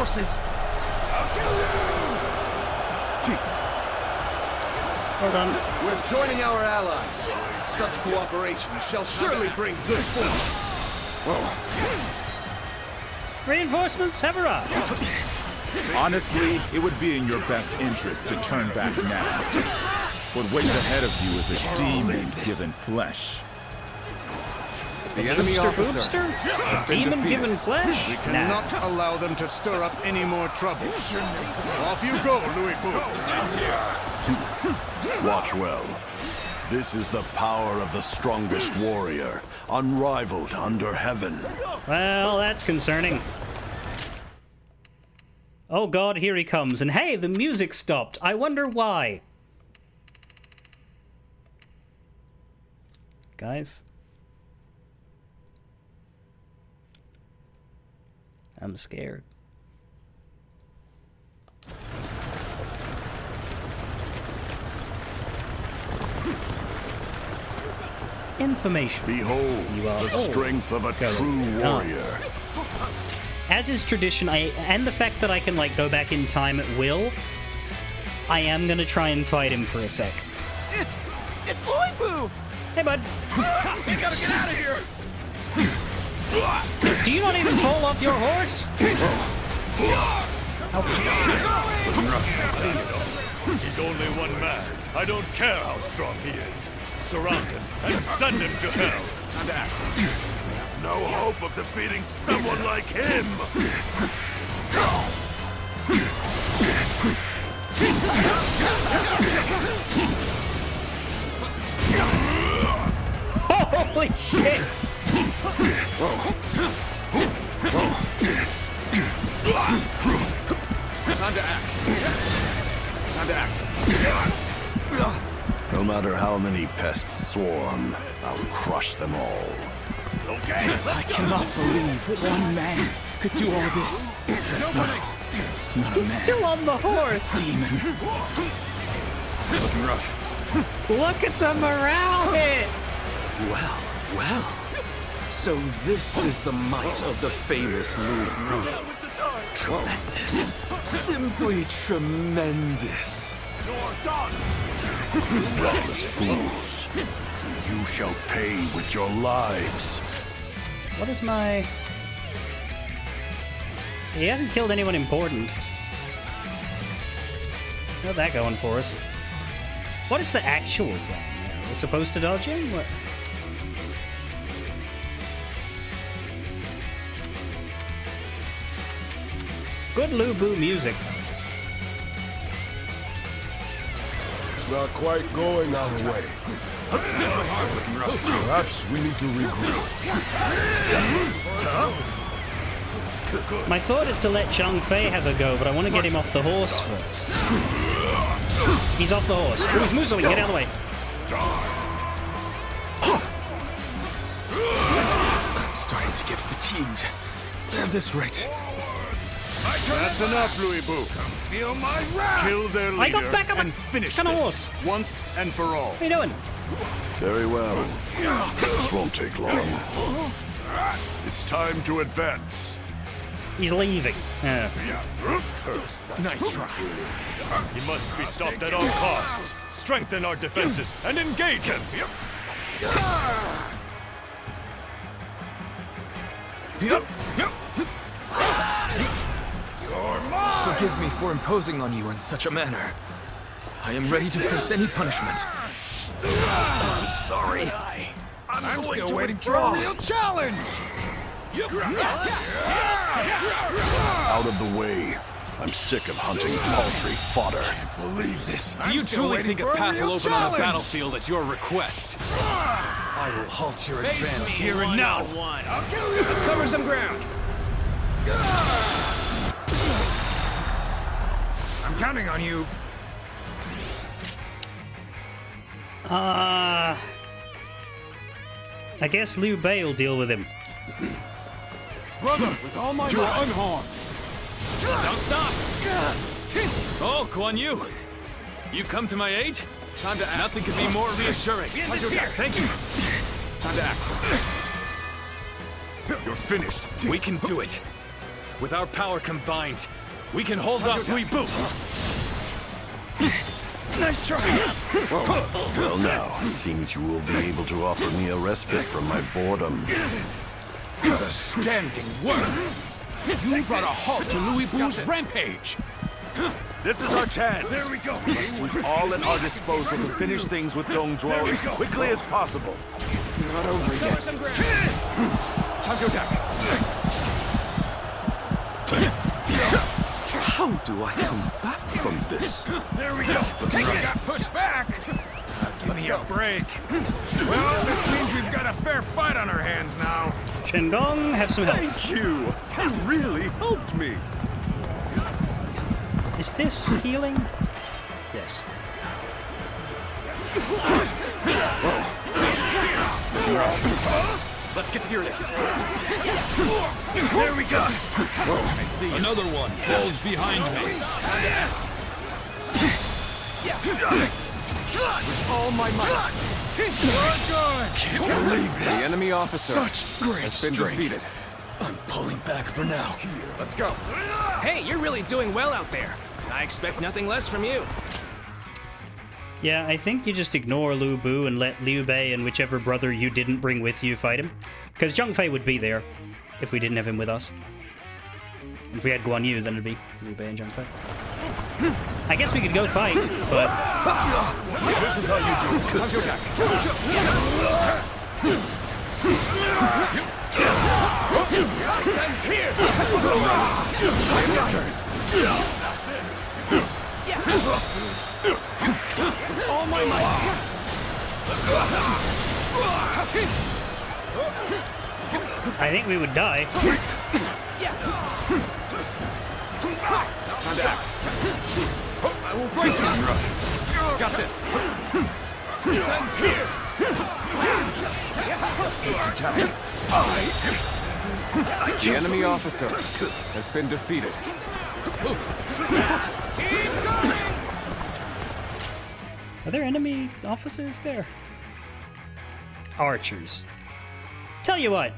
Hold on. We're joining our allies. Such cooperation shall surely bring good fortune. Reinforcements have arrived. Honestly, it would be in your best interest to turn back now. What waits ahead of you is a demon given flesh. The enemy officer has been Demon defeated. given flesh? We cannot allow them to stir up any more trouble. Off you go, Louis Fu. Watch well. This is the power of the strongest warrior, unrivaled under heaven. Well, that's concerning. Oh god, here he comes. And hey, the music stopped. I wonder why. Guys? I'm scared. Information. Behold the strength of a true warrior. As is tradition, and the fact that I can like go back in time at will, I am gonna try and fight him for a sec. It's Louis Fu! Hey, bud. We gotta get out of here! Do you not even fall off your horse? Looking rough. I see it. He's only one man. I don't care how strong he is. Surround him and send him to hell. Time to act. No hope of defeating someone like him. Holy shit! Time to act. Time to act. No matter how many pests swarm, I'll crush them all. Okay, I cannot believe one man could do all this. Nobody. Not a He's man. still on the horse. Demon. Looking rough. Look at the morale hit. Well. So this is the might of the famous Louis Fu. Tremendous. Simply tremendous. Lawless fools. You shall pay with your lives. What is my... He hasn't killed anyone important. How's that going for us? What is the actual plan? We're supposed to dodge him? What? Good Lu Bu music. It's not quite going our way. Perhaps we need to regroup. My thought is to let Zhang Fei have a go, but I want to get him off the horse first. He's off the horse. Oh, he's moving. Get out of the way. starting to get fatigued. At this rate. That's enough, Louis Boo. Feel my wrath! Kill their I got leader back on the and finish fucking this horse. once and for all. What are you doing? Very well. This won't take long. It's time to advance. He's leaving. Nice try. He must be stopped at all costs. Strengthen our defenses and engage him. Forgive me for imposing on you in such a manner. I am ready to face any punishment. I'm sorry. I'm going still to waiting withdraw. for a real challenge! Out of the way. I'm sick of hunting paltry fodder. Believe this. Do you truly think a path will open on the battlefield at your request? I will halt your advance here and now. I'll kill you! Let's cover some ground. I'm counting on you. I guess Liu Bei will deal with him. Brother, with all my might. You're unharmed. Don't stop! Oh, Guan Yu! You've come to my aid? Time to act. Nothing could be more reassuring. Time to attack. Thank you. Time to act. You're finished. We can do it. With our power combined, we can hold off Louis Boo. Nice try. Well now, it seems you will be able to offer me a respite from my boredom. Outstanding work. You brought a halt to Louis Boo's rampage. This is our chance. There we go. We must use all at our disposal to finish things with Dong Zhuo as quickly as possible. It's not over yet. Time to attack. How do I come back from this? There we go. Take it. Got pushed back. Give me a break. Well, this means we've got a fair fight on our hands now. Shendong, have some help. Thank you. You really helped me. Is this healing? Yes. Let's get serious. There we go. I see. Another one falls behind me. With all my might. Can't believe this. The enemy officer Such great has been strength. defeated. I'm pulling back for now. Let's go. Hey, you're really doing well out there. I expect nothing less from you. Yeah, I think you just ignore Lu Bu and let Liu Bei and whichever brother you didn't bring with you fight him. Because Zhang Fei would be there if we didn't have him with us. If we had Guan Yu, then it'd be Liu Bei and Zhang Fei. I guess we could go fight, but... This is how you do it. Time to attack. Sense here! All my might. I think we would die. Time to act. I will break you. Rough. Got this. Sense here. The enemy officer has been defeated. Are there enemy officers there? Archers. Tell you what.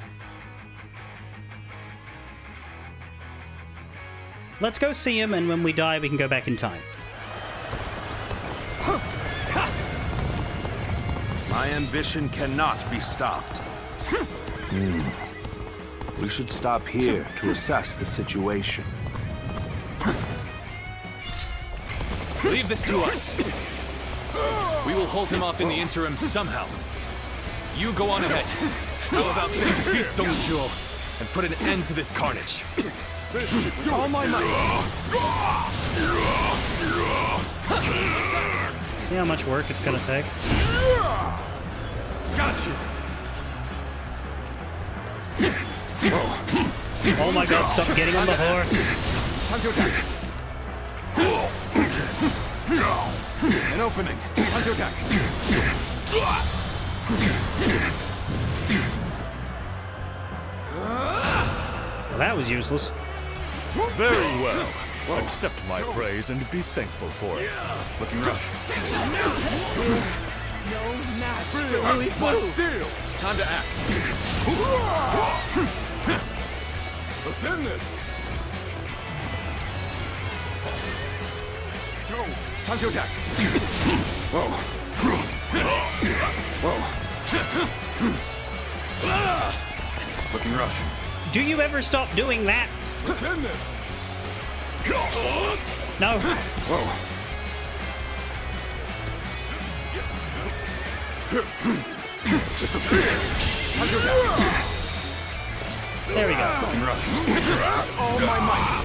Let's go see him, and when we die, we can go back in time. My ambition cannot be stopped. We should stop here to assess the situation. Leave this to us. We will hold him off in the interim somehow. You go on ahead. How about this? Defeat Dong Zhuo and put an end to this carnage. All my might. See how much work it's gonna take? Got you. Oh my god, stop getting on the horse. Time to attack. An opening. Time to attack. Well, that was useless. Very well. Accept my praise and be thankful for it. Looking rough. No match. Really blue. Steel. Time to act. Let's end this. Go. Time to attack. Whoa. Whoa. Looking rough. Do you ever stop doing that? Let's end this. No. Whoa. Disappear. Time to attack. There we go. Looking rough. All my might.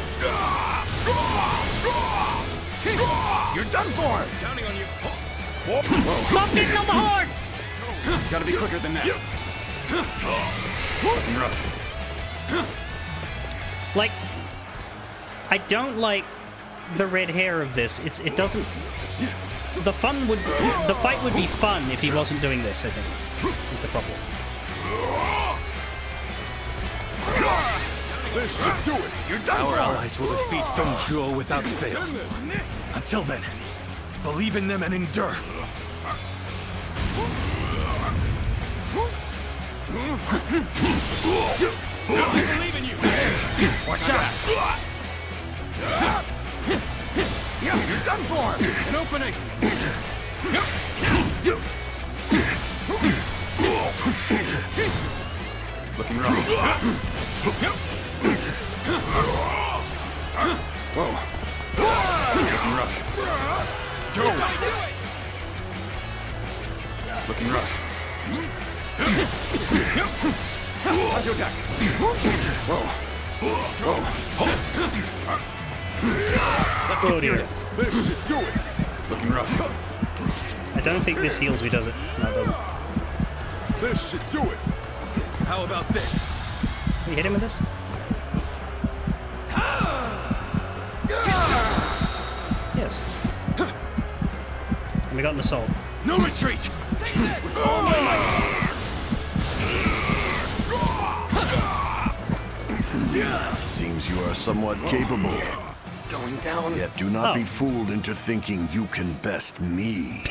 You're done for. Counting on you. Stop getting on the horse! Gotta be quicker than that. Looking rough. Like, I don't like the red hair of this. It doesn't. The fight would be fun if he wasn't doing this. I think is the problem. This should do it. You're done Our for. allies will defeat Dong Zhuo without fail. Until then, believe in them and endure. I believe in you. Watch out. You're done for. An opening. Looking rough. Whoa. Looking rough. Go. Looking rough. Time to attack. Whoa. Whoa. Let's get serious. This should do it. Looking rough. I don't think this heals me, does it? No, it doesn't. This should do it. How about this? Can you hit him with this? Yes. And we got an assault. No retreat! Take this! With all my might! It seems you are somewhat capable. Going down. Yet do not be fooled into thinking you can best me.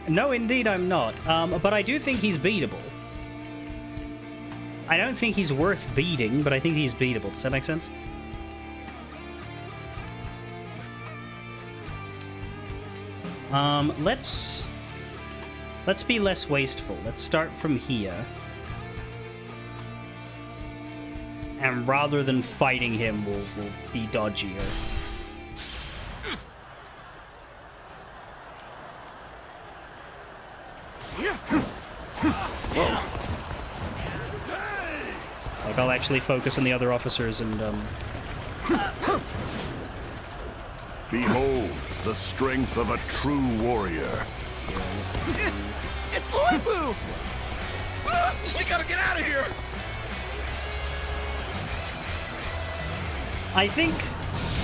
No, indeed I'm not. But I do think he's beatable. I don't think he's worth beating, but I think he's beatable. Does that make sense? Let's be less wasteful. Let's start from here. And rather than fighting him, we'll be dodgier. Like, I'll actually focus on the other officers and, Behold the strength of a true warrior. It's Loibu! We gotta get out of here! I think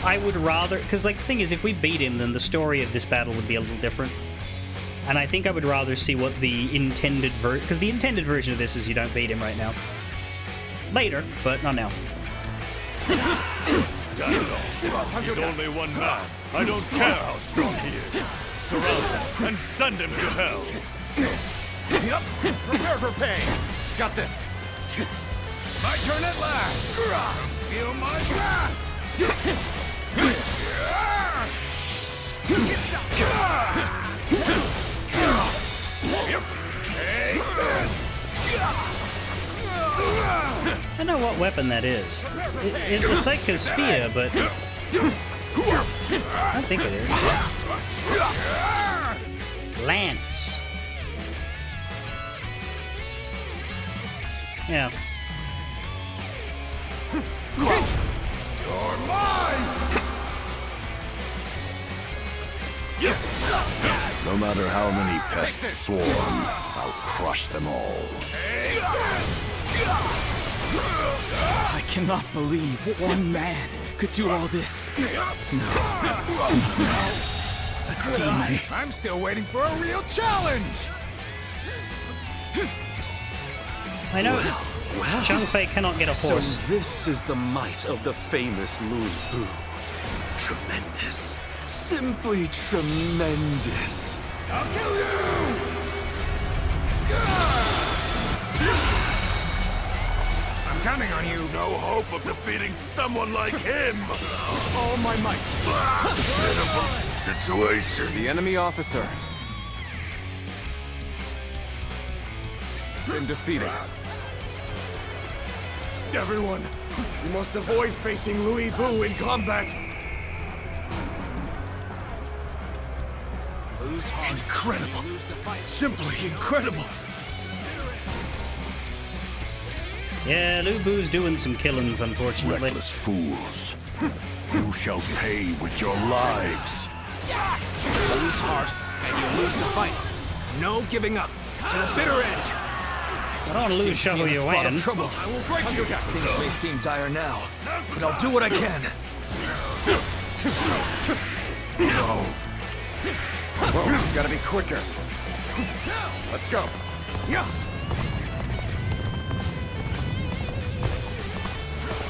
I would rather... Because, like, the thing is, if we beat him, then the story of this battle would be a little different. And I think I would rather see what the intended because the intended version of this is you don't beat him right now. Later, but not now. He's only one man. I don't care how strong he is. Surround him and send him to hell. Yep. Prepare for pain. Got this. My turn at last. Feel my wrath. I know what weapon that is. It's like a spear, but I don't think it is. Lance. Yeah. You're mine. No matter how many pests swarm, I'll crush them all. I cannot believe one man could do all this. No. A demon. I'm still waiting for a real challenge. I know Zhang Fei cannot get a horse. So this is the might of the famous Louis Bu. Tremendous. Simply tremendous. I'll kill you! I'm counting on you. No hope of defeating someone like him! All my might. Pitiful situation. The enemy officer has been defeated. Everyone, you must avoid facing Louis Bu in combat. Incredible. Simply incredible. Yeah, Lu Bu's doing some killings, unfortunately. Reckless fools. You shall pay with your lives. Lose heart, and you lose the fight. No giving up. To the bitter end. I don't want to lose Xiahou Yuan. Trouble. I will break you. Things may seem dire now, but I'll do what I can. Whoa, gotta be quicker. Let's go. Yeah.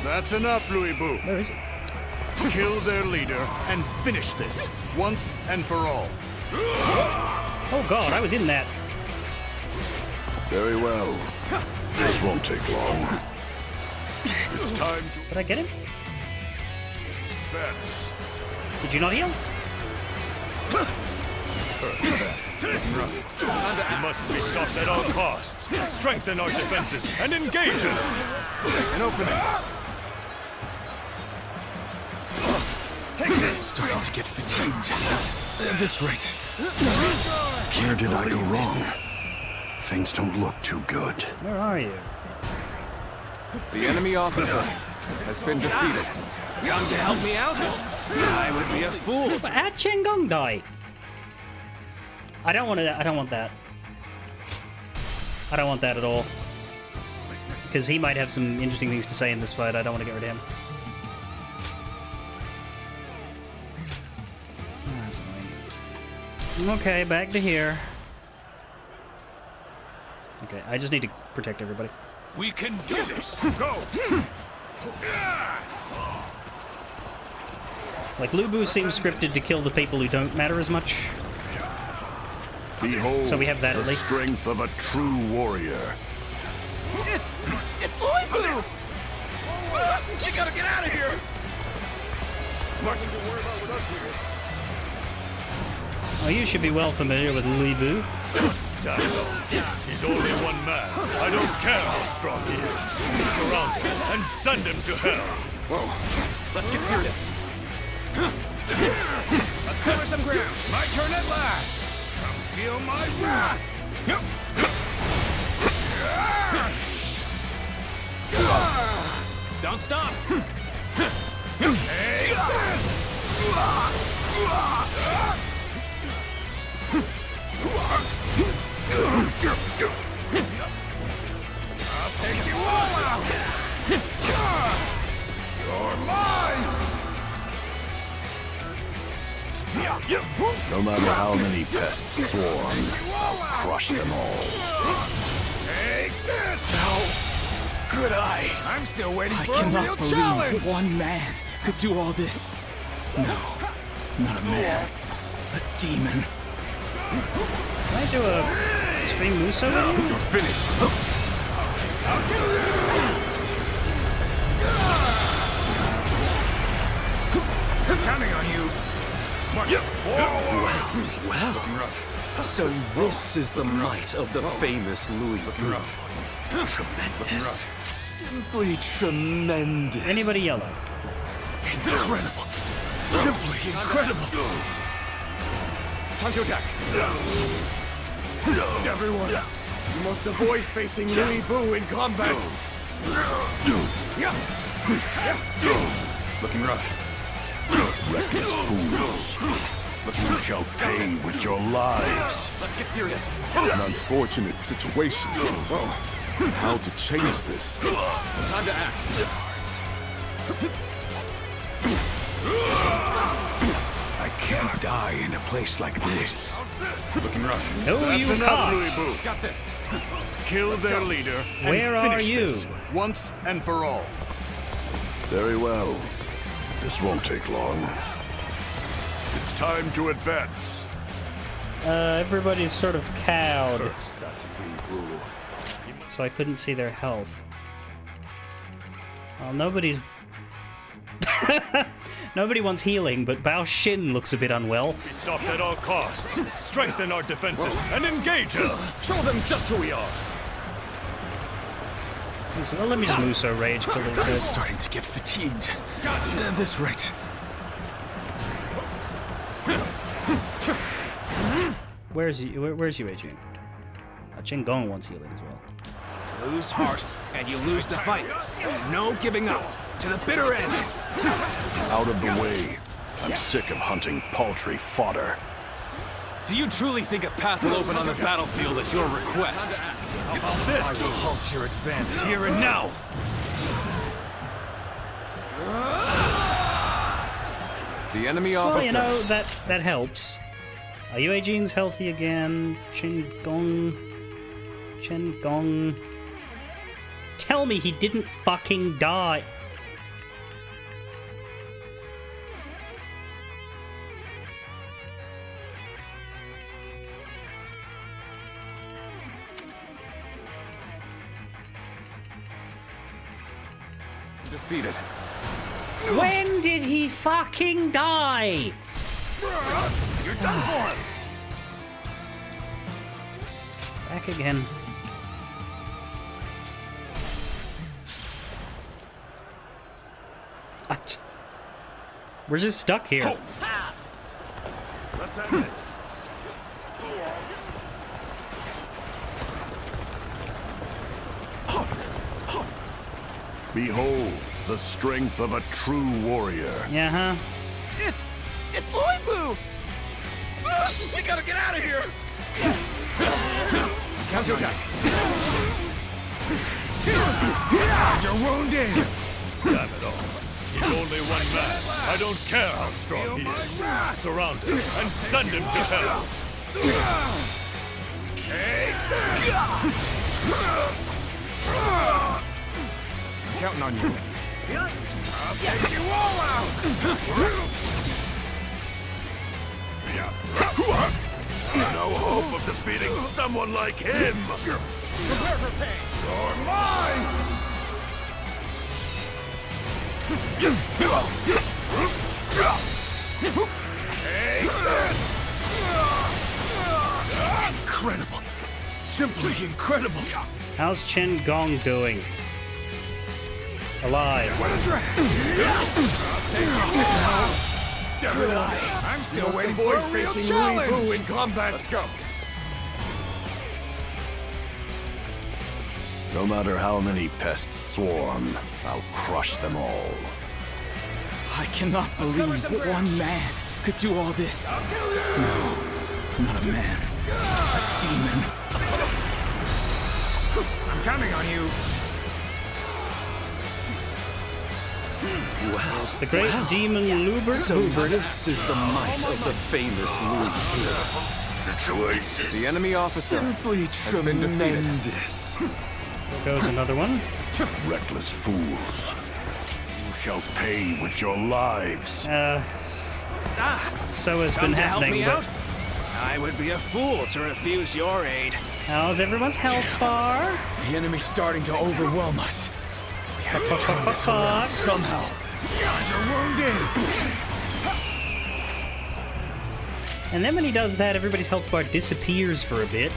That's enough, Louis Bu. Where is it? Kill their leader and finish this once and for all. Oh god, I was in that. Very well. This won't take long. It's time to Did I get him? advance. Did you not heal? We must be stopped at all costs. Strengthen our defenses and engage them. An opening. Take this! Starting to get fatigued. At this rate. Where did I go wrong? Things don't look too good. Where are you? The enemy officer has been defeated. Come to help me out? I would be a fool. But how'd Chen Gong die? I don't want that. I don't want that at all. Because he might have some interesting things to say in this fight. I don't want to get rid of him. That's annoying. Okay, back to here. Okay, I just need to protect everybody. We can do this. Go. Like, Lu Bu seems scripted to kill the people who don't matter as much. Behold, So we have that the at least. strength of a true warrior. It's Louis Bu! You gotta get out of here! Nothing to worry about with us here. Oh, you should be well familiar with Louis Bu. He's only one man. I don't care how strong he is. Surround him and send him to hell. Whoa. Let's get serious. Let's cover some ground. My turn at last. Come feel my wrath. Don't stop. Hey, I'll take you all out. You're mine. No matter how many pests swarm, I'll crush them all. Take this. How could I? I'm still waiting I for a cannot real believe challenge. one man could do all this. No, not a man. A demon. Can I do a stream Muso? You're finished. I'll kill you. Counting on you. Well, so this is the might of the famous Louis Bu. Tremendous. Simply tremendous. Anybody yellow? Incredible. Simply incredible. Time to attack. Everyone, you must avoid facing Louis Bu in combat. Looking rough. Reckless fools. You shall pay with your lives. Let's get serious. An unfortunate situation. How to change this? Time to act. I can't die in a place like this. Looking rough. No, That's you enough, can't. Louis Boo. Got this. Kill their leader and Where are finish you? this once and for all. Very well. This won't take long. It's time to advance. Everybody's sort of cowed. So I couldn't see their health. Well, nobody's... Nobody wants healing, but Bao Xin looks a bit unwell. Be stopped at all costs. Strengthen our defenses and engage them. Show them just who we are. So let me just Muso Rage kill these I'm guys. starting to get fatigued. At this rate. Where's you, Adrian? Chen Gong wants healing as well. Lose heart, and you lose the fight. No giving up. To the bitter end. Out of the way. I'm sick of hunting paltry fodder. Do you truly think a path will open on the battlefield at your request? This. I will halt your advance here and now. The enemy Well, officer. you know, that helps. Are Yue Jin's healthy again? Chen Gong. Tell me he didn't fucking die. Defeated. When did he fucking die? You're done for him. Back again. What? We're just stuck here. Let's end this. Behold the strength of a true warrior. Yeah, huh? It's Louis Boo! We gotta get out of here! Counterattack! You're wounded! Damn it all. He's only one man. I don't care how strong he is. Surround him and send him to hell. I'm counting on you. I'll take you all out! No hope of defeating someone like him. Prepare for pain! You're mine! Incredible. Simply incredible. How's Chen Gong doing? Alive. I'm still waiting for a real challenge! Louis Boo in combat. Let's go. No matter how many pests swarm, I'll crush them all. I cannot believe one man could do all this. No, not a man. A demon. I'm counting on you. It's the great demon Lubert. So this is the might of the famous Louis. Situation. The enemy officer Simply has been defeated. tremendous. There goes another one. Reckless fools. You shall pay with your lives. So has Come been to help happening, me but out? I would be a fool to refuse your aid. how's everyone's health bar? The enemy's starting to overwhelm us. We have to turn this around somehow. You're wounded! And then when he does that, everybody's health bar disappears for a bit.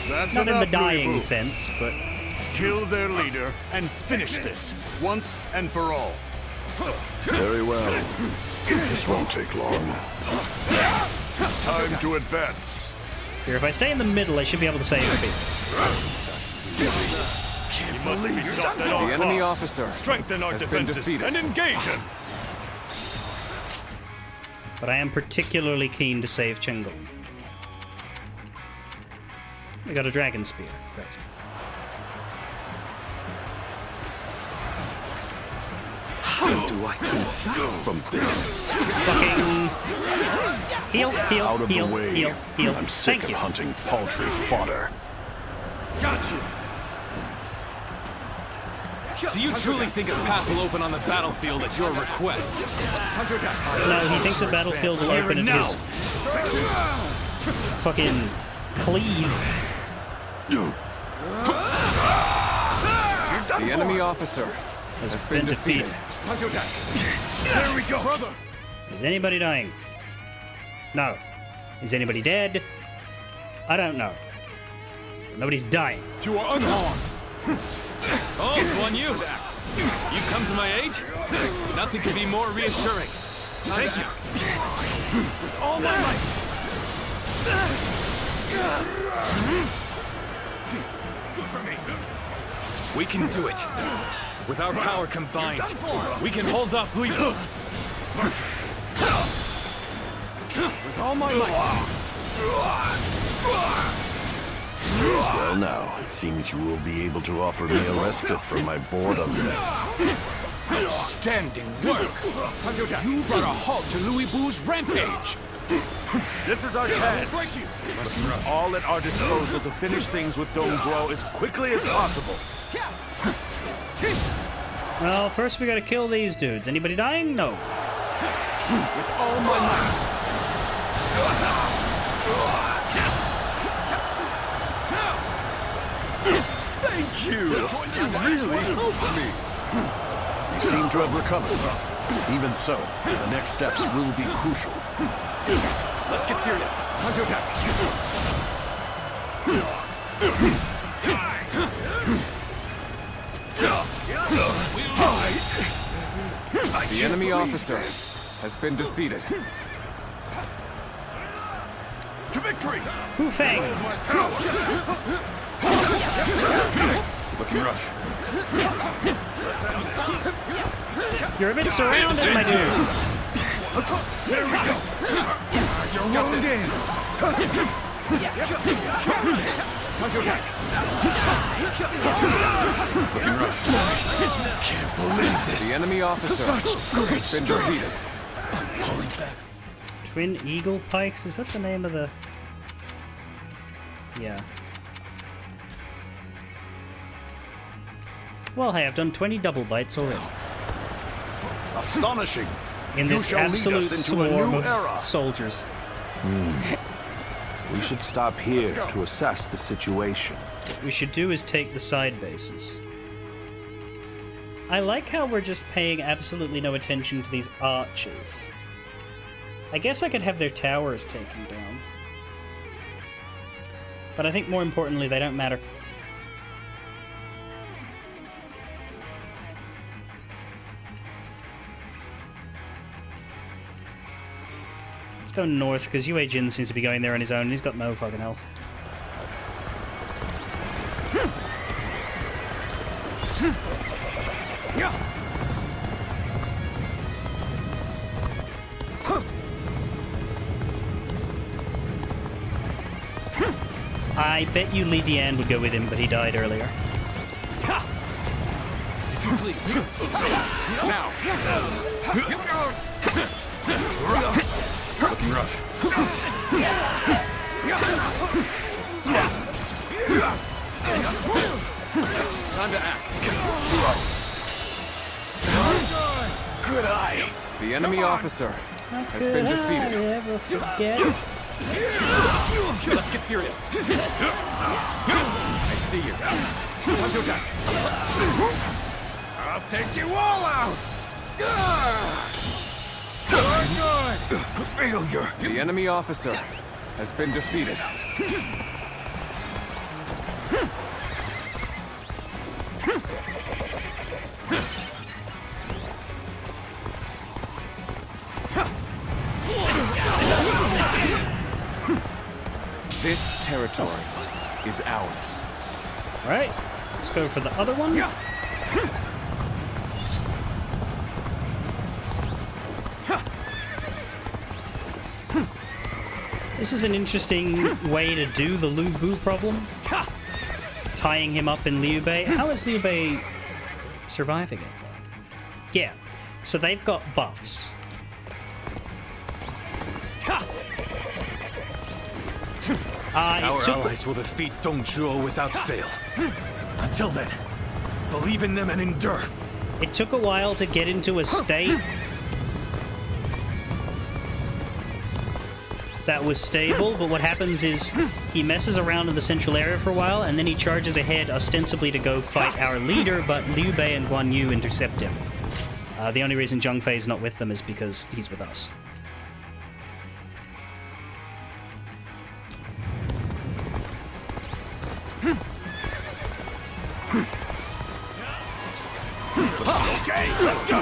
That's Not in enough, the Louis dying Boo. sense, but... Kill their leader and finish this once and for all. Very well. This won't take long. It's time to advance. Here, if I stay in the middle, I should be able to save a bit. He must be stopped at all The enemy costs. officer Strengthen our has been defenses defeated. and engage him. But I am particularly keen to save Chen Gong. We got a dragon spear. Great. How do do I keep from this? Fucking heal, heal, Out of heal, the way. heal, heal. I'm sick Thank of you. hunting paltry fodder. Got you! Do you truly think a path will open on the battlefield at your request? No, he thinks the battlefield will open at his fucking cleave. The enemy officer has been defeated. There we go, brother! Is anybody dying? No. Is anybody dead? I don't know. Nobody's dying. You are unharmed! Oh, Guan Yu! You come to my aid? Nothing could be more reassuring. Thank you. With all my might! Do it for me! We can do it. With our power combined, we can hold off Lui Bu. With all my might! Well now, it seems you will be able to offer me a respite from my boredom. Outstanding work! You brought a halt to Louis Bu's rampage! This is our chance. We must use all at our disposal to finish things with Dong Zhuo as quickly as possible. Well, first we gotta kill these dudes. Anybody dying? No. With all my might! Thank you! You really helped me! You seem to have recovered. Even so, the next steps will be crucial. Let's get serious. Time to attack. The enemy officer has been defeated. To victory! Hu Feng! Looking rough. You're a bit surrounded, my dude. There we go. You're wounded. Time to attack. Looking rough. Can't believe this. The enemy officer has been defeated. Pulling back. Twin Eagle Pikes? Is that the name of the... Yeah. Well, hey, I've done 20 double bites already. Astonishing! In You this shall lead absolute us into a swarm new of era. soldiers. We should stop here to assess the situation. What we should do is take the side bases. I like how we're just paying absolutely no attention to these archers. I guess I could have their towers taken down. But I think more importantly, they don't matter. Let's go north, because Yue Jin seems to be going there on his own, and he's got no fucking health. I bet you Li Dian would go with him, but he died earlier. Please. Now. Looking rough. Time to act. Good eye. The enemy officer has been defeated. Ever forget? Let's get serious. I see you. Time to attack. I'll take you all out. Good. Failure. The enemy officer has been defeated. This territory is ours. Alright, let's go for the other one. This is an interesting way to do the Lu Bu problem. Tying him up in Liu Bei. How is Liu Bei surviving it, though? Yeah, So they've got buffs. Our allies will defeat Dongzhuo without fail. Until then, believe in them and endure. It took a while to get into a state that was stable, but what happens is he messes around in the central area for a while, and then he charges ahead ostensibly to go fight our leader, but Liu Bei and Guan Yu intercept him. The only reason Zheng Fei's not with them is because he's with us. Okay, let's go.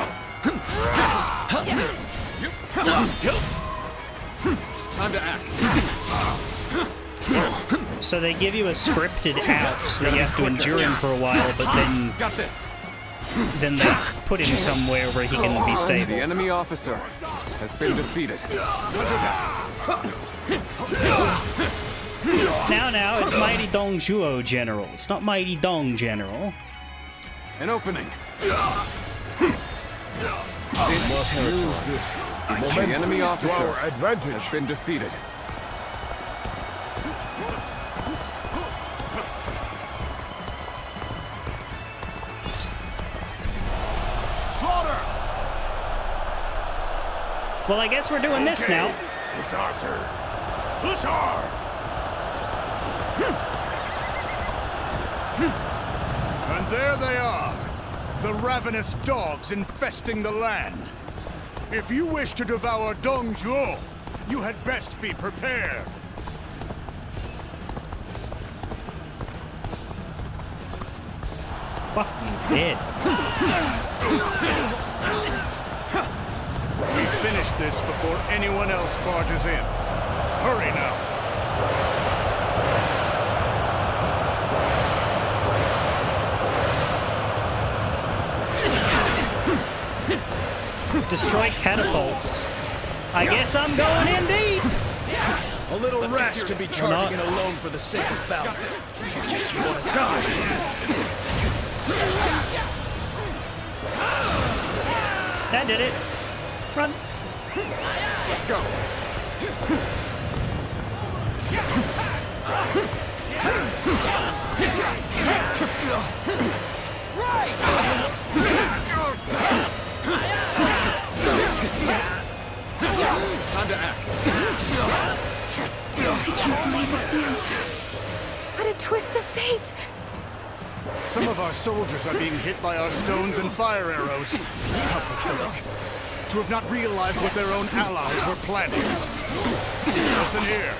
Time to act. So they give you a scripted out, so that you have to endure him for a while, but then got this. Then they put him somewhere where he can be stable. The enemy officer has been defeated. Now, it's Mighty Dongzhuo General. It's not Mighty Dong General. An opening. This territory is the enemy officer has been defeated. Slaughter! Well, I guess we're doing this now. It's our turn. Push hard! And there they are, the ravenous dogs infesting the land. If you wish to devour Dongzhuo, you had best be prepared. Fuck you, dead. We finish this before anyone else barges in. Hurry now. Destroy catapults. I guess I'm going in deep. A little rash to be charging in alone for the sake of battle. I guess you want to die. That did it. Run. Let's go. Time to act. I can't believe it's you. What a twist of fate. Some of our soldiers are being hit by our stones and fire arrows. How pathetic. To have not realized what their own allies were planning. Listen here.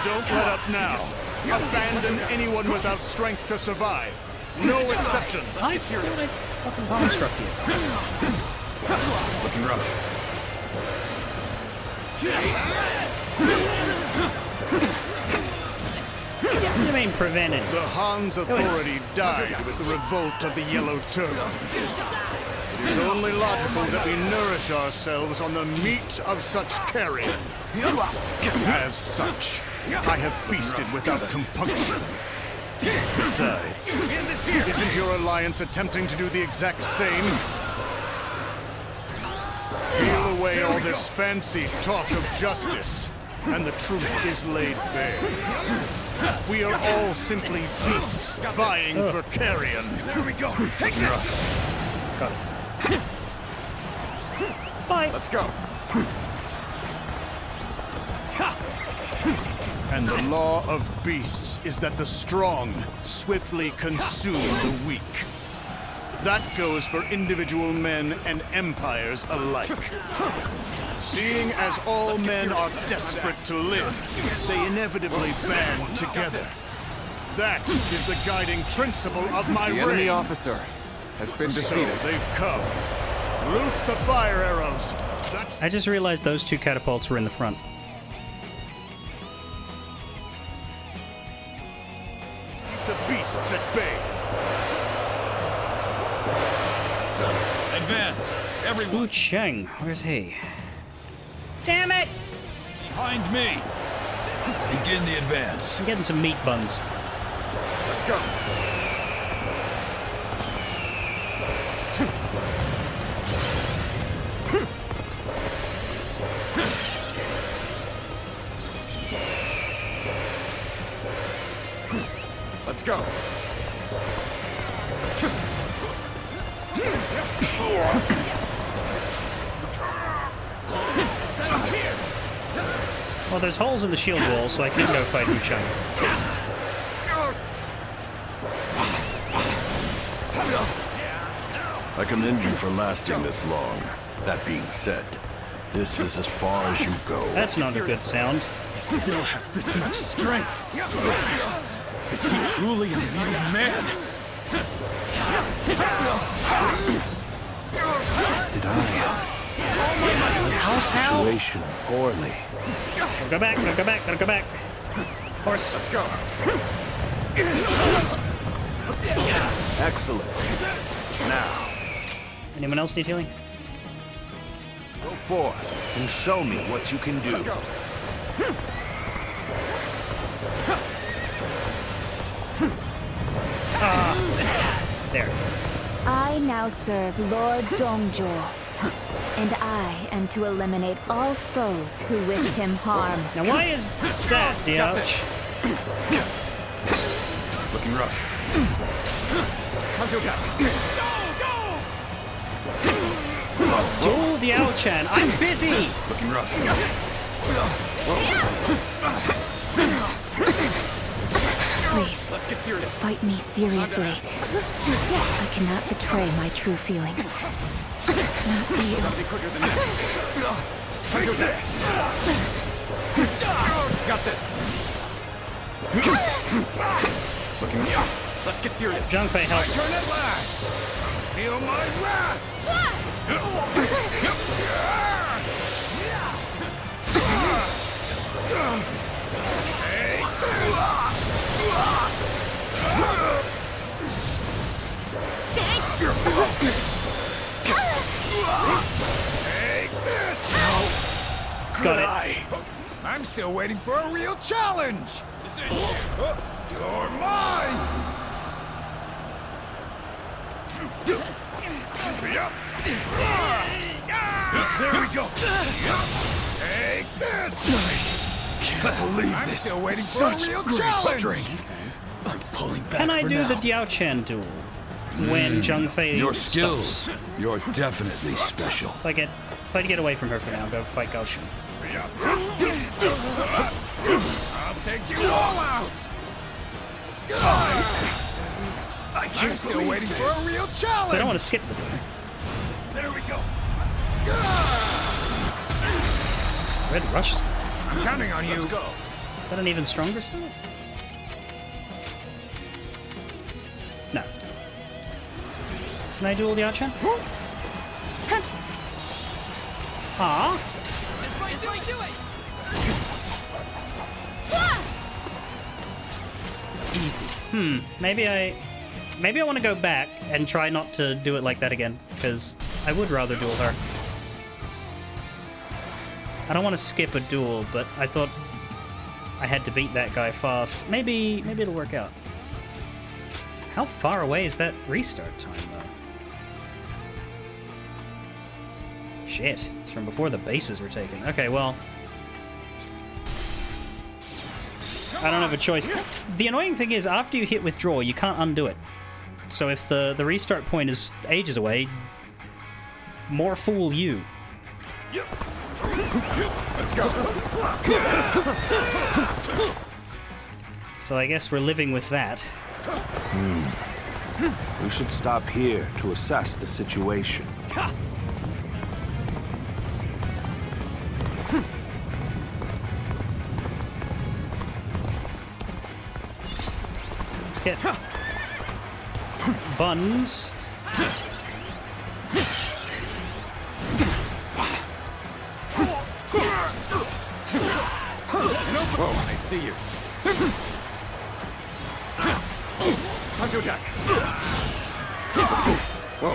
Don't let up now. Abandon anyone without strength to survive. No exceptions. I fucking bomb struck you. Looking rough. What do you mean prevented? The Han's authority died with the revolt of the Yellow Turbans. It is only logical that we nourish ourselves on the meat of such carrion. As such, I have feasted without compunction. Besides, isn't your alliance attempting to do the exact same? Peel away all this fancy talk of justice, and the truth is laid bare. We are all simply beasts vying for carrion. There we go. Take this! Got it. Bye. Let's go. And the law of beasts is that the strong swiftly consume the weak. That goes for individual men and empires alike. Seeing as all men are desperate to live, they inevitably band together. That is the guiding principle of my reign. The enemy officer has been defeated. So they've come. Loose the fire arrows. I just realized those two catapults were in the front. Keep the beasts at bay. Advance, everyone. Wu Cheng, where's he? Damn it! Behind me. Begin the advance. I'm getting some meat buns. Let's go. go. Well, there's holes in the shield wall, so I can go fight Wu Chang. I commend you for lasting this long. That being said, this is as far as you go. That's not a good sound. He still has this much strength. Is he truly a real man? Did I situation poorly? Go back, go back, go back. Horse. Let's go. Excellent. Now, anyone else need healing? Go forth and show me what you can do. Let's go. There. I now serve Lord Dongjo, and I am to eliminate all foes who wish him harm. Now why is that, Diouch? Looking rough. Counter attack. Duel Diao-chan, I'm busy! Looking rough. Please, let's get serious. Fight me seriously. I cannot betray my true feelings. Not to you. Gotta be quicker than that. Counter attack. Got this. Looking rough. Let's get serious. Zhang-Fei, help. My turn at last. Feel my wrath. Got it. I'm still waiting for a real challenge. You're mine. There we go. Take this. Can't believe I'm this. still waiting for Such a real great challenge. strength. I'm pulling back Can I for do now. the Diao-chan duel when Zhang-Fei Your stops? skills, you're definitely special. If I get away from her for now, go fight Gao Shen. I'll take you all out. I'm still waiting for a real challenge. So I don't want to skip the duel. There we go. Red Rush. I'm counting on you. Is that an even stronger spell? No. Can I duel Diao-chan? Ah. This might do it. Easy. Maybe I want to go back and try not to do it like that again, because I would rather duel her. I don't want to skip a duel, but I thought I had to beat that guy fast. Maybe it'll work out. How far away is that restart time, though? Shit, it's from before the bases were taken. Okay, well, I don't have a choice. The annoying thing is, after you hit withdraw, you can't undo it. So if the restart point is ages away, more fool you. Let's go. So I guess we're living with that. We should stop here to assess the situation. Let's get buns. Whoa, I see you. Time to attack. Whoa.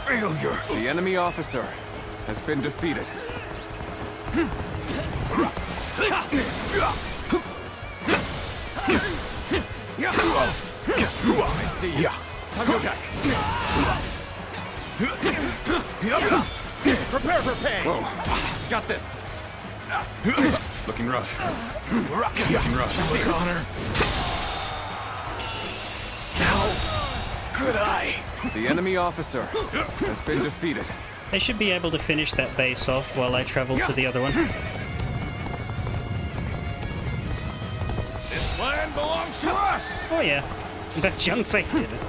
Failure. The enemy officer has been defeated. I see you. Time to attack. Prepare for pain. Whoa. Got this. Looking rough. Looking rough. Connor. Could I? The enemy officer has been defeated. They should be able to finish that base off while I travel to the other one. This land belongs to us! Oh yeah. In fact, Young Fate did it.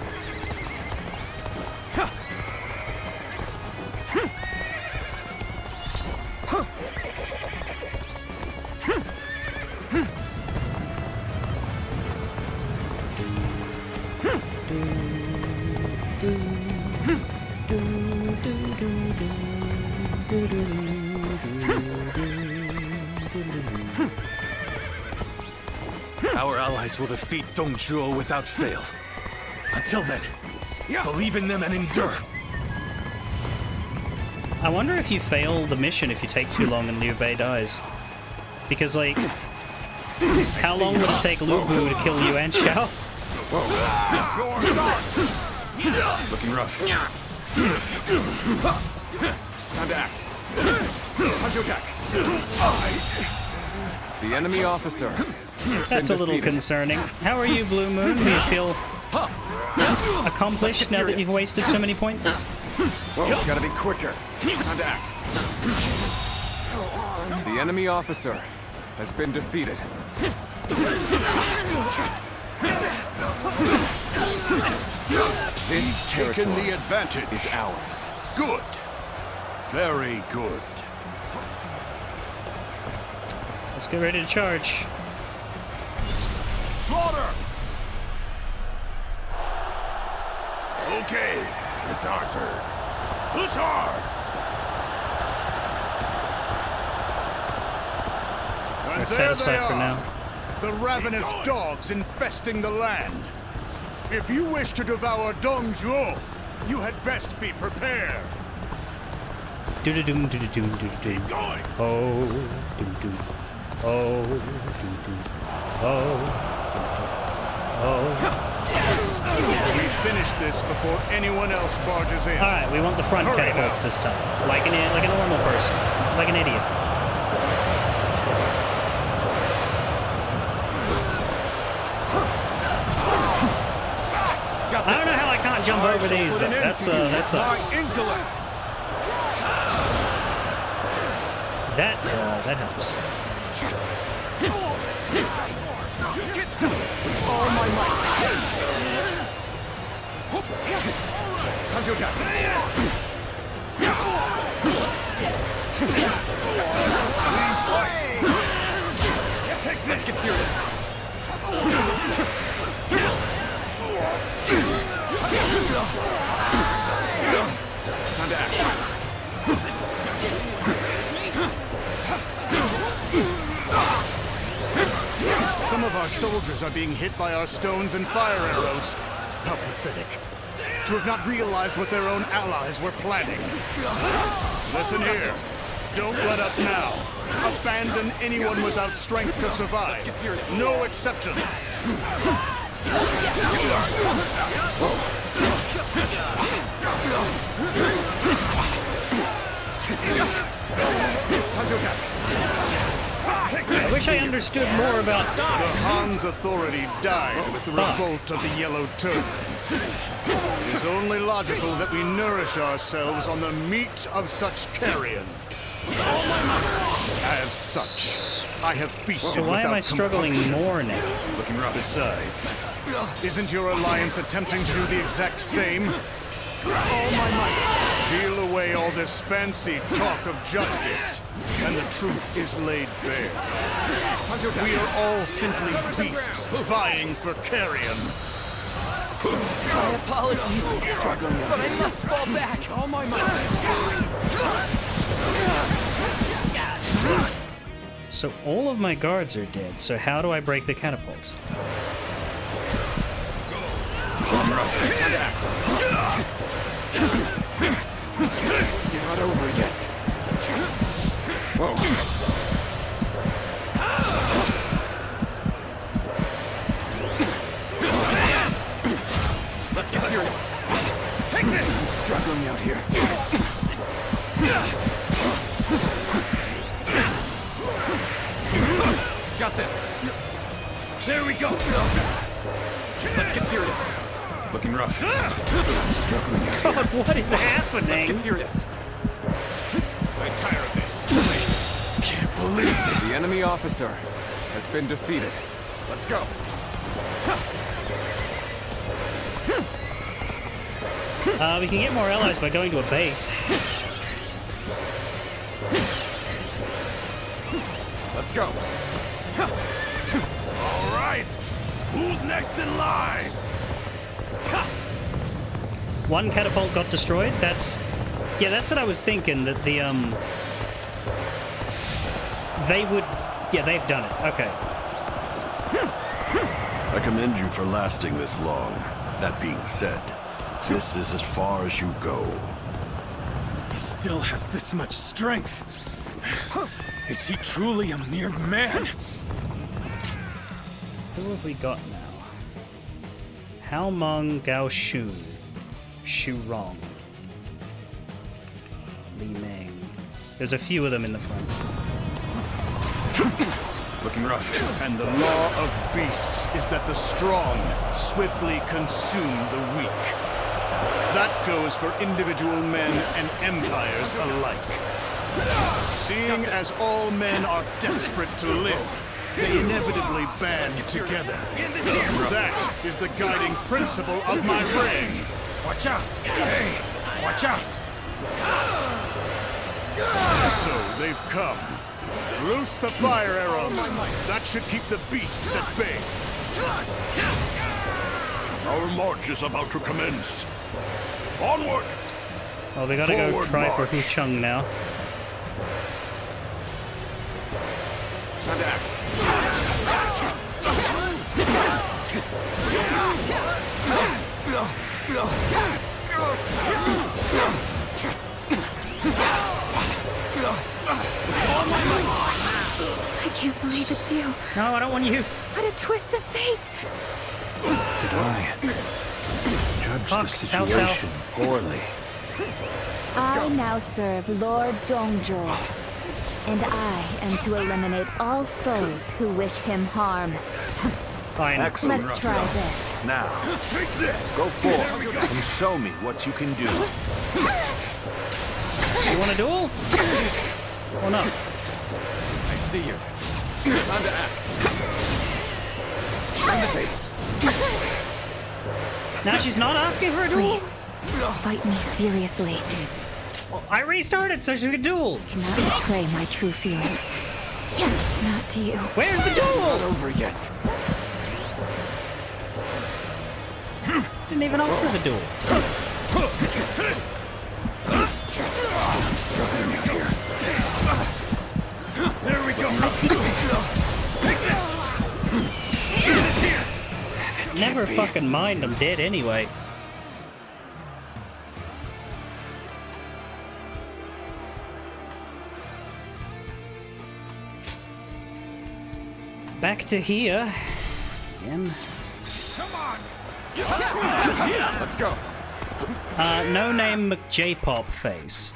Our allies will defeat Dongzhuo without fail. Until then, believe in them and endure. I wonder if you fail the mission if you take too long and Liu Bei dies. Because, like, how long would it take Lu Bu to kill Yuan Shao? Looking rough. Time to act. Time to attack. The enemy officer. That's a little concerning. How are you, Blue Moon? Do you feel accomplished now that you've wasted so many points? Whoa, gotta be quicker. Time to act. The enemy officer has been defeated. This territory the advantage is ours. Good. Very good. Let's get ready to charge. Slaughter! Okay, it's our turn. Push hard! And We're there satisfied they for are, now. the ravenous dogs infesting the land. If you wish to devour Dongzhuo, you had best be prepared. Do-do-doom, do-do-doom, do-do-doom. Oh, do-do-doom. Oh, do-do-doom. Oh. We finish this before anyone else barges in. Alright, we want the front Hurry catapults now. this time. Like a normal person. Like an idiot. I don't know how I can't jump over these though. That sucks. My intellect. That helps. All my might. Time to attack. Let's get serious. Time to act. Some of our soldiers are being hit by our stones and fire arrows. How pathetic. To have not realized what their own allies were planning. Listen here. Don't let up now. Abandon anyone without strength to survive. No exceptions. Time to attack. I wish I understood more about The Han's authority died with the revolt of the Yellow Turbans. It is only logical that we nourish ourselves on the meat of such carrion. As such, I have feasted So why am I without struggling compunction. more now? Looking rough. Besides, isn't your alliance attempting to do the exact same? All my might. Peel away all this fancy talk of justice, and the truth is laid bare. We are all simply beasts vying for carrion. My apologies, but I must fall back. All my might. So all of my guards are dead, so how do I break the catapults? It's not over yet. Whoa. Let's get serious. Take this! I'm struggling out here. Got this. There we go. Let's get serious. Looking rough. I'm struggling. God, what is happening? Let's get serious. I'm tired of this. Can't believe this. The enemy officer has been defeated. Let's go. We can get more allies by going to a base. Let's go. All right. Who's next in line? One catapult got destroyed. That's what I was thinking. That the they would. Yeah, they've done it. Okay. I commend you for lasting this long. That being said, this is as far as you go. He still has this much strength. Is he truly a mere man? Who have we got now? Hao Meng, Gao Shun, Xu Rong, Li Meng. There's a few of them in the front. Looking rough. And the law of beasts is that the strong swiftly consume the weak. That goes for individual men and empires alike. Seeing as all men are desperate to live, they inevitably band together. That is the guiding principle of my reign. Watch out! Hey, watch out! So they've come. Loose the fire arrows. That should keep the beasts at bay. Our march is about to commence. Onward! Well, we gotta go Forward try for march. Hu Chung now. Time to act. I can't believe it's you. No, I don't want you. What a twist of fate. Did I judge Fuck, the Cao Cao. situation poorly? I now serve Lord Dongzhuo, and I am to eliminate all foes who wish him harm. Fine. Excellent. Let's try this. Now, Take this! go forth and show me what you can do. You want a duel? Or not? I see you. Time to act. Turn the tables. Now she's not asking for a duel? Please, fight me seriously. Well, I restarted so she could duel. Cannot betray my true feelings. Not to you. Where's the Not duel? over yet. Didn't even offer the duel. I'm struggling out here. There we go! Take this! Get this here! Never fucking mind, I'm dead anyway. Back to here. Again. Come on! Let's go. No name McJ-Pop face.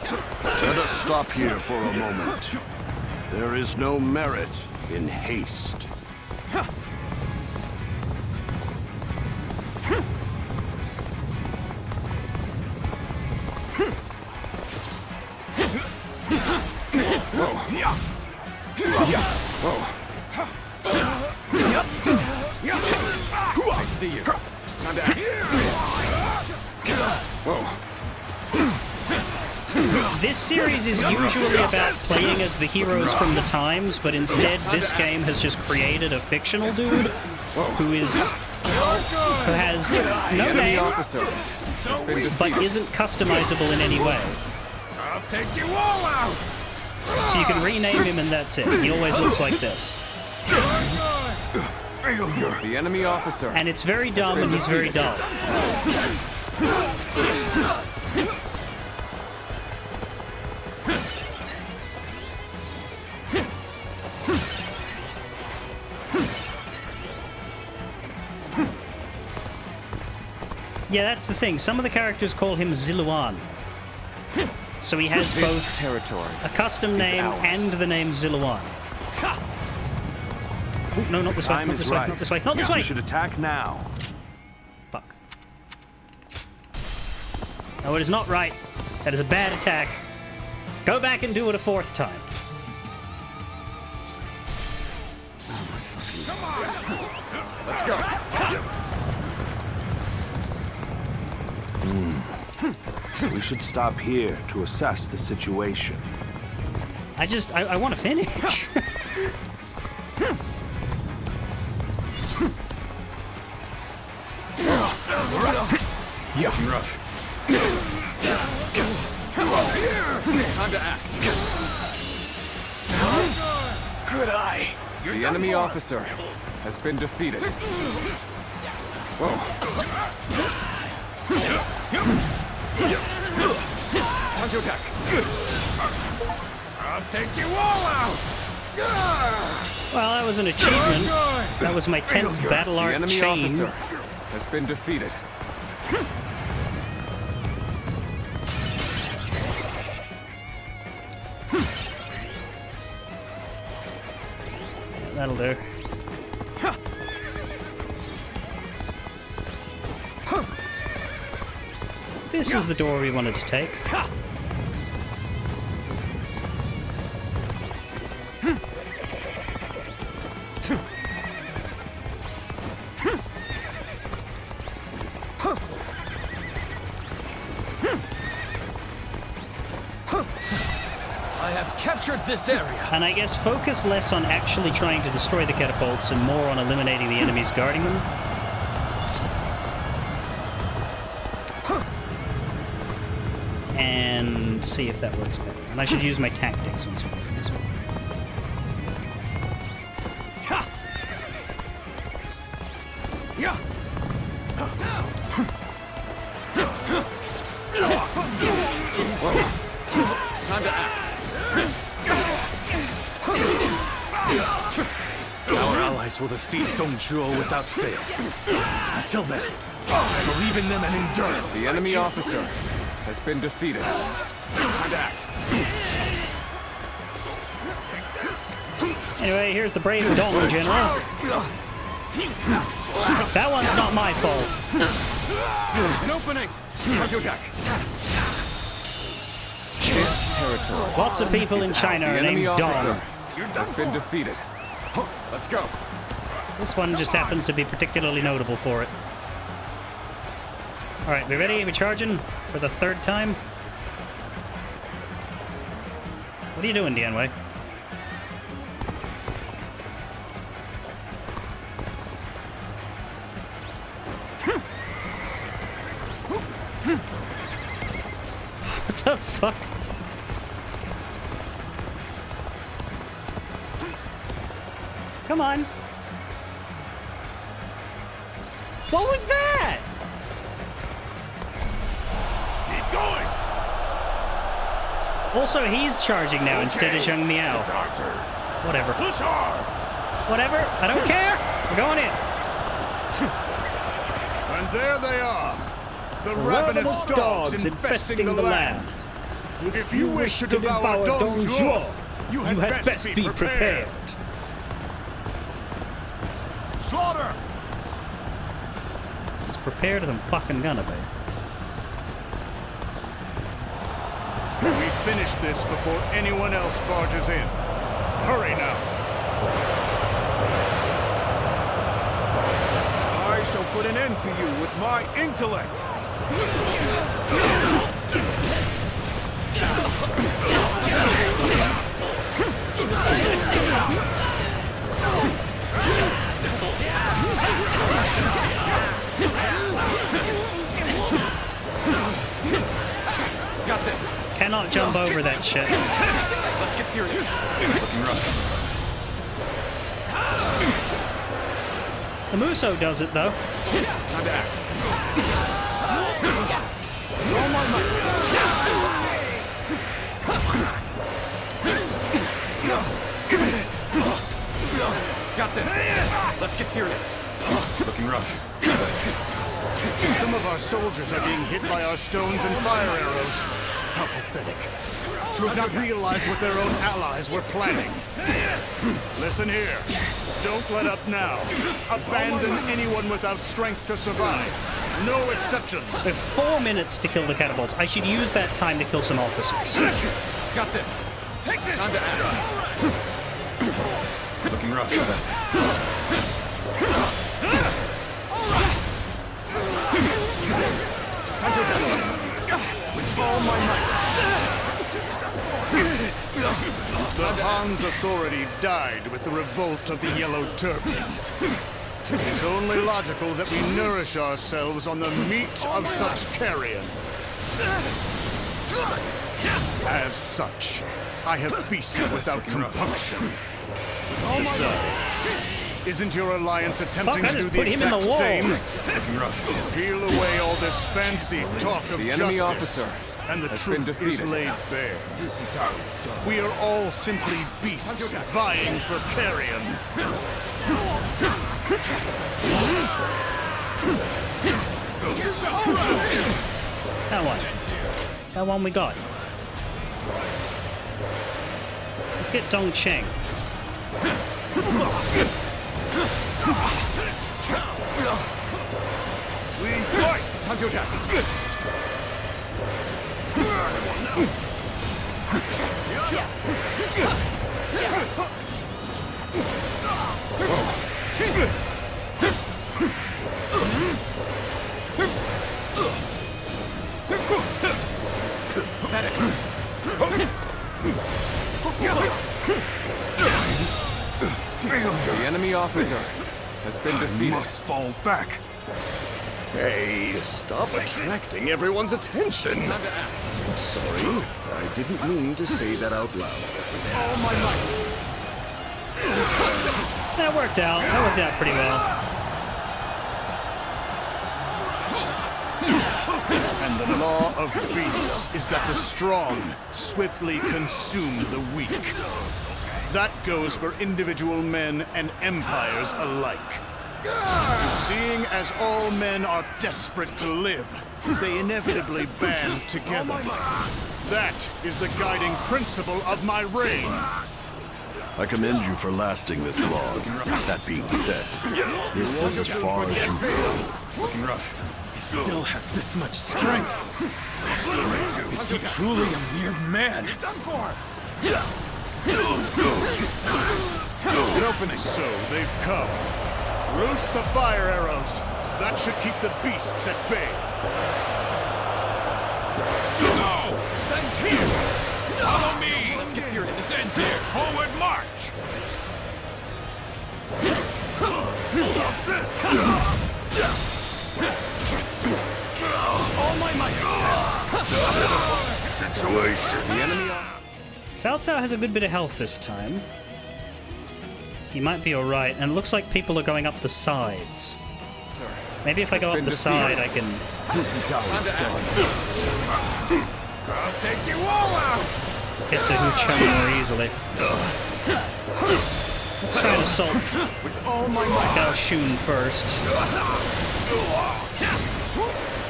Let us stop here for a moment. There is no merit in haste. I see you. Time to act. This series is usually about playing as the heroes from the times, but instead this game has just created a fictional dude who has no name, but isn't customizable in any way. I'll take you all out! So you can rename him and that's it. He always looks like this. The enemy officer. And it's very dumb and he's very dull. Yeah, that's the thing. Some of the characters call him Ziluan. So he has both territory a custom name and the name Ziluan. Ooh, no, not this way, Time not is this way, right. not this way, not this way! We should attack now. Fuck. No, it is not right. That is a bad attack. Go back and do it a fourth time. Let's go. We should stop here to assess the situation. I want to finish. Yeah. Rough. Time to act. Good eye. The enemy officer has been defeated. Whoa. Time to attack. I'll take you all out. Well, that was an achievement. That was my 10th battle art The enemy chain. officer has been defeated. That'll do. This is the door we wanted to take. I have captured this area. And I guess focus less on actually trying to destroy the catapults and more on eliminating the enemies guarding them. And see if that works better. And I should use my tactics once we're working this one. Time to act. Our allies will defeat Dongzhuo without fail. Until then, believe in them and endure. The enemy officer has been defeated. Time to act. Anyway, here's the brave Dong General. That one's not my fault. An opening. Time to attack. This territory. Lots of people in China are named Dong. Has been defeated. Let's go. This one just happens to be particularly notable for it. Alright, we ready? We charging for the third time? What are you doing, Dianwei? What the fuck? Come on. What was that? Keep going. Also, he's charging now instead of Zheng Miao. It's our turn. Whatever. Push hard. Whatever. I don't care. We're going in. And there they are. The Ravenous dogs infesting the land. If you wish to devour Dongzhuo, you had best be prepared. Slaughter! As prepared as I'm fucking gonna be. We finish this before anyone else barges in. Hurry now. I shall put an end to you with my intellect. Got this. Cannot jump over that shit. Let's get serious. Looking rough. The Muso does it though. Time to act. All my might. Got this. Let's get serious. Looking rough. Some of our soldiers are being hit by our stones and fire arrows. How pathetic. to have not realized what their own allies were planning. Listen here. Don't let up now. Abandon anyone without strength to survive. No exceptions. We have 4 minutes to kill the catapults. I should use that time to kill some officers. Got this. Take this. Time to act. Looking rough. Time to attack. With all my might. The Han's authority died with the revolt of the Yellow Turbans. It's only logical that we nourish ourselves on the meat of such carrion. As such, I have feasted without compunction. Besides, isn't your alliance attempting to do the exact same? Peel away all this fancy talk of the enemy justice, officer and the has truth been defeated. is laid bare. This is how it's done. We are all simply beasts vying for carrion. That one. That one we got. Let's get Dong Cheng. We fight! Time to attack. The enemy officer has been defeated. Must fall back. Hey, stop attracting everyone's attention. Time to act. Sorry, I didn't mean to say that out loud. All my might. That worked out. That worked out pretty well. And the law of beasts is that the strong swiftly consume the weak. That goes for individual men and empires alike. Seeing as all men are desperate to live, they inevitably band together. That is the guiding principle of my reign. I commend you for lasting this long. That being said, this is as far as you go. Looking rough. He still has this much strength. Is he truly a mere man? You're done for. An opening. So they've come. Loose the fire arrows. That should keep the beasts at bay. No! Send here! Follow me! Let's get serious. Send here! Forward march! All my might. Situation. The enemy. Cao Cao has a good bit of health this time. He might be alright, and it looks like people are going up the sides. Maybe if I go up the side, I can... This is how it's done. I'll take you all out! get to Hucheng more easily. Let's try and assault Gao Shun first.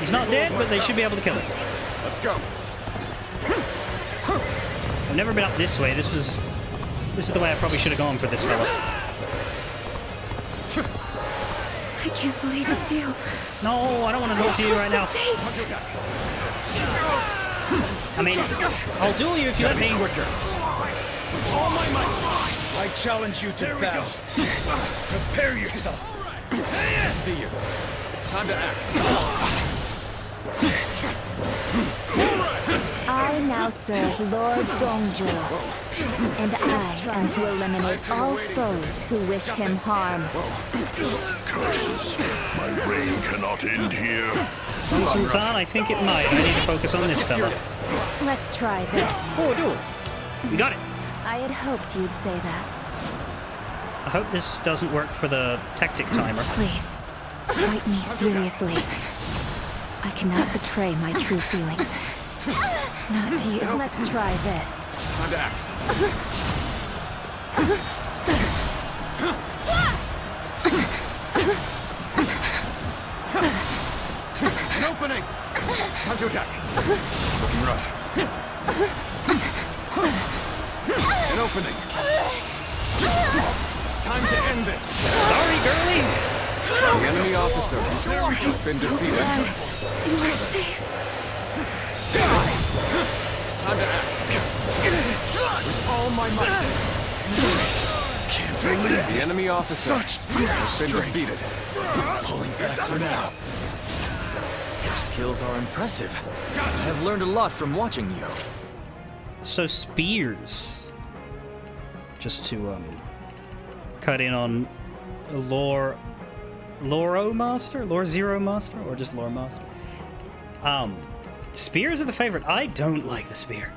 He's not dead, but they should be able to kill him. Let's go. I've never been up this way. This is the way I probably should have gone for this fella. I can't believe it's you. No, I don't want to talk to you right now. I mean, I'll duel you if you let me. All my might. I challenge you to battle. Prepare yourself. I see you. Time to act. I now serve Lord Dongzhuo, and I am to eliminate all foes who wish him harm. Curses. My reign cannot end here. Sun-san, I think it might. I need to focus on this fella. Let's try this. Oh, duel. We got it. I had hoped you'd say that. I hope this doesn't work for the tactic timer. Please, fight me seriously. I cannot betray my true feelings. Not to you. Let's try this. Time to act. An opening! Time to attack. Looking rough. opening. Time to end this. Sorry, girlie. The enemy officer has been defeated. You are safe. Time to act. With all my might. Can't believe the enemy officer has been defeated. Pulling back for now. Your skills are impressive. I've learned a lot from watching you. So spears. Just to cut in on Lore Zero Master, or just Lore Master. Spears are the favorite. I don't like the spear.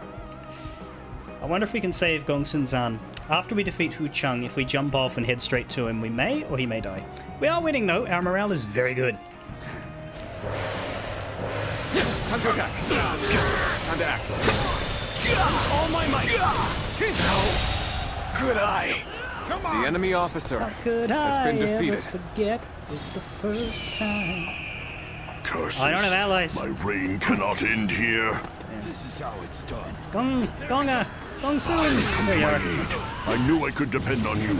I wonder if we can save Gongsun-zan. After we defeat Hu Chung, if we jump off and head straight to him, we may, or he may die. We are winning though. Our morale is very good. Time to attack. Time to act. All my might. How could I? Come on. The enemy officer has been defeated. Forget it's the first time. Curses. I don't have allies. My reign cannot end here. This is how it's done. Gongsun. There you are. I knew I could depend on you.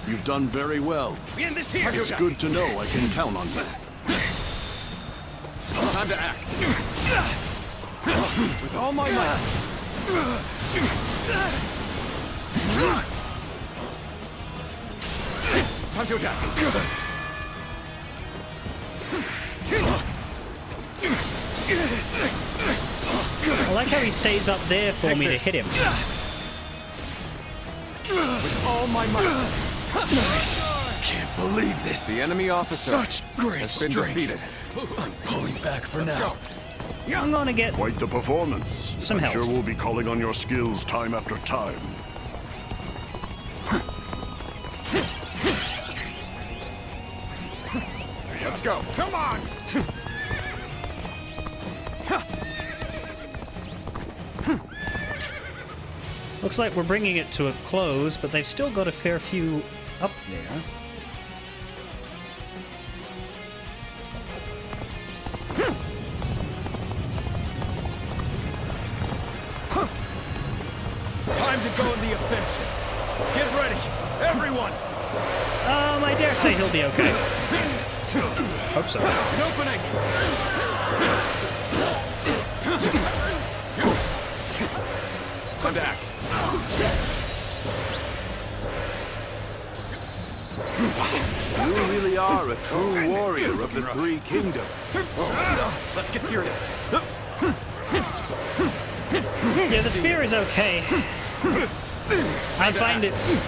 You've done very well. We end this here. It's good to know I can count on you. Time to act. With all my might. Time to attack. I like how he stays up there for me to hit him. With all my might. Can't believe this. The enemy officer Such great has been strength. defeated. I'm pulling back for now. I'm gonna get Quite the performance. some I'm help. sure we'll be calling on your skills time after time. Let's go. Come on. Looks like we're bringing it to a close, but they've still got a fair few up there. Time to go in the offensive. Get ready, everyone. I dare say he'll be okay. Hope so. An opening. Time to act. You really are a true warrior of the Three Kingdoms. Let's get serious. Yeah, the spear is okay. I find its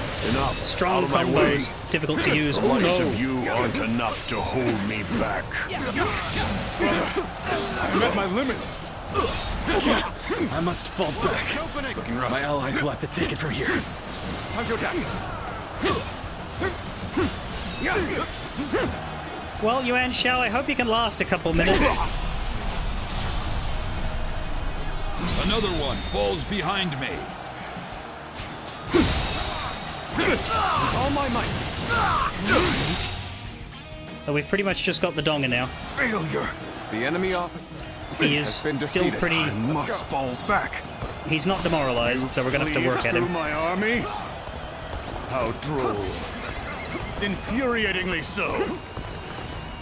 strong combos difficult to use. The Oh likes no! of you aren't enough to hold me back. I'm at my limit. I must fall back. Looking rough. My allies will have to take it from here. Time to attack. Well, Yuan Shao, I hope you can last a couple minutes. Another one falls behind me. All my might. Oh, we've pretty much just got the Donga now. Failure. The enemy officer He is has been still defeated. pretty... I must fall back. He's not demoralized, so we're gonna have to work at Through him. my army? How droll. Infuriatingly so.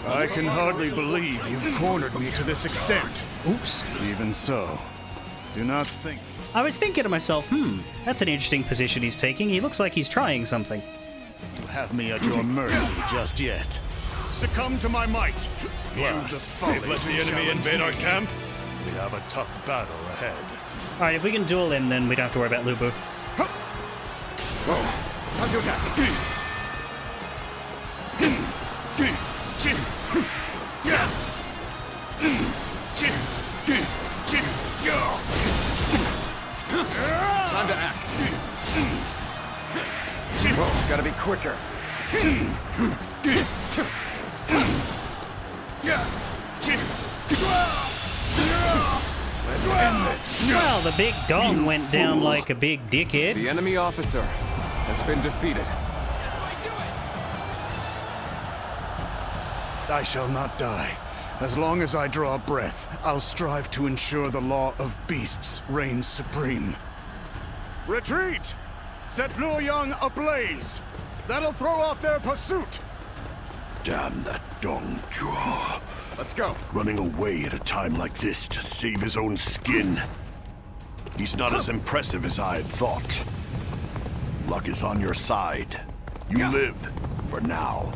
I can hardly believe you've cornered me to this extent. Oops. Even so, do not think... I was thinking to myself, that's an interesting position he's taking. He looks like he's trying something. You have me at your mercy just yet. Succumb to my might. Yes, they've let the enemy invade our camp. We have a tough battle ahead. Alright, if we can duel him, then we don't have to worry about Lu Bu. Time to attack. Time to act. Whoa, gotta be quicker. Let's end this. Well, the big dong went down like a big dickhead. The enemy officer has been defeated. I shall not die As long as I draw breath, I'll strive to ensure the law of beasts reigns supreme. Retreat! Set Luoyang ablaze! That'll throw off their pursuit! Damn that Dongzhuo. Let's go. Running away at a time like this to save his own skin. He's not as impressive as I had thought. Luck is on your side. You live, for now.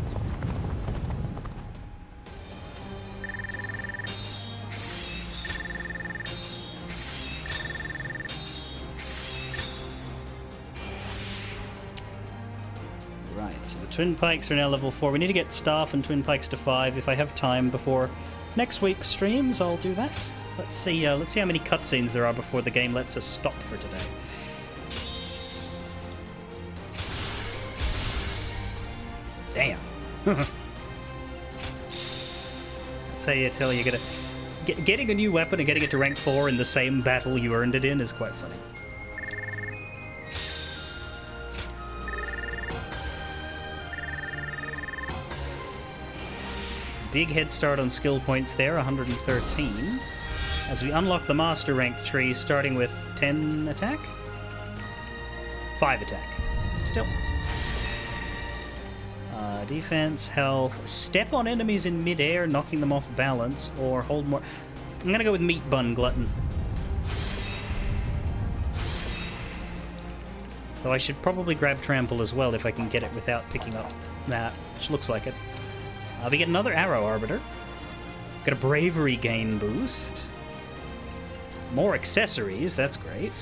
Right, so the Twin Pikes are now level 4. We need to get Staff and Twin Pikes to 5. If I have time before next week's streams, I'll do that. Let's see how many cutscenes there are before the game lets us stop for today. Damn. That's how you tell you gotta... Getting a new weapon and getting it to rank 4 in the same battle you earned it in is quite funny. Big head start on skill points there, 113. As we unlock the master rank tree, starting with 10 attack? 5 attack. Still. Defense, health, step on enemies in midair, knocking them off balance, or hold more... I'm gonna go with Meat Bun Glutton. Though I should probably grab Trample as well if I can get it without picking up that, which looks like it. We get another Arrow Arbiter. Got a Bravery gain boost. More accessories, that's great.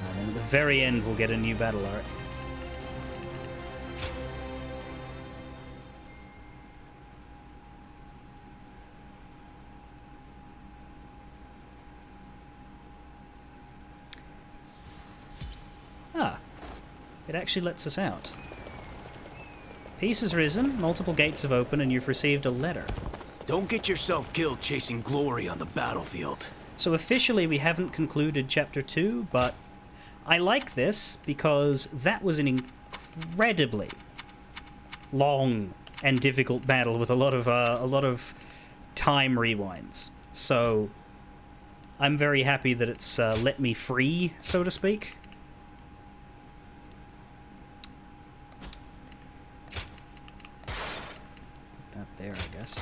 And then at the very end we'll get a new battle art. It actually lets us out. Peace has risen, multiple gates have opened, and you've received a letter. Don't get yourself killed chasing glory on the battlefield. So officially we haven't concluded Chapter 2, but I like this because that was an incredibly long and difficult battle with a lot of time rewinds. So I'm very happy that it's let me free, so to speak. There, I guess.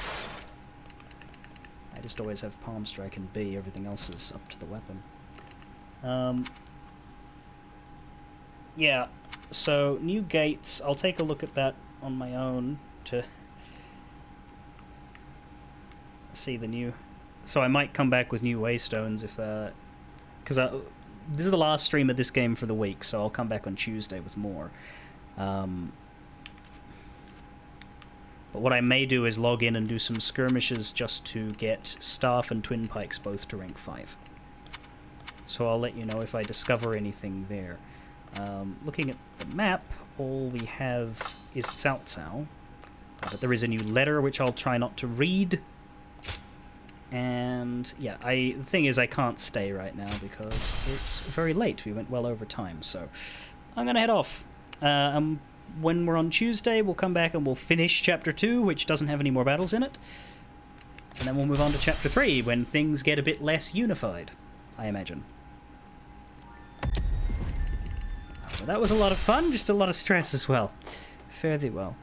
I just always have Palm Strike and B. Everything else is up to the weapon. Yeah, so new gates. I'll take a look at that on my own to see the new... So I might come back with new Waystones if... Because this is the last stream of this game for the week, so I'll come back on Tuesday with more. But what I may do is log in and do some skirmishes just to get Staff and Twin Pikes both to rank 5. So I'll let you know if I discover anything there. Looking at the map, all we have is Cao Cao. But there is a new letter which I'll try not to read. And yeah, the thing is I can't stay right now because it's very late. We went well over time, so I'm going to head off. When we're on Tuesday, we'll come back and we'll finish Chapter 2, which doesn't have any more battles in it. And then we'll move on to Chapter 3, when things get a bit less unified, I imagine. Well, that was a lot of fun, just a lot of stress as well. Fare thee well.